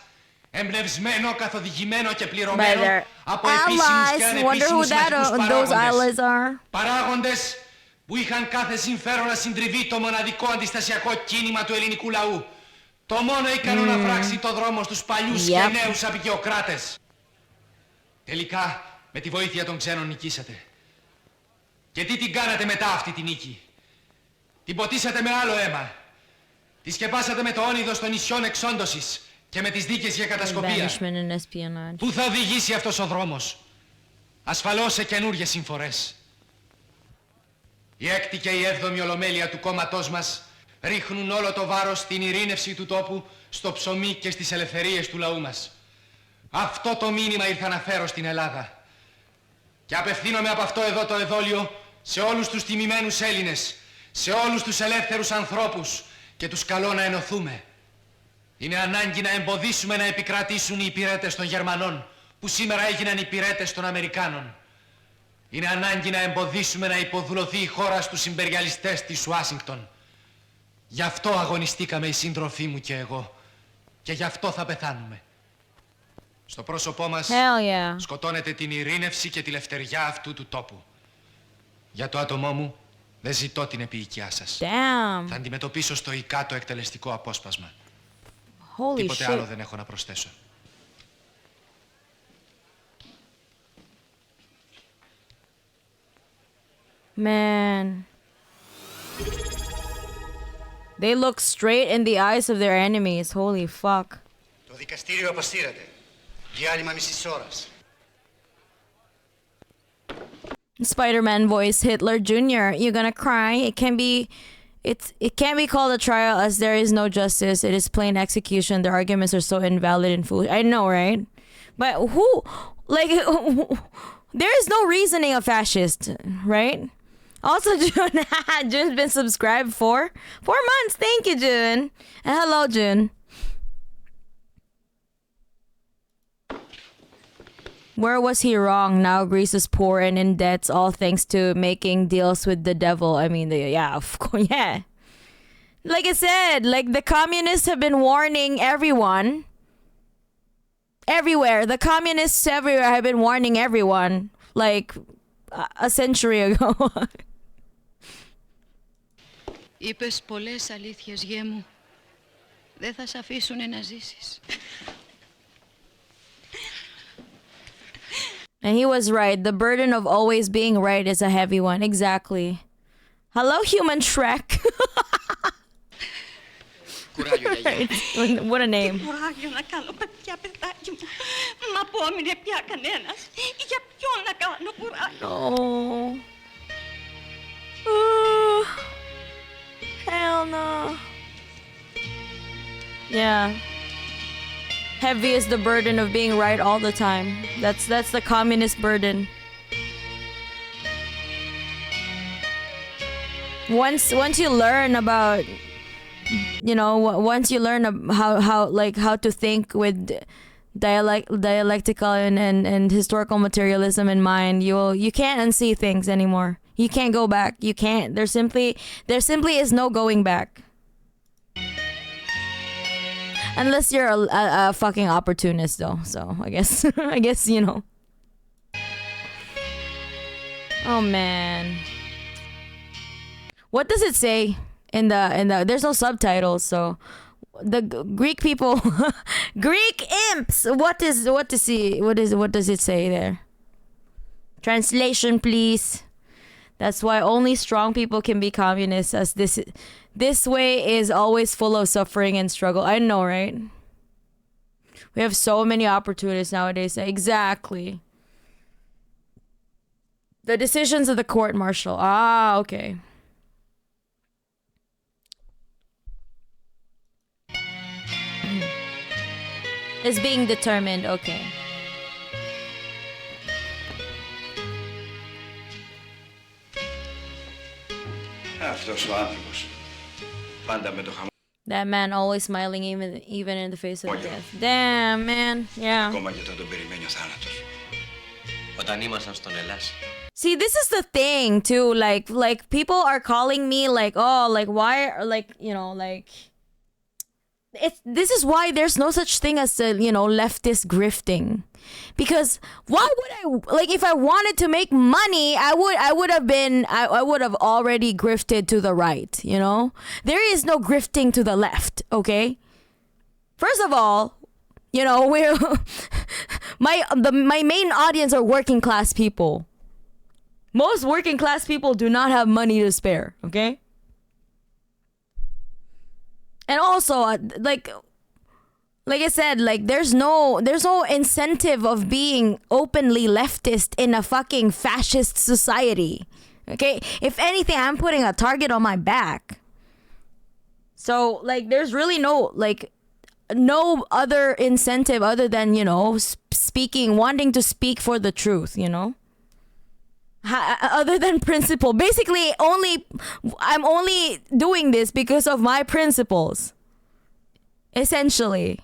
εμπνευσμένο, καθοδηγημένο και πληρωμένο από επίσημους και ανεπίσημους μαχικούς παράγοντες. Παράγοντες που είχαν κάθε συμφέρον να συντριβεί το μοναδικό αντιστασιακό κίνημα του ελληνικού λαού. Το μόνο ικανό να φράξει το δρόμο στους παλιούς και νέους απεικιοκράτες. Τελικά, με τη βοήθεια των ξένων νικήσατε. Και τι την κάνατε μετά αυτή τη νίκη? Την ποτίσατε με άλλο αίμα. Τη σκεπάσατε με το όνειδος των νησιών εξόντωσης και με τις δίκες για κατασκοπία. Πού θα οδηγήσει αυτός ο δρόμος? Ασφαλώς σε καινούργιες συμφορές. Η έκτη και η έβδομη ολομέλεια του κόμματός μας ρίχνουν όλο το βάρος στην ειρήνευση του τόπου, στο ψωμί και στις ελευθερίες του λαού μας. Αυτό το μήνυμα ήρθα να φέρω στην Ελλάδα. Και απευθύνομαι από αυτό εδώ το εδόλιο σε όλους τους τιμημένους Έλληνες, σε όλους τους ελεύθερους ανθρώπους και τους καλώ να ενωθούμε. Είναι ανάγκη να εμποδίσουμε να επικρατήσουν οι υπηρέτες των Γερμανών, που σήμερα έγιναν υπηρέτες των Αμερικάνων. Είναι ανάγκη να εμποδίσουμε να υποδουλωθεί η χώρα στους ιμπεριαλιστές της Ουάσιγκτον. Γι' αυτό αγωνιστήκαμε οι σύντροφοί μου και εγώ. Και γι' αυτό θα πεθάνουμε. Στο πρόσωπό μας σκοτώνετε την ειρήνευση και τη λευτεριά αυτού του τόπου. Για το άτομό μου δεν ζητώ την επίοικιά σας. Θα αντιμετωπίσω στοικά το εκτελεστικό απόσπασμα. Τίποτε άλλο δεν έχω να προσθέσω. Man. They look straight in the eyes of their enemies. Holy fuck. Το δικαστήριο αποσύρεται. Διάλειμμα μισής ώρας. Spider-Man voice Hitler Jr. You're gonna cry. It can't be called a trial as there is no justice. It is plain execution. The arguments are so invalid and foolish. I know, right? But who, like, there is no reasoning of fascist, right? Also, June, June's been subscribed for 4 months. Thank you, June. And hello, June. Where was he wrong? Now Greece is poor and in debts, all thanks to making deals with the devil. I mean, yeah, of course, yeah. Like I said, like the communists have been warning everyone. Everywhere. The communists everywhere have been warning everyone. Like a century ago. Είπες πολλές αλήθειες, γιέ μου. Δεν θα σ' αφήσουνε να ζήσεις. And he was right. The burden of always being right is a heavy one. Exactly. Hello, human Shrek. What a name. Κουράγιο να κάνω παιδιά, παιδάκι μου. Μα που έμεινε πια κανένας. Για ποιον να κάνω κουράγιο. Oh. Hell no. Yeah. Heavy is the burden of being right all the time. That's the communist burden. Once you learn about, you know, once you learn how to think with dialectical and historical materialism in mind, you can't unsee things anymore. You can't go back. You can't. There simply is no going back. Unless you're a fucking opportunist, though. So I guess you know. Oh man, what does it say in the? There's no subtitles, so the Greek people, Greek imps. What does it say there? Translation, please. That's why only strong people can be communists, as this way is always full of suffering and struggle. I know, right? We have so many opportunities nowadays. Exactly. The decisions of the court-martial. Ah, okay. Is being determined, okay. Αυτός ο άνθρωπος. Πάντα με το χαμό. That man always smiling even in the face of death. Damn, man. Yeah. Ακόμα και όταν τον περιμένει ο θάνατος. Όταν ήμασταν στον Ελλάς. See, this is the thing too. Like people are calling me like, oh, like why, like, you know, like this is why there's no such thing as leftist grifting. Because why would I, like, if I wanted to make money, I would have already grifted to the right, you know? There is no grifting to the left, okay? First of all, you know, my main audience are working class people. Most working class people do not have money to spare, okay? And also, like I said, like there's no incentive of being openly leftist in a fucking fascist society. Okay? If anything, I'm putting a target on my back. So, like, there's really no other incentive other than, wanting to speak for the truth, you know? Other than principle. Basically, I'm only doing this because of my principles. Essentially.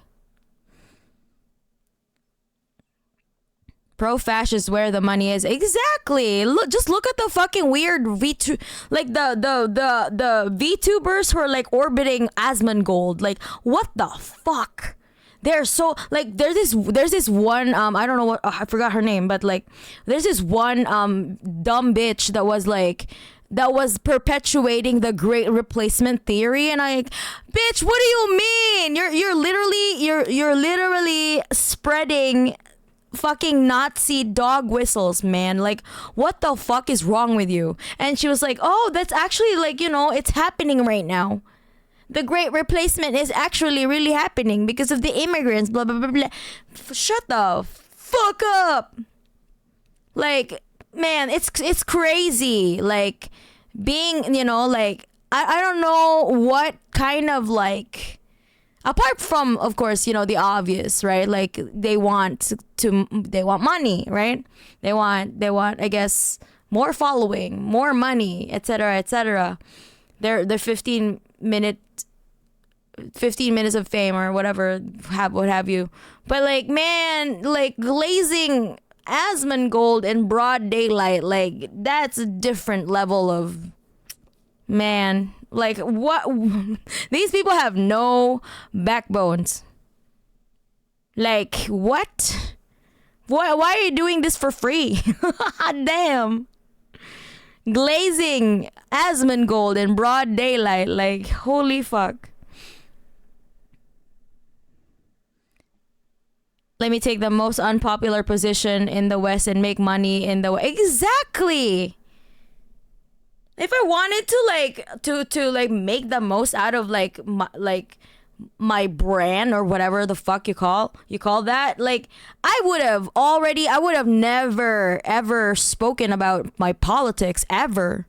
Pro-fascist where the money is. Exactly. Just look at the fucking weird like the VTubers who are like orbiting Asmongold. Like, what the fuck? They're so like there's this one I don't know what I forgot her name, but like there's this one dumb bitch that was perpetuating the great replacement theory, and I like, bitch, what do you mean? You're literally spreading fucking Nazi dog whistles, man. Like, what the fuck is wrong with you? And she was like, oh, that's actually like, it's happening right now. The great replacement is actually really happening because of the immigrants, blah, blah, blah, blah. Shut the fuck up. Like, man, it's crazy. Like, being, like, I don't know what kind of, like, apart from, of course, the obvious, right? Like, they want money, right? They want, I guess, more following, more money, etc., etc. They're 15 minutes of fame or whatever, what have you. But like, man, like glazing Asmongold in broad daylight, like that's a different level of, man, like what? These people have no backbones. Like, what? Why are you doing this for free? Damn. Glazing Asmongold in broad daylight, like, holy fuck. Let me take the most unpopular position in the West and make money in the West. Exactly. If I wanted to make the most out of my brand or whatever the fuck you call that, like I would have never ever spoken about my politics ever.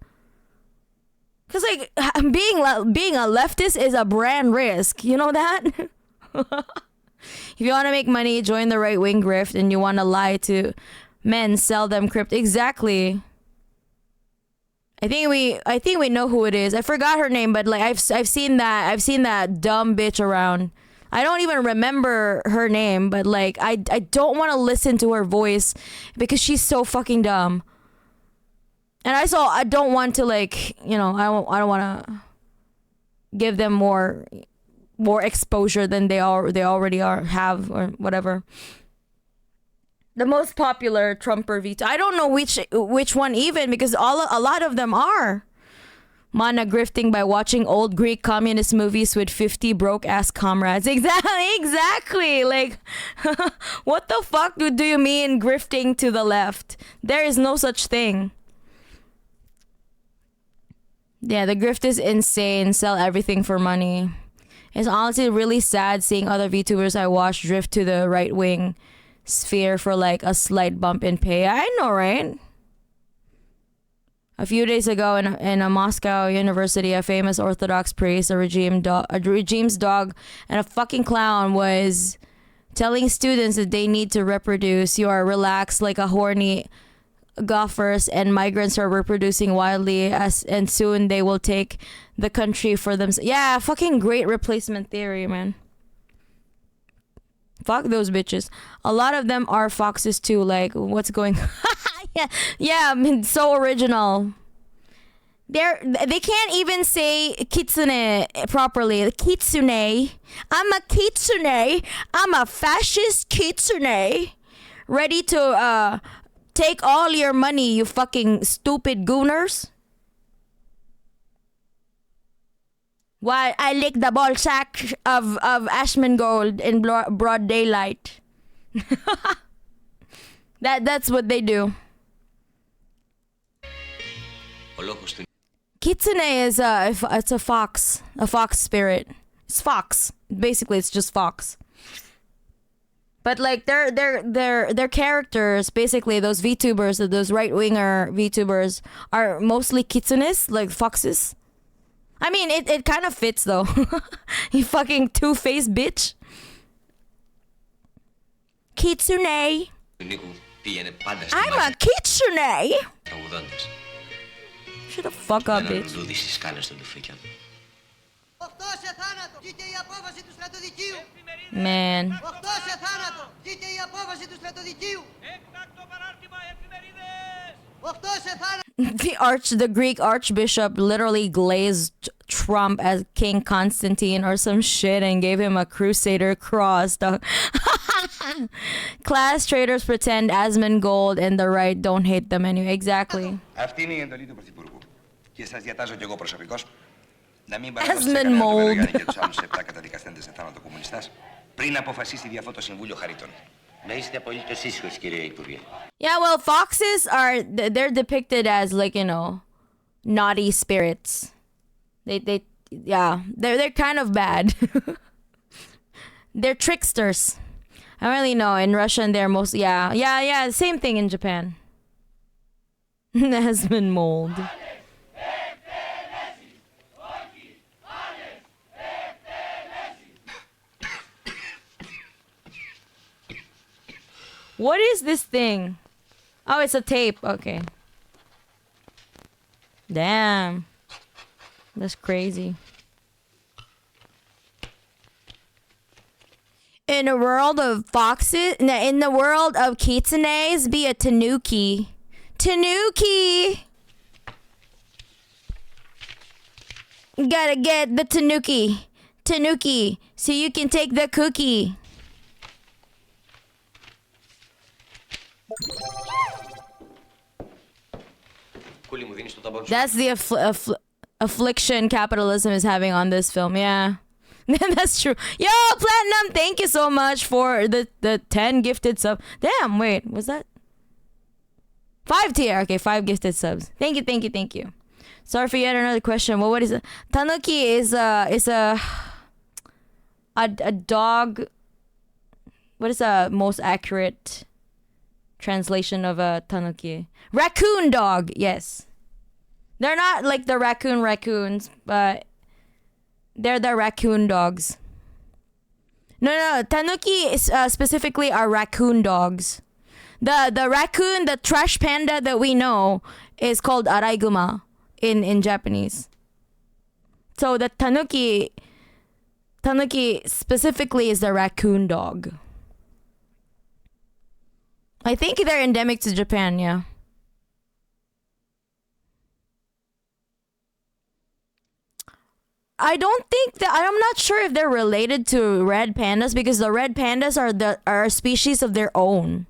Cause like being a leftist is a brand risk, you know that? If you want to make money, join the right-wing grift, and you want to lie to men, sell them crypto. Exactly. I think we know who it is. I forgot her name, but like I've seen that dumb bitch around. I don't even remember her name, but like I don't want to listen to her voice because she's so fucking dumb. And I don't want to like, I don't want to give them more exposure than they already have or whatever. The most popular Trumper veto. I don't know which one even, because a lot of them are. Mana grifting by watching old Greek communist movies with 50 broke ass comrades. Exactly. Like, what the fuck do you mean grifting to the left? There is no such thing. Yeah, the grift is insane. Sell everything for money. It's honestly really sad seeing other VTubers I watch drift to the right wing sphere for like a slight bump in pay. I know, right? A few days ago in a Moscow university, a famous Orthodox priest, a regime's dog, and a fucking clown was telling students that they need to reproduce. You are relaxed like a horny gophers, and migrants are reproducing wildly, and soon they will take the country for themselves. Yeah, fucking great replacement theory, man. Fuck those bitches. A lot of them are foxes too. Like, what's going yeah, I mean, so original. They can't even say kitsune properly. Kitsune. I'm a kitsune. I'm a fascist kitsune. Ready to take all your money, you fucking stupid gooners. Why I lick the ball sack of Ashmangold in broad daylight. That's what they do. Kitsune is it's a fox spirit. It's fox. Basically, it's just fox. But like their characters, basically those VTubers, those right winger VTubers, are mostly kitsunes, like foxes. I mean, it kind of fits though. You fucking two-faced bitch. Kitsune. I'm a kitsune. Shut the fuck up, bitch. Man. The Greek archbishop literally glazed Trump as King Constantine or some shit and gave him a crusader cross. Class traitors pretend Asmongold and the right don't hate them anyway. Exactly. Αυτή είναι η εντολή του Πρωθυπουργού. Και σας διατάζω κι εγώ προσωπικώς να μην παραδώσετε κανένα το Βελογιάννη και τους άλλους 7 καταδικαστέντες σε θάνατο κομμουνιστάς πριν αποφασίσει δι' αυτό το Συμβούλιο Χαρίτων. Να είστε απολύτως ήσυχος, κύριε Υπουργέ. Yeah, well, foxes they're depicted as, like, you know, naughty spirits. They're kind of bad. They're tricksters. I don't really know. In Russian, they're most same thing in Japan. Has been mold. What is this thing? Oh, it's a tape. Okay. Damn. That's crazy. In a world of foxes, in the world of kitsunes, be a tanuki. Tanuki! You gotta get the tanuki. Tanuki, so you can take the cookie. That's the affliction capitalism is having on this film. Yeah. That's true. Yo, Platinum, thank you so much for the 10 gifted subs. Damn, wait, was that 5 tier? Okay, 5 gifted subs. Thank you. Sorry for yet another question. Well, what is it? Tanuki is a dog. What is the most accurate translation of a tanuki? Raccoon dog. Yes. They're not like the raccoons, but they're the raccoon dogs. No. Tanuki is specifically are raccoon dogs. The raccoon, the trash panda that we know is called araiguma in Japanese. So the tanuki specifically is the raccoon dog. I think they're endemic to Japan, yeah. I'm not sure if they're related to red pandas, because the red pandas are a species of their own.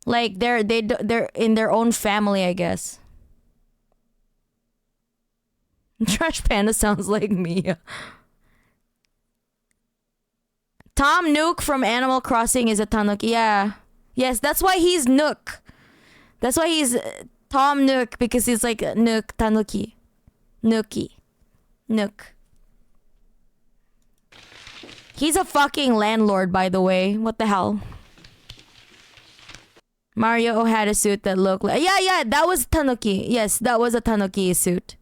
Like they're in their own family, I guess. Trash panda sounds like me. Tom Nook from Animal Crossing is a tanuki. Yeah. Yes, that's why he's Nook. That's why he's Tom Nook, because he's like Nook tanuki. Nookie. Nook. He's a fucking landlord, by the way. What the hell? Mario had a suit that looked like... Yeah, that was tanuki. Yes, that was a tanuki suit.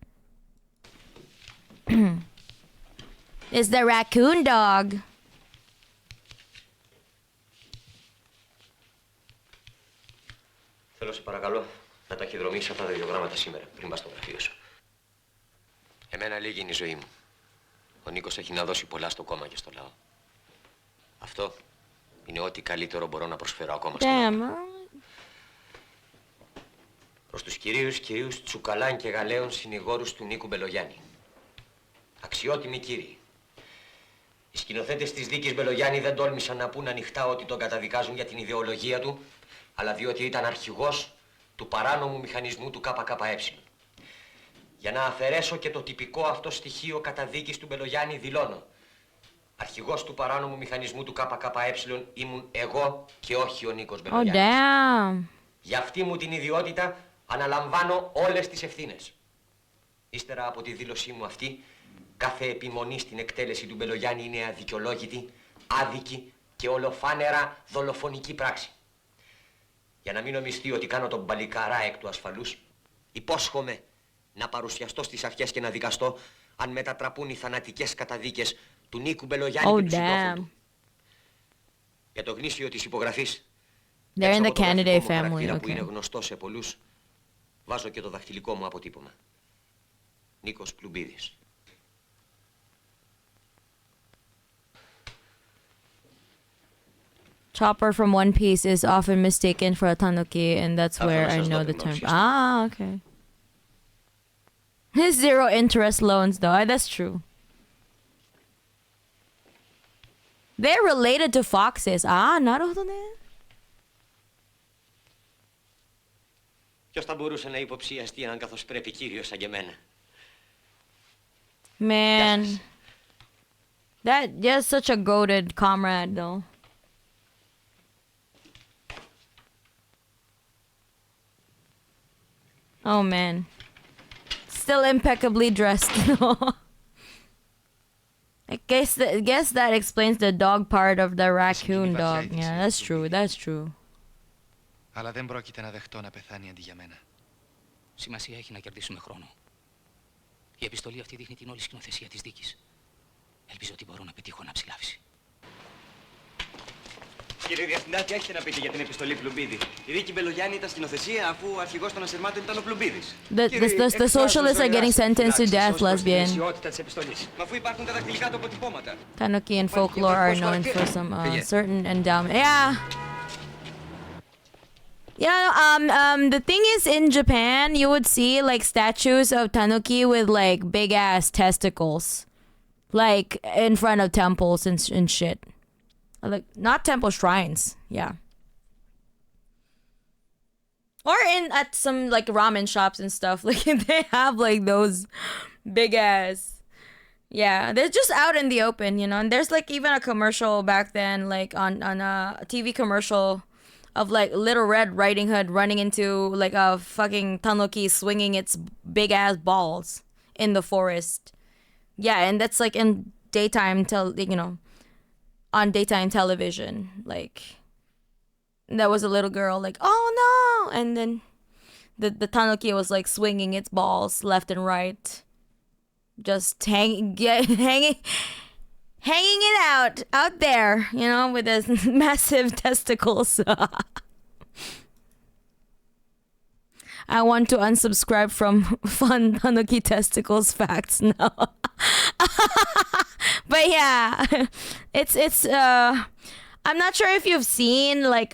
It's the raccoon dog. συμφωνήσεις αυτά τα δύο γράμματα σήμερα, πριν πας στο γραφείο σου. Εμένα λίγη είναι η ζωή μου. Ο Νίκος έχει να δώσει πολλά στο κόμμα και στο λαό. Αυτό είναι ό,τι καλύτερο μπορώ να προσφέρω ακόμα στον λαό. Προς τους κυρίους Τσουκαλάν και Γαλαίων συνηγόρους του Νίκου Μπελογιάννη. Αξιότιμοι κύριοι, οι σκηνοθέτες της δίκης Μπελογιάννη δεν τόλμησαν να πούν ανοιχτά ότι τον καταδικάζουν για την ιδεολογία του, αλλά διότι ήταν αρχηγός του παράνομου μηχανισμού του ΚΚΕ. Για να αφαιρέσω και το τυπικό αυτό στοιχείο καταδίκης του Μπελογιάννη, δηλώνω. Αρχηγός του παράνομου μηχανισμού του ΚΚΕ ήμουν εγώ και όχι ο Νίκος Μπελογιάννης. Για αυτή μου την ιδιότητα αναλαμβάνω όλες τις ευθύνες. Ύστερα από τη δήλωσή μου αυτή, κάθε επιμονή στην εκτέλεση του Μπελογιάννη είναι αδικαιολόγητη, άδικη και ολοφάνερα δολοφονική πράξη. Για να μην νομιστεί ότι κάνω τον μπαλικαρά εκ του ασφαλούς, υπόσχομαι να παρουσιαστώ στις αρχές και να δικαστώ αν μετατραπούν οι θανατικές καταδίκες του Νίκου Μπελογιάννη και του συντρόφου του. Για το γνήσιο της υπογραφής, They're in the candidate family, χαρακτήρα που είναι okay. γνωστό σε πολλούς, βάζω και το δαχτυλικό μου αποτύπωμα. Νίκος Πλουμπίδης. Chopper from One Piece is often mistaken for a tanuki, and that's where I know the term. Ah, okay. His zero interest loans, though. That's true. They're related to foxes. Ah, naruhodo ne. Ποιος θα μπορούσε να υποψιαστεί έναν καθώς πρέπει κύριο σαν και εμένα. Man. That's such a goated comrade, though. Oh, man. Still impeccably dressed, though. I guess that explains the dog part of the raccoon dog. Yeah, that's true. That's true. Αλλά δεν πρόκειται να δεχτώ να πεθάνει αντί για μένα. Σημασία έχει να κερδίσουμε χρόνο. Η επιστολή αυτή δείχνει την όλη σκηνοθεσία της δίκης. Ελπίζω ότι μπορώ να πετύχω αναψηλάφιση. Κύριε Διευθυντά, τι έχετε να πείτε για την επιστολή Πλουμπίδη? Η δίκη Μπελογιάννη ήταν σκηνοθεσία αφού ο αρχηγός των ασυρμάτων ήταν ο Πλουμπίδης. The socialists are getting sentenced to death, lesbian. Μα αφού υπάρχουν τα δακτυλικά του αποτυπώματα. Tanuki and folklore are known for some certain endowment. Yeah. Yeah, the thing is, in Japan, you would see like statues of tanuki with like big ass testicles, like in front of temples and shit. Like not temple shrines, yeah. Or at some like ramen shops and stuff, like they have like those big ass. Yeah, they're just out in the open, you know. And there's like even a commercial back then, like on a TV commercial of like Little Red Riding Hood running into like a fucking tanuki swinging its big ass balls in the forest. Yeah, and that's like in daytime on daytime television. Like there was a little girl like, oh no, and then the tanuki was like swinging its balls left and right, just hanging it out there, you know, with his massive testicles. I want to unsubscribe from fun tanuki testicles facts now. But yeah, it's I'm not sure if you've seen like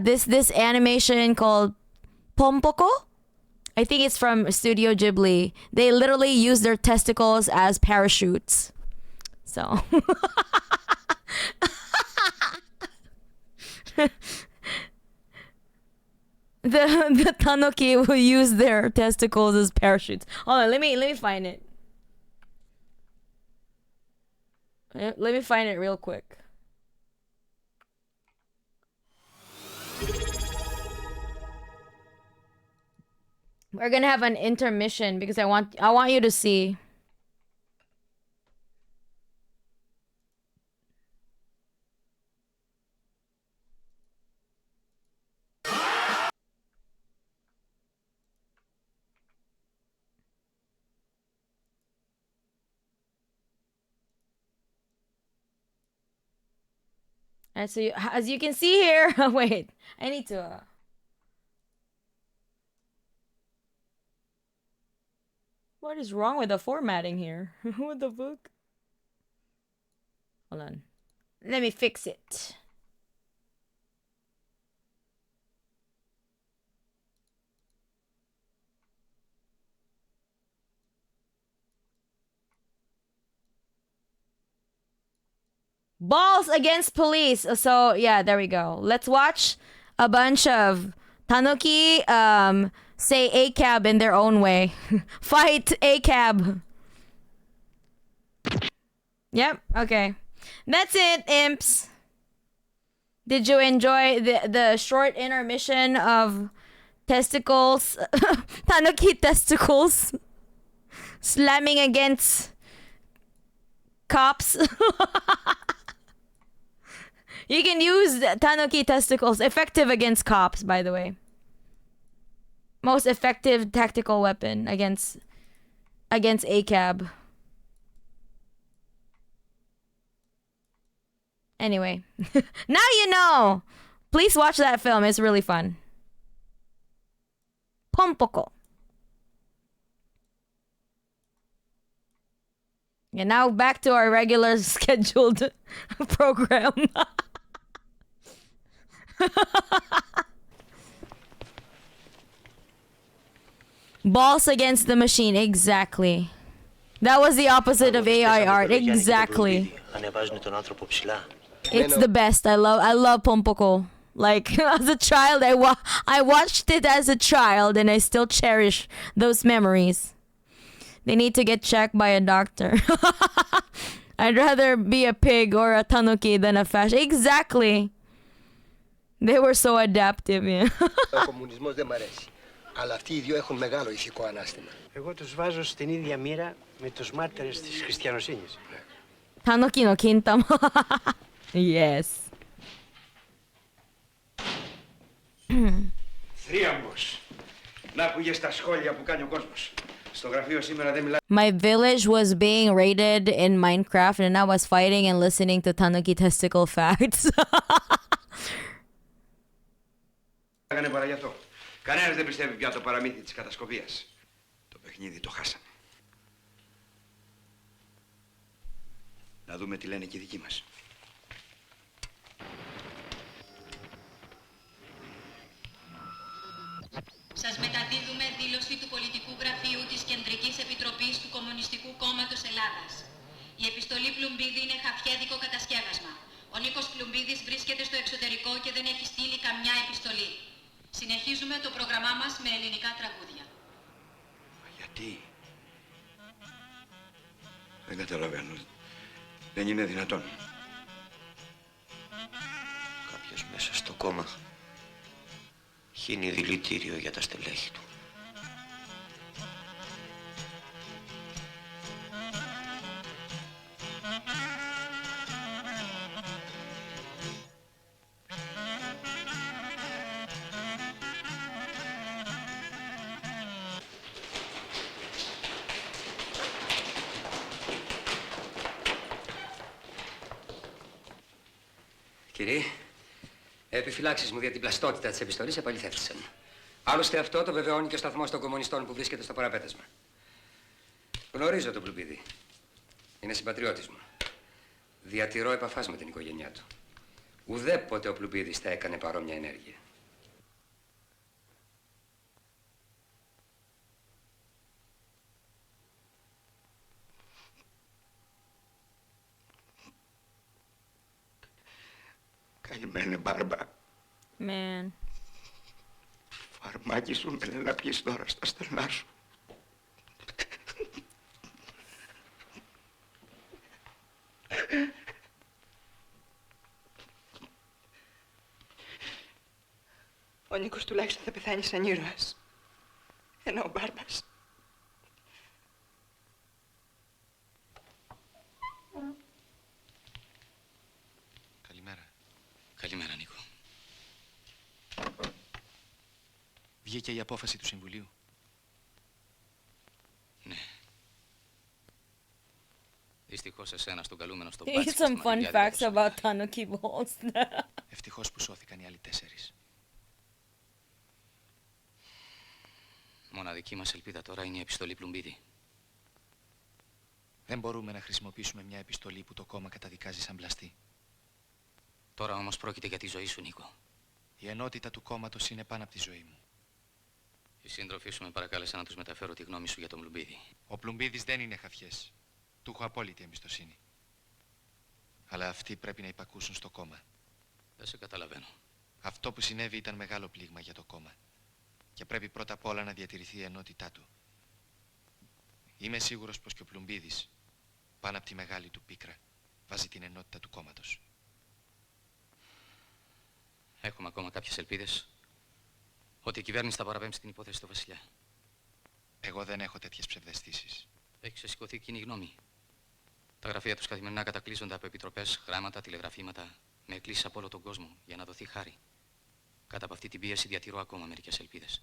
this animation called Pompoko. I think it's from Studio Ghibli. They literally use their testicles as parachutes. So the tanuki will use their testicles as parachutes. Hold on, let me find it. Let me find it real quick. We're gonna have an intermission because I want you to see. And so as you can see here, wait, I need to What is wrong with the formatting here? What the fuck? Hold on. Let me fix it. Balls against police. So yeah, there we go. Let's watch a bunch of tanuki say ACAB in their own way. Fight ACAB. Yep, okay. That's it, imps. Did you enjoy the short intermission of testicles, tanuki testicles slamming against cops? You can use tanuki testicles, effective against cops, by the way. Most effective tactical weapon against ACAB. Anyway, now you know. Please watch that film. It's really fun. Pompoko. And now back to our regular scheduled program. Balls against the machine, exactly. That was the opposite of AI art, exactly. It's the best. I love Pompoko. Like as a child, I watched it as a child, and I still cherish those memories. They need to get checked by a doctor. I'd rather be a pig or a tanuki than a fashion. Exactly. They were so adaptive. Yeah. Ο κομμουνισμός δεν μ' αρέσει. Αλλά αυτοί οι δύο έχουν μεγάλο ηθικό ανάστημα. Εγώ τους βάζω στην ίδια μοίρα με τους μάρτυρες της χριστιανοσύνης. Tanuki no kintama. Yes. Θρίαμβος. Να ακούγες τα σχόλια που κάνει ο κόσμος. Στο γραφείο σήμερα δεν μιλάει. My village was being raided in Minecraft and I was fighting and listening to tanuki testicle facts. Έκανε παρά γι' αυτό. Κανένας δεν πιστεύει πια το παραμύθι της κατασκοπίας. Το παιχνίδι το χάσαμε. Να δούμε τι λένε και οι δικοί μας. Σας μεταδίδουμε δήλωση του Πολιτικού Γραφείου της Κεντρικής Επιτροπής του Κομμουνιστικού Κόμματος Ελλάδας. Η επιστολή Πλουμπίδη είναι χαφιέδικο κατασκεύασμα. Ο Νίκος Πλουμπίδης βρίσκεται στο εξωτερικό και δεν έχει στείλει καμιά επιστολή. Συνεχίζουμε το πρόγραμμά μας με ελληνικά τραγούδια. Γιατί? Δεν καταλαβαίνω. Δεν είναι δυνατόν. Κάποιος μέσα στο κόμμα χύνει δηλητήριο για τα στελέχη του. Κύριε, επιφυλάξεις μου για την πλαστότητα της επιστολής επαληθεύτησαν. Άλλωστε αυτό το βεβαιώνει και ο σταθμός των κομμουνιστών που βρίσκεται στο παραπέτασμα. Γνωρίζω τον Πλουμπίδη. Είναι συμπατριώτης μου. Διατηρώ επαφάς με την οικογένειά του. Ουδέποτε ο Πλουμπίδης θα έκανε παρόμοια ενέργεια. Καλημέρα, Μπάρμπα. Man. Φαρμάκι σου με λένε να πιείς τώρα στα στενά σου. Ο Νίκος τουλάχιστον θα πεθάνει σαν ήρωας. Ενώ ο Μπάρμπας... Καλημέρα, Νίκο. Βγήκε η απόφαση του Συμβουλίου. Ναι. Δυστυχώς εσένα στον καλούμενο στο Here's μπάτσικ. some fun facts about tanuki balls. Ευτυχώς που σώθηκαν οι άλλοι 4. Μοναδική μας ελπίδα τώρα είναι η επιστολή Πλουμπίδη. Δεν μπορούμε να χρησιμοποιήσουμε μια επιστολή που το κόμμα καταδικάζει σαν πλαστή. Τώρα όμως πρόκειται για τη ζωή σου, Νίκο. Η ενότητα του κόμματος είναι πάνω από τη ζωή μου. Οι σύντροφοί σου με παρακάλεσαν να τους μεταφέρω τη γνώμη σου για τον Πλουμπίδη. Ο Πλουμπίδης δεν είναι χαφιές. Του έχω απόλυτη εμπιστοσύνη. Αλλά αυτοί πρέπει να υπακούσουν στο κόμμα. Δεν σε καταλαβαίνω. Αυτό που συνέβη ήταν μεγάλο πλήγμα για το κόμμα. Και πρέπει πρώτα απ' όλα να διατηρηθεί η ενότητά του. Είμαι σίγουρος πως και ο Πλουμπίδης, πάνω από τη μεγάλη του πίκρα, βάζει την ενότητα του κόμματος. Έχουμε ακόμα κάποιες ελπίδες ότι η κυβέρνηση θα παραπέμψει την υπόθεση του Βασιλιά. Εγώ δεν έχω τέτοιες ψευδαισθήσεις. Έχει ξεσηκωθεί κοινή γνώμη. Τα γραφεία τους καθημερινά κατακλείζονται από επιτροπές, γράμματα, τηλεγραφήματα, με εκκλήσεις από όλο τον κόσμο για να δοθεί χάρη. Κάτω από αυτή την πίεση διατηρώ ακόμα μερικές ελπίδες.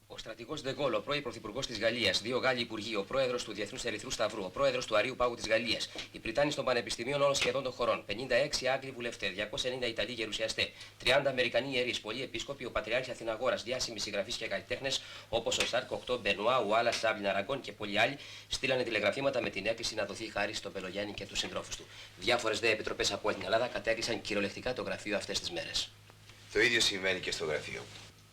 Ο στρατηγός Ντεγκόλ, ο πρώην πρωθυπουργός της Γαλλίας, 2 Γάλλοι υπουργοί, ο πρόεδρος του Διεθνούς Ερυθρού Σταυρού, ο πρόεδρος του Αρείου Πάγου της Γαλλίας, οι Πριτάνοι των πανεπιστημίων όλων σχεδόν των χωρών, 56 Άγγλοι βουλευτές, 290 Ιταλοί γερουσιαστές, 30 Αμερικανοί ιερείς, πολλοί επίσκοποι, ο Πατριάρχης Αθηναγόρας, διάσημοι συγγραφείς και καλλιτέχνες όπως ο Σάρκ, 8 Μπενουά, Ουάλα, Σάβλιν Αραγκόν και πολλοί άλλοι, στείλανε τηλεγραφήματα με την έκκληση να δοθεί χάρη στον Πελογιάννη και τους συντρόφους του. Διάφορες δε επιτροπές από την Ελλάδα κατέκλυσαν κυριολεκτικά το γραφείο αυτές τις μέρες. Το ίδιο συμβαίνει και στο γραφείο.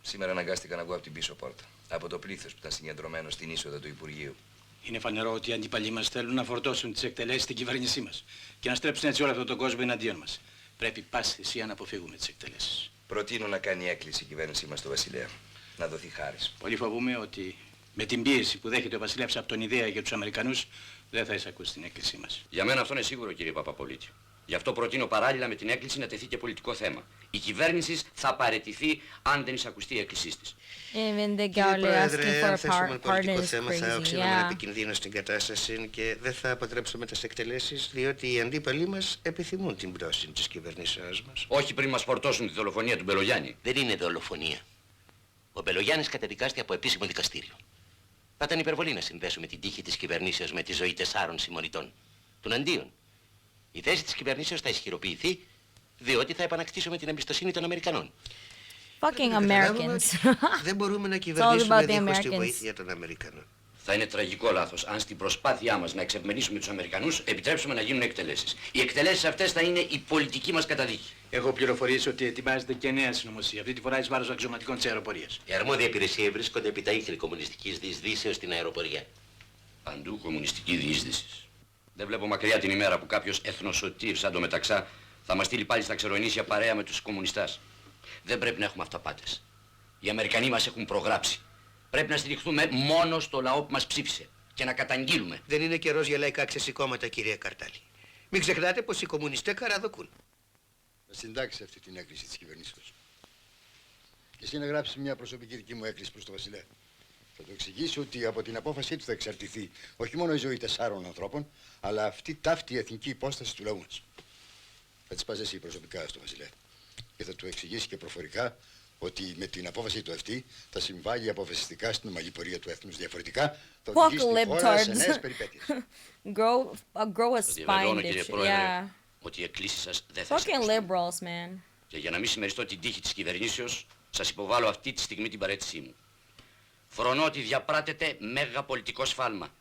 Σήμερα αναγκάστηκα να βγω από την πίσω πόρτα. Από το πλήθος που ήταν συγκεντρωμένο στην είσοδο του Υπουργείου. Είναι φανερό ότι οι αντίπαλοι μας θέλουν να φορτώσουν τις εκτελέσεις στην κυβέρνησή μας και να στρέψουν έτσι όλο αυτόν τον κόσμο εναντίον μας. Πρέπει πάση θυσία να αποφύγουμε τις εκτελέσεις. Προτείνω να κάνει έκκληση η κυβέρνησή μας στο Βασιλέα. Να δοθεί χάρης. Πολύ φοβούμαι ότι με την πίεση που δέχεται ο Βασιλεύς από τον Ιδέα και τους Αμερικανούς δεν θα εισακούσει την έκκλησή μας. Για μένα αυτό είναι σίγουρο, κύριε Παπαπολίτη. Γι' αυτό προτείνω παράλληλα με την έκκληση να τεθεί και πολιτικό θέμα. Η κυβέρνηση θα παραιτηθεί αν δεν εισακουστεί η έκκλησή της. Even the Κύριε Gaulle Πρόεδρε, asking for αν a θέσουμε pardon πολιτικό is θέμα θα crazy. οξύνουμε Yeah. επικινδύνω στην κατάσταση και δεν θα αποτρέψουμε τις εκτελέσεις διότι οι αντίπαλοι μας επιθυμούν την πτώση της κυβερνήσεώς μας. Όχι πριν μας φορτώσουν τη δολοφονία του Μπελογιάννη. Δεν είναι δολοφονία. Ο Μπελογιάννης καταδικάστηκε από επίσημο δικαστήριο. Θα ήταν υπερβολή να συνδέσουμε την τύχη της κυβερνήσεως με τη ζωή 4 συμμοριτών. Τουναντίον, η θέση της κυβερνήσεως θα ισχυροποιηθεί διότι θα επανακτήσουμε την εμπιστοσύνη των Αμερικανών. Fucking Americans. Δεν μπορούμε να It's all κυβερνήσουμε about the δίχως τη Americans. βοήθεια των Αμερικανών. Θα είναι τραγικό λάθος αν στην προσπάθειά μας να εξευμενήσουμε τους Αμερικανούς επιτρέψουμε να γίνουν εκτελέσεις. Οι εκτελέσεις αυτές θα είναι η πολιτική μας καταδίκη. Έχω πληροφορίες ότι ετοιμάζεται και νέα συνωμοσία, αυτή τη φορά εις βάρος αξιωματικών της αεροπορίας. Οι αρμόδια υπηρεσία βρίσκονται επί τα ίχνη κομμουνιστικής διεισδύσεως στην αεροπορία. Παντού κομμουνιστική διείσδυση. Δεν βλέπω μακριά την ημέρα που κάποιος εθνοσωτήρ σαν το Μεταξά θα μας στείλει πάλι στα ξερονήσια παρέα με τους κομμουνιστάς. Δεν πρέπει να έχουμε αυταπάτες. Οι Αμερικανοί μας έχουν προγράψει. Πρέπει να στηριχθούμε μόνο στο λαό που μας ψήφισε και να καταγγείλουμε. Δεν είναι καιρός για λαϊκά ξεσηκώματα, κύριε Καρτάλη. Μην ξεχνάτε πως οι κομμουνιστές καραδοκούν. Να συντάξει αυτή την έκκληση της κυβερνήσεως. Και εσύ να γράψεις μια προσωπική δική μου έκκληση προς τον Βασιλέα. Θα του εξηγήσει ότι από την απόφασή του θα εξαρτηθεί όχι μόνο η ζωή 4 ανθρώπων, αλλά αυτή ταύτη η εθνική υπόσταση του λαού μας. Θα της πας εσύ προσωπικά στον Βασιλέα. Και θα του εξηγήσει και προφορικά ότι με την απόφαση του αυτή θα συμβάλλει αποφασιστικά στην ομαλή πορεία του έθνους. Διαφορετικά θα οδηγήσει τη χώρα σε νέες περιπέτειες. Grow a spine, Κύριε bitch. Πρόεδρε, Yeah. ότι οι εκκλήσεις σας δεν θα Fucking liberals, man. Και για να μην συμμεριστώ την τύχη της κυβερνήσεως, σας υποβάλλω αυτή τη στιγμή την παρέτησή μου. Φρονώ ότι διαπράτεται μέγα πολιτικό σφάλμα,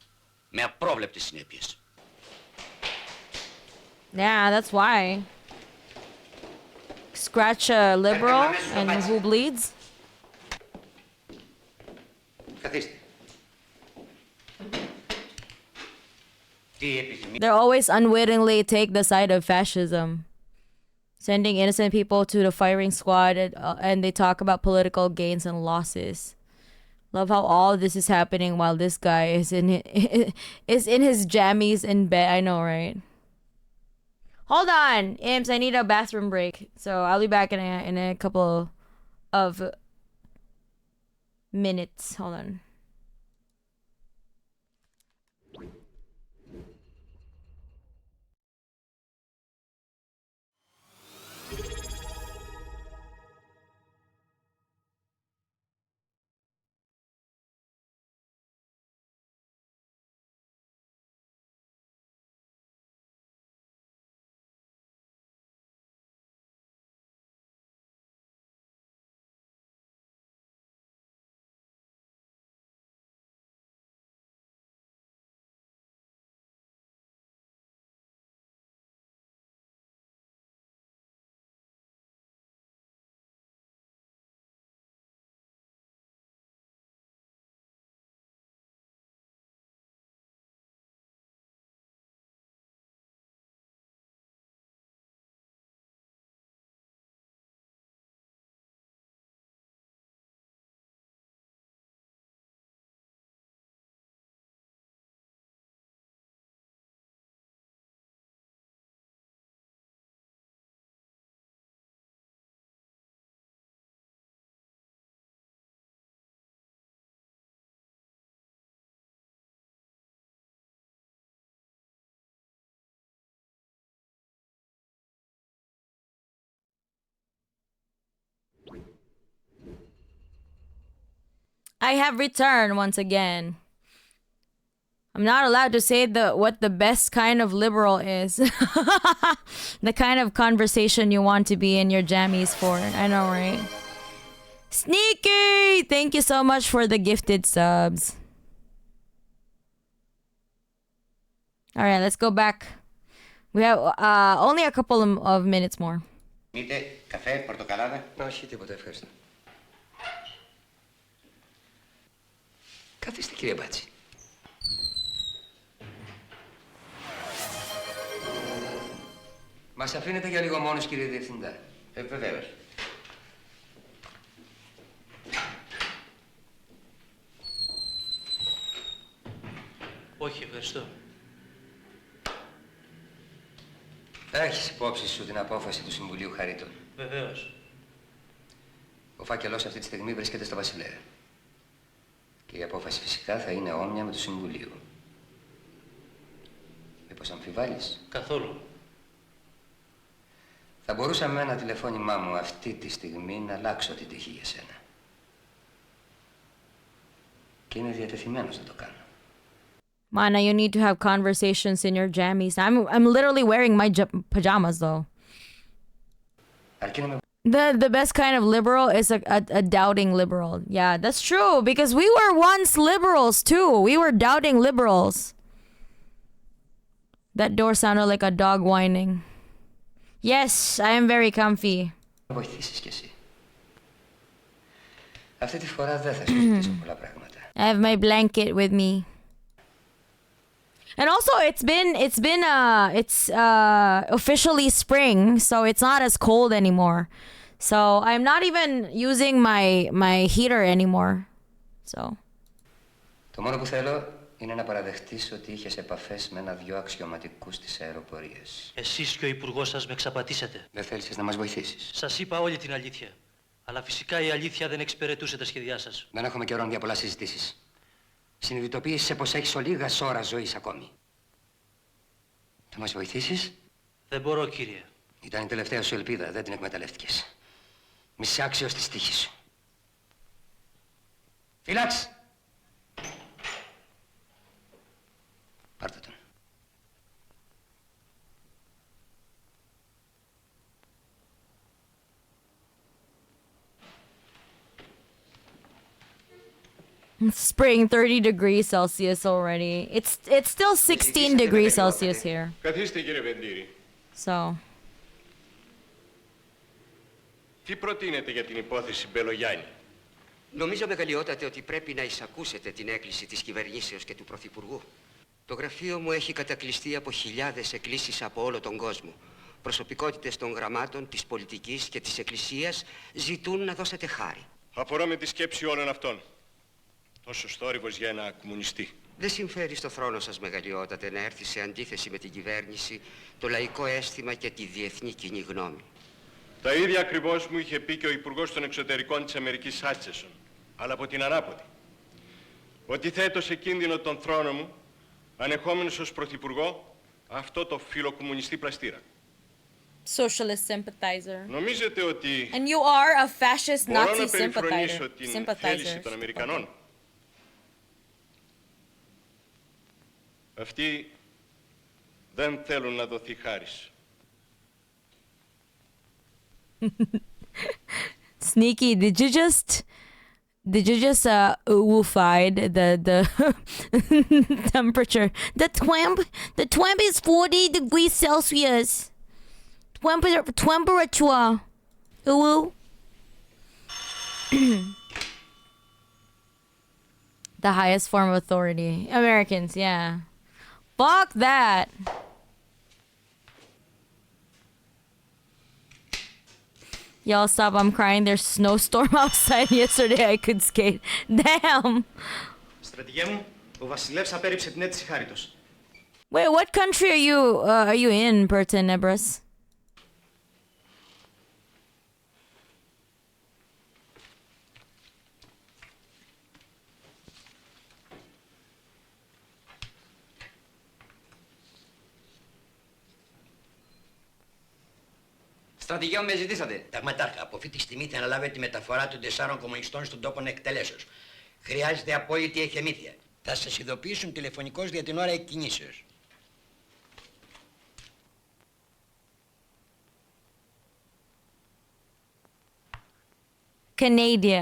με απρόβλεπτες συνέπειες. Yeah, that's why. Scratch a liberal and who bleeds? Καθίστε. Τι επιθυμεί? They always unwittingly take the side of fascism, sending innocent people to the firing squad, and they talk about political gains and losses. Love how all this is happening while this guy is in his jammies in bed. I know, right? Hold on, Imps. I need a bathroom break, so I'll be back in a couple of minutes. Hold on. I have returned once again. I'm not allowed to say what the best kind of liberal is. The kind of conversation you want to be in your jammies for. I know, right? Sneaky! Thank you so much for the gifted subs. Alright, let's go back. We have only a couple of minutes more. Μήτε καφέ, πορτοκαλάδα. Όχι, τίποτα, ευχαριστώ. Καθίστε, κύριε Μπάτση. Μας αφήνετε για λίγο μόνος, κύριε Διευθυντά? Βεβαίως. Όχι, ευχαριστώ. Έχεις υπόψη σου την απόφαση του Συμβουλίου Χαρίτων? Βεβαίως. Ο φάκελός αυτή τη στιγμή βρίσκεται στο Βασιλέα. Και η απόφαση φυσικά θα είναι όμοια με του Συμβουλίου. Μήπως αμφιβάλλεις? Καθόλου. Θα μπορούσα με ένα τηλεφώνημά μου αυτή τη στιγμή να αλλάξω την τύχη για σένα. Και είμαι διατεθειμένος να το κάνω. Mana, you need to have conversations in your jammies. I'm literally wearing my pajamas though. The best kind of liberal is a doubting liberal. Yeah, that's true because we were once liberals too. We were doubting liberals. That door sounded like a dog whining. Yes, I am very comfy. Αυτή τη φορά δεν θα σου ζητήσω πολλά πράγματα. I have my blanket with me. And also it's officially spring, so it's not as cold anymore. So I'm not even using my heater anymore. So. Το μόνο που θέλω είναι να παραδεχτείς ότι είχες επαφές με ένα-δυο αξιωματικούς της αεροπορίας. Εσείς και ο υπουργός σας με εξαπατήσατε. Δεν θέλησες να μας βοηθήσεις. Σας είπα όλη την αλήθεια. Αλλά φυσικά η αλήθεια δεν εξυπηρετούσε τα σχέδιά σας. Δεν έχουμε καιρό για πολλά συζητήσεις. Συνειδητοποίησαι πως έχεις ολίγας ώρα ζωής ακόμη. Θα μας βοηθήσεις? Δεν μπορώ, κύριε. Ήταν η τελευταία σου ελπίδα, δεν την εκμεταλλεύτηκες. Μισή άξιος της τύχης σου. Φυλάξ! Πάρτε τον. Spring, 30 degrees Celsius already. It's still 16 degrees Celsius here. Καθίστε, κύριε Βεντήρη. So. Τι προτείνετε για την υπόθεση Μπελογιάννη? Νομίζω, μεγαλειότατε, ότι πρέπει να εισακούσετε την έκκληση της κυβερνήσεως και του Πρωθυπουργού. Το γραφείο μου έχει κατακλειστεί από χιλιάδες εκκλήσεις από όλο τον κόσμο. Προσωπικότητες των γραμμάτων, της πολιτικής και της εκκλησίας ζητούν να δώσετε χάρη. Απορώ με τη σκέψη όλων αυτών. Τόσο θόρυβος για ένα κομμουνιστή. Δεν συμφέρει στο θρόνο σας, μεγαλειότατε, να έρθει σε αντίθεση με την κυβέρνηση, το λαϊκό αίσθημα και τη διεθνή κοινή γνώμη. Τα ίδια ακριβώς μου είχε πει και ο Υπουργός των Εξωτερικών της Αμερικής Άτσεσον, αλλά από την ανάποδη. Ότι θέτω σε κίνδυνο τον θρόνο μου, ανεχόμενος ως Πρωθυπουργό, αυτό το φιλοκομμουνιστή πλαστήρα. Socialist sympathizer. Νομίζετε ότι And you are a fascist μπορώ Nazi να περιφρονήσω την sympathizer. θέληση των Αμερικανών? Αυτοί δεν θέλουν να δοθεί χάρις. Sneaky, did you just oofied the temperature? The temp is 40 degrees Celsius. Temperature. Ooh. The highest form of authority. Americans, yeah. Fuck that. Y'all stop, I'm crying. There's snowstorm outside. Yesterday I could skate. Damn. Στρατηγέ μου, ο βασιλεύς απέρριψε την αίτηση χάριτος. Wait, what country are you in, Burton Nebras? Στρατηγέ μου, με ζητήσατε. Ταγματάρχα, από αυτή τη στιγμή θα αναλάβετε τη μεταφορά των 4 κομμουνιστών στον τόπο εκτελέσεως. Χρειάζεται απόλυτη εχεμήθεια. Θα σας ειδοποιήσουν τηλεφωνικώς για την ώρα εκκινήσεως. Canada.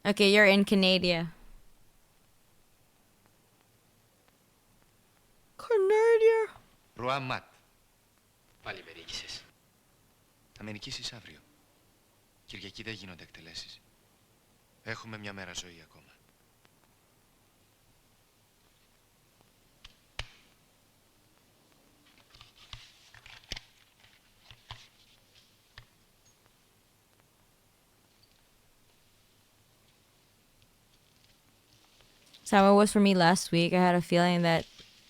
Okay, you're in Canada. Canada. Ρουάμ Πάλι περίκησες. Θα με νικήσεις αύριο. Κυριακή δεν γίνονται εκτελέσεις. Έχουμε μια μέρα ζωή ακόμα. That's how it was for me last week. I had a feeling that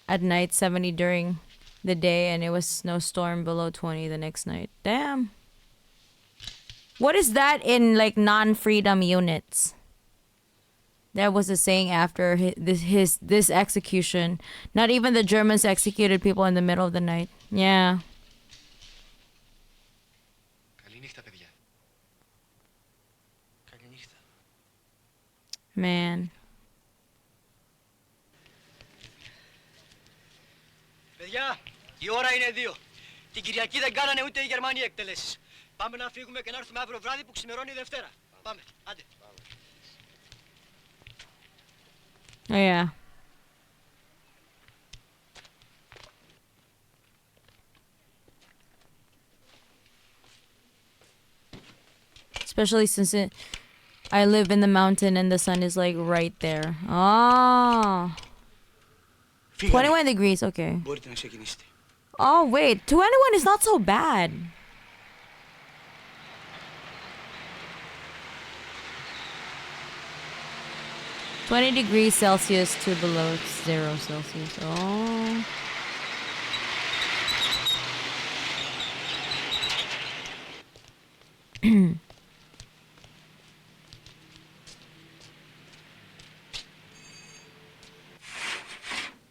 at night 70 during the day and it was snowstorm below 20 the next night. Damn. What is that in like non-freedom units? That was a saying after this execution. Not even the Germans executed people in the middle of the night. Yeah. Καληνύχτα, παιδιά. Καληνύχτα. Man. Παιδιά, η ώρα είναι 2. Την Κυριακή δεν κάνανε ούτε οι Γερμανοί εκτελέσεις. Πάμε να φύγουμε και να έρθουμε αύριο βράδυ που ξημερώνει η Δευτέρα. Πάμε, άντε. Oh, yeah. Especially since I live in the mountain and the sun is like right there. Oh. 21 degrees, okay. Μπορείτε να ξεκινήσετε. Oh, wait. 21 is not so bad. (20 degrees Celsius to below 0 Celsius. Oh.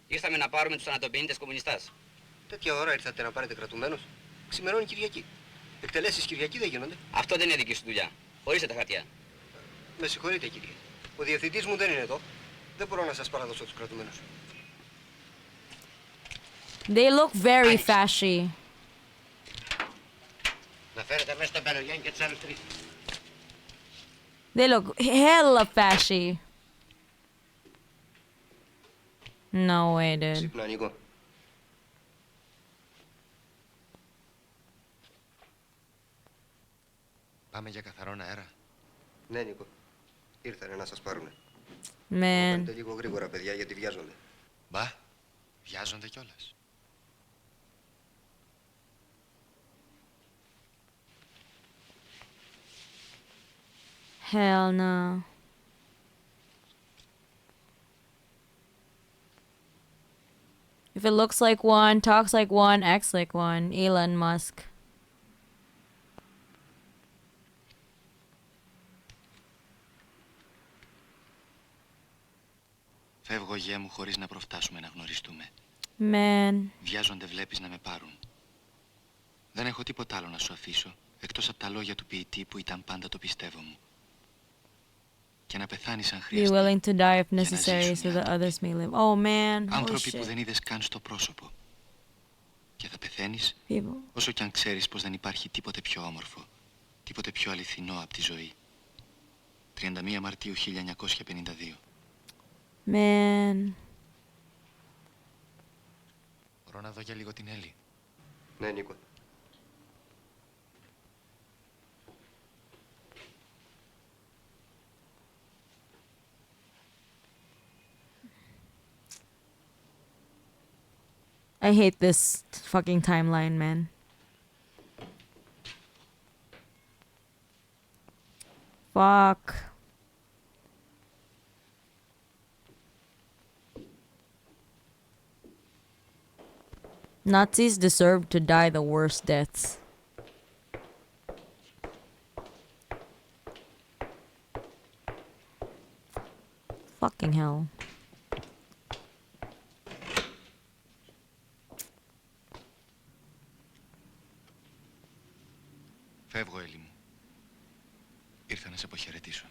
Ήρθαμε να πάρουμε τους ανατοπινίτες κομμουνιστάς. Τέτοια ώρα ήρθατε να πάρετε κρατουμένους. Ξημερώνει Κυριακή. Εκτελέσεις Κυριακή δεν γίνονται. Αυτό δεν είναι δική σου δουλειά. Ορίστε τα χαρτιά. Με συγχωρείτε κύριε. Ο διευθυντής μου δεν είναι εδώ. Δεν μπορώ να σας παραδώσω τους κρατουμένους. They look very fashy. Να φέρετε μέσα στον Πελογιάννη και τους άλλους τρεις. They look hella fashy. No way, dude. Ξύπνα, Νίκο. Πάμε για καθαρόν αέρα. Ναι, Νίκο. Ήρθανε να σας πάρουνε. Man. Κάνετε λίγο γρήγορα, παιδιά, γιατί βιάζονται. Μπα, βιάζονται κιόλας. Hell no. If it looks like one, talks like one, acts like one, Elon Musk. Φεύγω, γέ μου, χωρίς να προφτάσουμε να γνωριστούμε. Man. Βιάζονται, βλέπεις, να με πάρουν. Δεν έχω τίποτα άλλο να σου αφήσω, εκτός από τα λόγια του ποιητή που ήταν πάντα το πιστεύω μου. Και να πεθάνεις αν Be χρειαστεί. willing to die if necessary so that others may live. Oh man. Άνθρωποι που δεν είδες καν στο πρόσωπο. Και θα πεθαίνεις, όσο κι αν ξέρεις πως δεν υπάρχει τίποτε πιο όμορφο, τίποτε πιο αληθινό από τη ζωή. 31 Μαρτίου 1952. Man. Μπορώ να δω για λίγο την Έλλη. Ναι, Νίκο. I hate this fucking timeline, man. Fuck. Nazis deserve to die the worst deaths. Fucking hell. Φεύγω, Έλλη μου. Ήρθα να σε αποχαιρετήσω.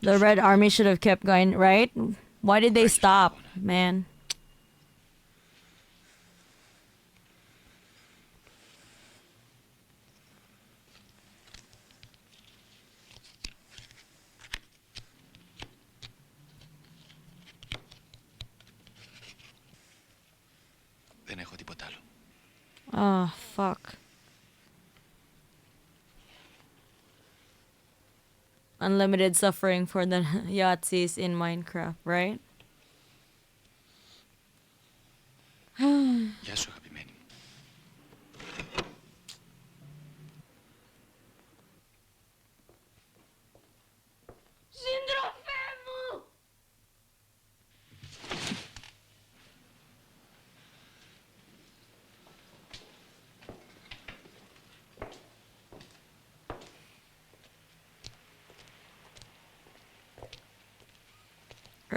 The Red Army should have kept going, right? Why did they stop, man? Δεν έχω τίποτα άλλο. Oh, fuck. Unlimited suffering for the Yahtzees in Minecraft, right? Γεια σου, αγαπημένη μου. Σύντροφέ μου!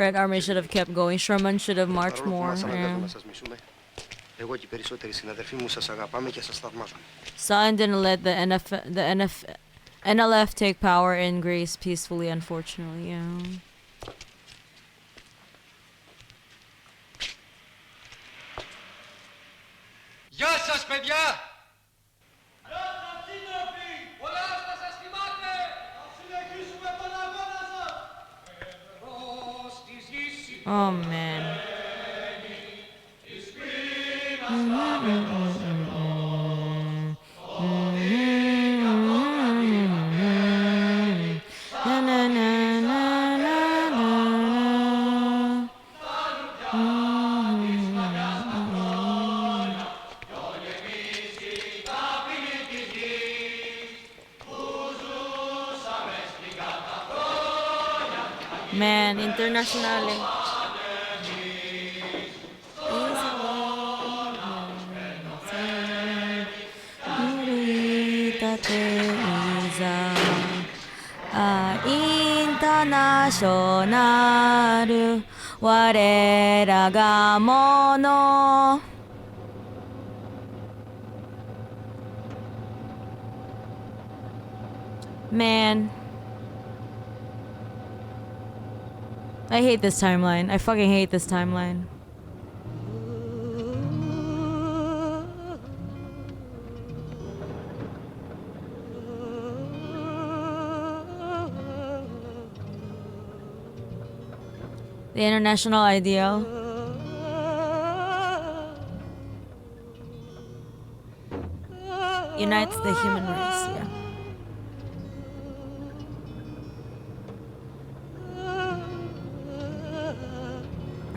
Red Army should have kept going. Sherman should have marched more. Yeah. Εγώ και οι περισσότεροι συναδελφοί μου σας αγαπάμε και σας θαυμάζουμε. Stalin didn't let the NLF take power in Greece peacefully, unfortunately. Yeah. Γεια σας, παιδιά! Oh man. Na, na, na, na, na, na. Man, internationally. International, 我らがもの Man, I hate this timeline. I fucking hate this timeline. The international ideal. Unites the human race, yeah.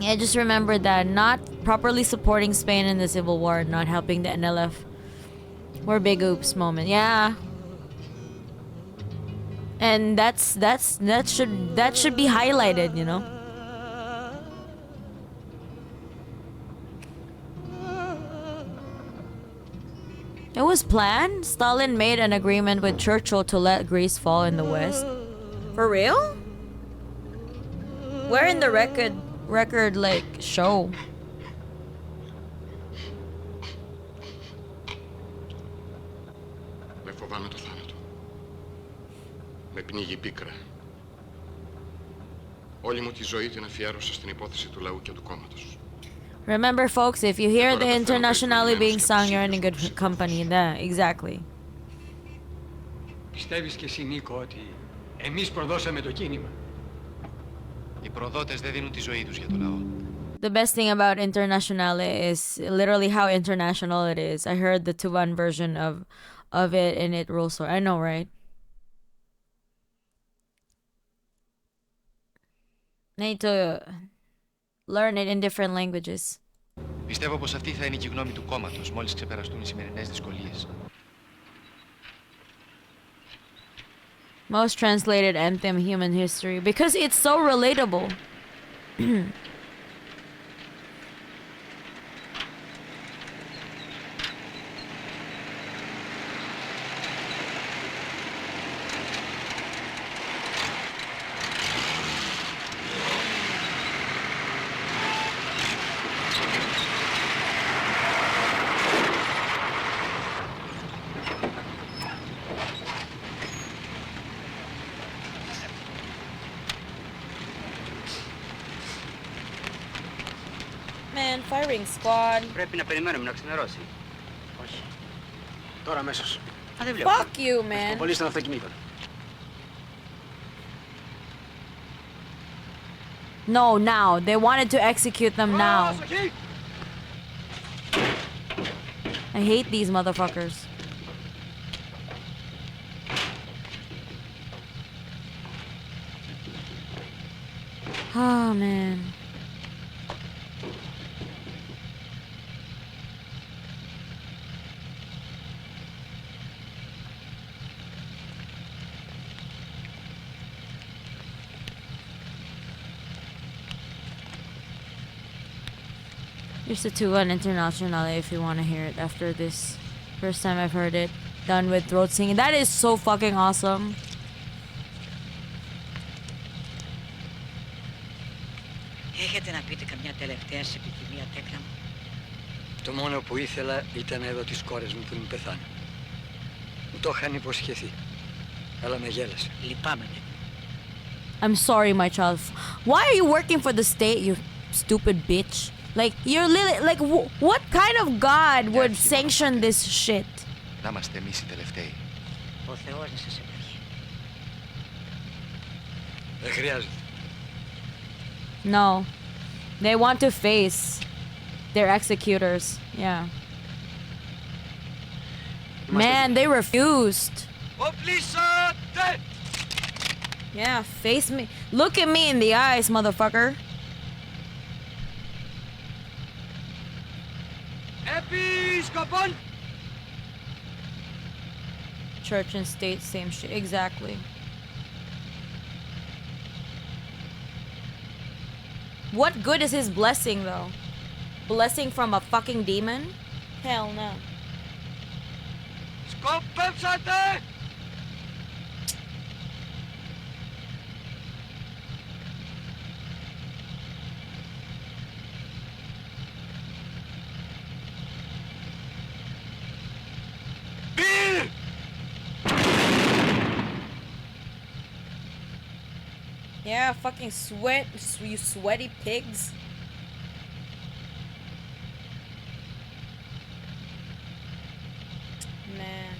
Yeah, I just remembered that not properly supporting Spain in the Civil War, not helping the NLF, were big oops moment. Yeah. And that should be highlighted, you know. It was planned. Stalin made an agreement with Churchill to let Greece fall in the West. For real? Where in the record like show? Με φοβάμαι το θάνατο. Με πνίγει πίκρα. Όλη μου τη ζωή την αφιέρωσα στην υπόθεση του λαού και του κόμματος. Remember, folks, if you hear the Internationale being sung, you're in a good company. Yeah, exactly. Πιστεύεις και εσύ, Νίκο, ότι εμείς προδώσαμε το κίνημα? Οι προδότες δεν δίνουν τη ζωή τους για το λαό. The best thing about Internationale is literally how international it is. I heard the Tuvan version of it, and it rules. So I know, right? Need to learn it in different languages. Πιστεύω πως αυτή θα είναι και η γνώμη του κόμματος μόλις ξεπεραστούν οι σημερινές δυσκολίες. Most translated anthem human history because it's so relatable. man. Firing squad. Πρέπει να περιμένουμε να ξενερώσει. Όχι. Τώρα αμέσως. Α, δεν βλέπω. Fuck you, man. Πολύ στον αυτοκίνητο. No, now. They wanted to execute them now. I hate these motherfuckers. Oh, man. Here's the 2-1 International if you want to hear it after this. First time I've heard it. Done with throat singing. That is so fucking awesome. Έχετε να πείτε καμιά τελευταία σε επιθυμία, τέκνα μου? Το μόνο που ήθελα ήταν να δω τις κόρες μου πριν πεθάνω. Μου το είχαν υποσχεθεί. Αλλά με γέλασε. Λυπάμαι, τέκνα. I'm sorry, my child. Why are you working for the state, you stupid bitch? Like, you're literally, like, what kind of God would sanction this shit? Να είμαστε εμείς οι τελευταίοι. Ο Θεός να σας ευλογεί. Δεν χρειάζεται. No. They want to face their executors. Yeah. Man, they refused. Yeah, face me. Look at me in the eyes, motherfucker. Church and state, same shit. Exactly. What good is his blessing, though? Blessing from a fucking demon? Hell no. Yeah, fucking sweat, you sweaty pigs. Man.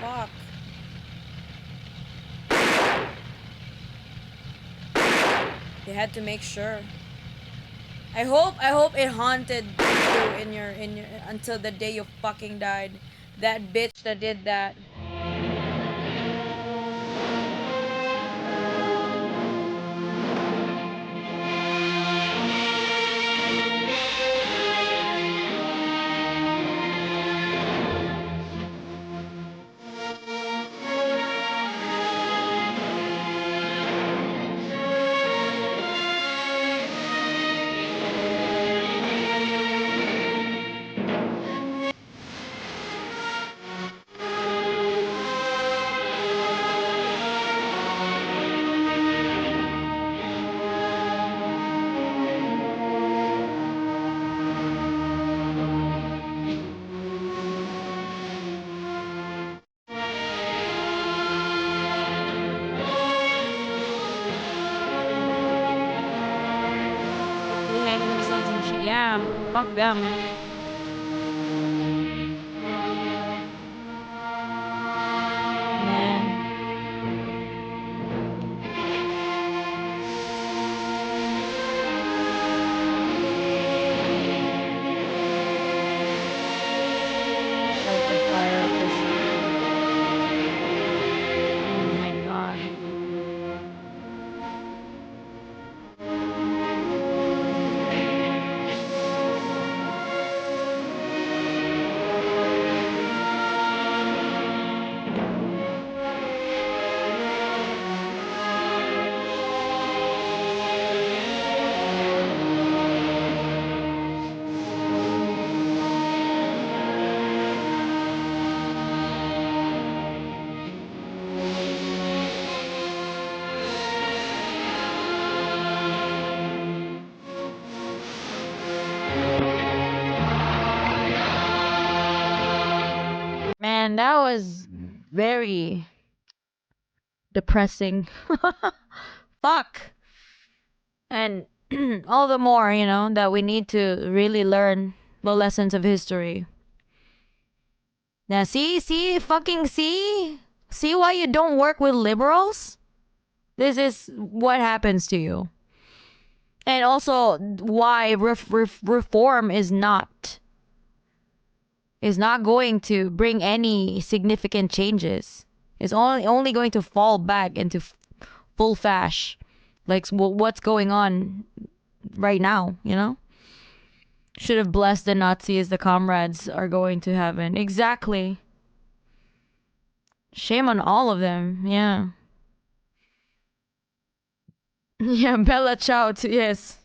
Fuck. They had to make sure. I hope it haunted you in your until the day you fucking died. That bitch that did that. Yeah, fuck them. Man, that was very depressing. Fuck. And all the more, that we need to really learn the lessons of history. Now, fucking see why you don't work with liberals? This is what happens to you. And also why reform is not going to bring any significant changes. It's only going to fall back into full fash. Like what's going on right now, Should have blessed the Nazis, the comrades are going to heaven. Exactly. Shame on all of them, yeah. Yeah, Bella Ciao too, yes.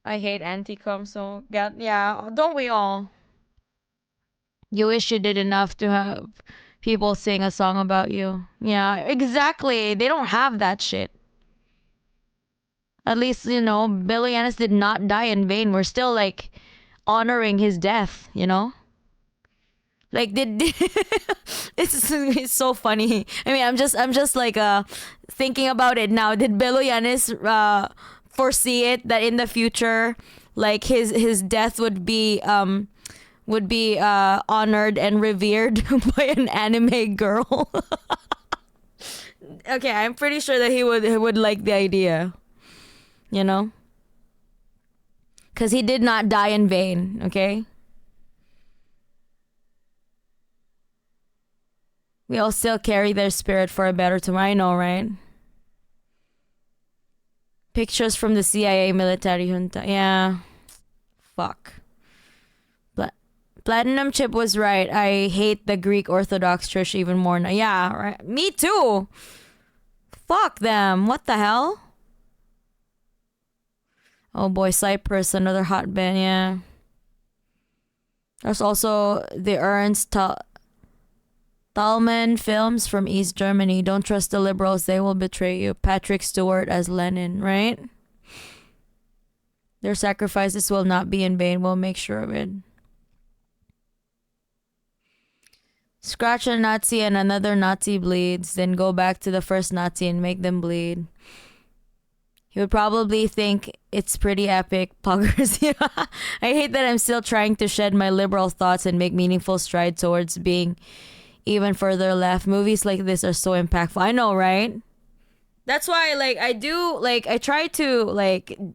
I hate anti-com so, yeah, don't we all? You wish you did enough to have people sing a song about you. Yeah, exactly. They don't have that shit. At least, Billy Ennis did not die in vain. We're still, like, honoring his death, Like, it's so funny. I mean, I'm just like, thinking about it now. Did Billy Ennis, foresee it that in the future, like, his death would be honored and revered by an anime girl? Okay, I'm pretty sure that he would like the idea. Because he did not die in vain, okay? We all still carry their spirit for a better tomorrow. I know, right? Pictures from the CIA military junta. Yeah. Fuck. Platinum Chip was right. I hate the Greek Orthodox Church even more now. Yeah, right. Me too. Fuck them. What the hell? Oh boy, Cyprus, another hotbed, yeah. There's also the Ernst Thalmann films from East Germany. Don't trust the liberals, they will betray you. Patrick Stewart as Lenin, right? Their sacrifices will not be in vain. We'll make sure of it. Scratch a Nazi and another Nazi bleeds, then go back to the first Nazi and make them bleed. He would probably think it's pretty epic. Poggers. I hate that I'm still trying to shed my liberal thoughts and make meaningful strides towards being even further left. Movies like this are so impactful. I know, right? That's why, like, I try to,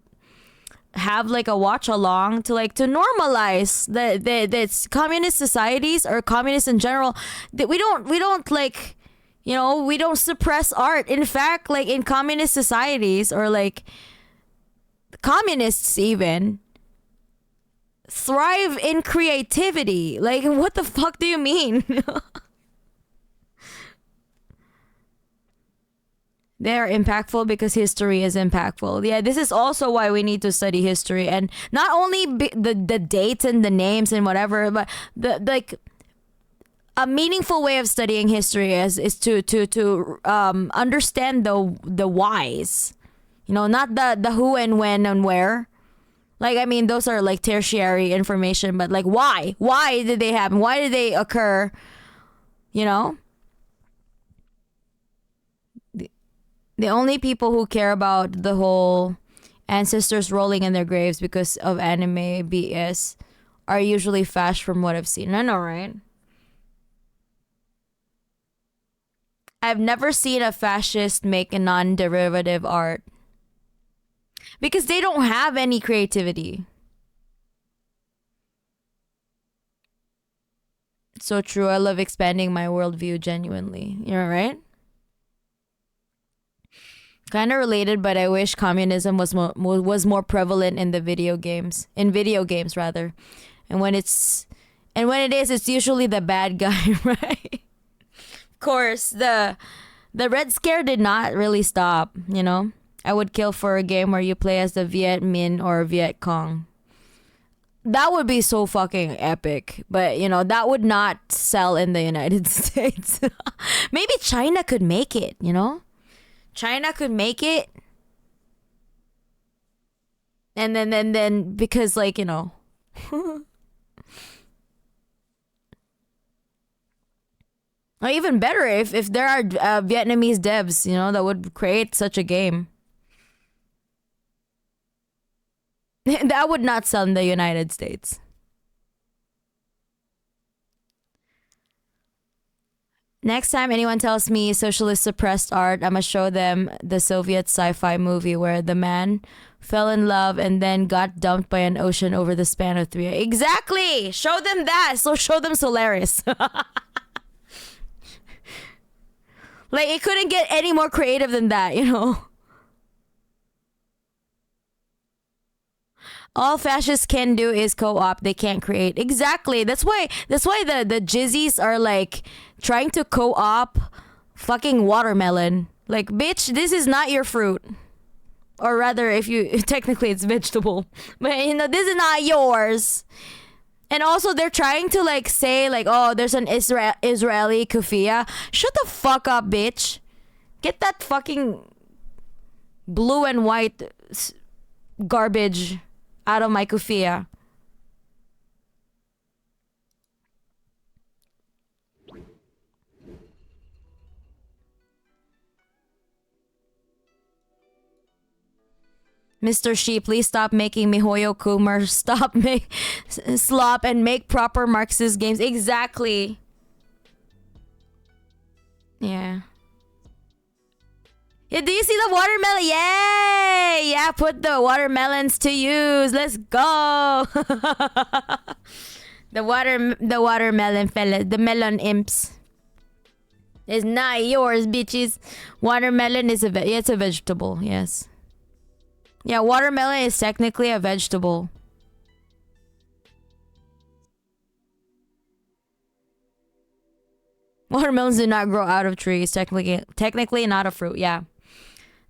have, a watch along to normalize that communist societies or communists in general, that we don't, we don't suppress art. In fact, in communist societies or communists even thrive in creativity. What the fuck do you mean? They're impactful because history is impactful. Yeah, this is also why we need to study history, and not only the dates and the names and whatever, but a meaningful way of studying history is to understand the whys, not the who and when and where. Those are tertiary information, but why did they happen? Why did they occur? The only people who care about the whole ancestors rolling in their graves because of anime BS are usually fash from what I've seen. I know, right? I've never seen a fascist make a non-derivative art because they don't have any creativity. It's so true. I love expanding my worldview genuinely. You're right? Kind of related, but I wish communism was more prevalent in the video games. In video games, rather. And when it is, it's usually the bad guy, right? Of course, the Red Scare did not really stop, I would kill for a game where you play as the Viet Minh or Viet Cong. That would be so fucking epic. But, that would not sell in the United States. Maybe China could make it, China could make it. And then because Or even better if there are Vietnamese devs, you know, that would create such a game. That would not sell in the United States. Next time anyone tells me socialist suppressed art, I'ma show them the Soviet sci-fi movie where the man fell in love and then got dumped by an ocean over the span of 3 years. Exactly! Show them that! So show them Solaris. Like, it couldn't get any more creative than that, you know? All fascists can do is co-op. They can't create. Exactly. That's why the jizzies are like trying to co-op fucking watermelon. Like, bitch, this is not your fruit. Or rather, if you technically it's vegetable. But you know, this is not yours. And also they're trying to like say like, oh, there's an Israeli kufia. Shut the fuck up, bitch. Get that fucking blue and white garbage out of my kufia. Mr. Sheep, please stop making Mihoyo Kumar slop and make proper Marxist games. Exactly. Yeah. Yeah, do you see the watermelon? Yay! Yeah, put the watermelons to use. Let's go. the watermelon fella, the melon imps. It's not yours, bitches. Watermelon is it's a vegetable, yes. Yeah, watermelon is technically a vegetable. Watermelons do not grow out of trees. Technically not a fruit, yeah.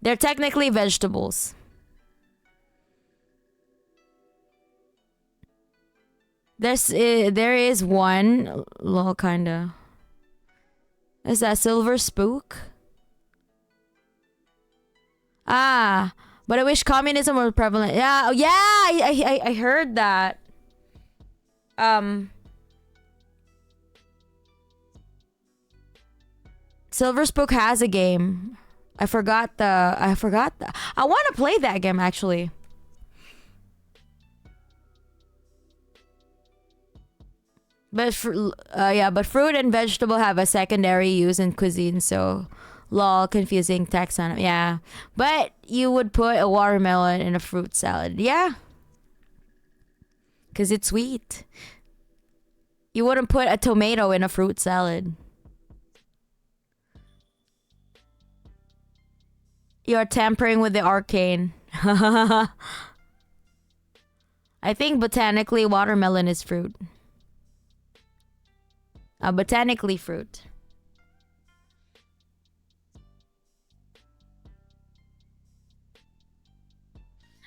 They're technically vegetables. There is one little kinda. Is that silver spook? Ah, but I wish communism were prevalent. Yeah, I heard that. Silver Spook has a game. I forgot the. I want to play that game actually. But but fruit and vegetable have a secondary use in cuisine, so lol, confusing taxonomy. Yeah, but you would put a watermelon in a fruit salad, yeah, because it's sweet. You wouldn't put a tomato in a fruit salad. You're tampering with the arcane. I think botanically watermelon is fruit. Botanically fruit.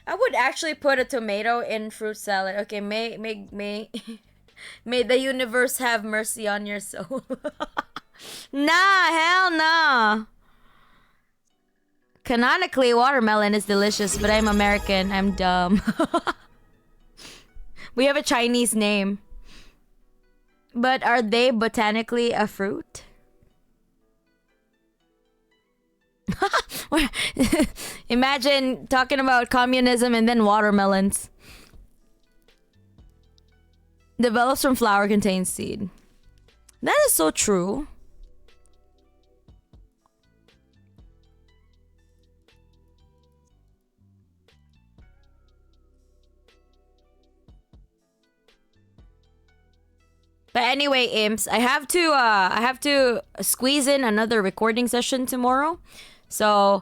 I would actually put a tomato in fruit salad. Okay, may may the universe have mercy on your soul. Nah, hell nah. Canonically, watermelon is delicious, but I'm American. I'm dumb. We have a Chinese name. But are they botanically a fruit? Imagine talking about communism and then watermelons. Develops from flower, contains seed. That is so true. But anyway, imps, I have to squeeze in another recording session tomorrow. So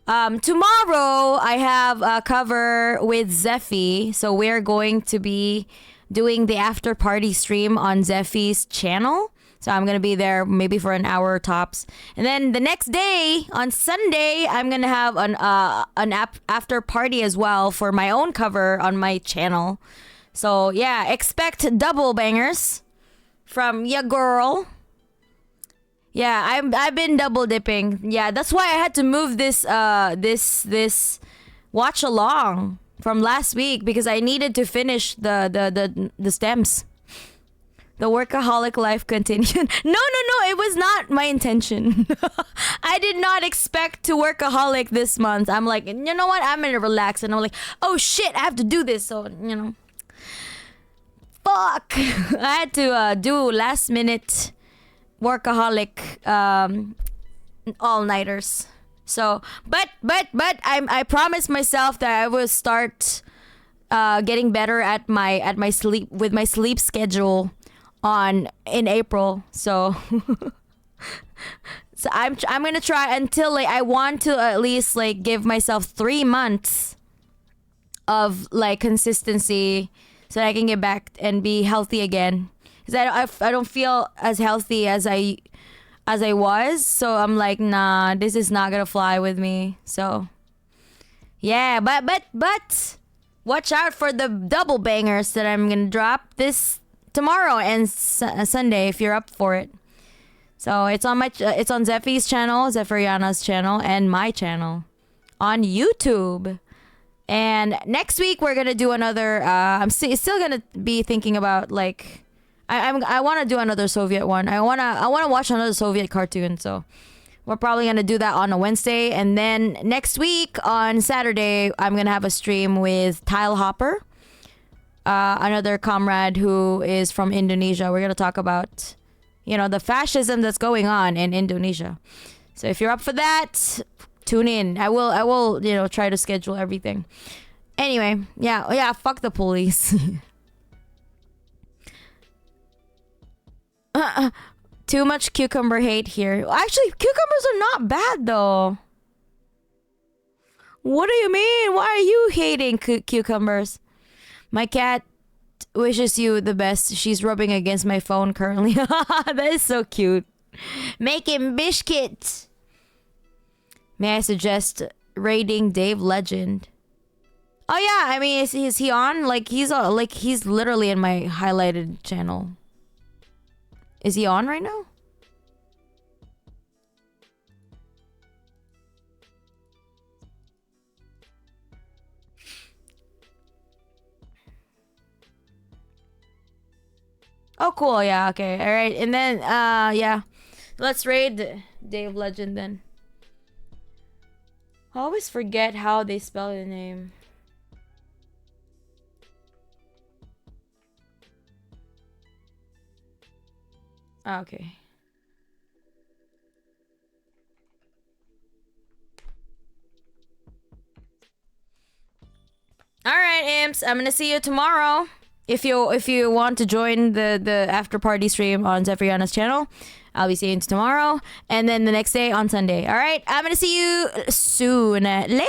tomorrow I have a cover with Zeffy. So we're going to be doing the after party stream on Zeffy's channel. So I'm gonna be there maybe for an hour tops. And then the next day on Sunday, I'm gonna have an after party as well for my own cover on my channel. So yeah, expect double bangers from ya girl. Yeah, I've been double dipping. Yeah, that's why I had to move this this watch along from last week, because I needed to finish the stems The workaholic life continued. No, it was not my intention. I did not expect to workaholic this month. I'm like, you know what? I'm gonna relax, and I'm like, oh shit, I have to do this. So fuck. I had to do last minute workaholic all-nighters. So, but I promised myself that I will start getting better at my sleep with my sleep schedule in April. So I'm gonna try until like I want to at least like give myself 3 months of like consistency so that I can get back and be healthy again. Because I don't feel as healthy as I was. So I'm like, nah, this is not gonna fly with me. So yeah, but watch out for the double bangers that I'm gonna drop this tomorrow and Sunday if you're up for it. So it's on Zeffy's channel, Zeffiriana's channel, and my channel on YouTube. And next week we're gonna do another. I'm still gonna be thinking about like I want to do another Soviet one. I wanna watch another Soviet cartoon. So we're probably gonna do that on a Wednesday, and then next week on Saturday I'm gonna have a stream with Tile Hopper, another comrade who is from Indonesia. We're gonna talk about the fascism that's going on in Indonesia. So if you're up for that, tune in. I will try to schedule everything. Anyway, yeah, fuck the police. Too much cucumber hate here. Actually, cucumbers are not bad though. What do you mean? Why are you hating cucumbers? My cat wishes you the best. She's rubbing against my phone currently. That is so cute. Making biscuits. May I suggest raiding Dave Legend? Oh yeah, I mean, is he on? Like he's literally in my highlighted channel. Is he on right now? Oh, cool. Yeah, okay. All right. And then, yeah. Let's raid Dave Legend then. I always forget how they spell the name. Okay. All right, imps. I'm gonna see you tomorrow. If you want to join the after party stream on Zeffiriana's channel, I'll be seeing you tomorrow, and then the next day on Sunday. All right. I'm gonna see you soon. Later,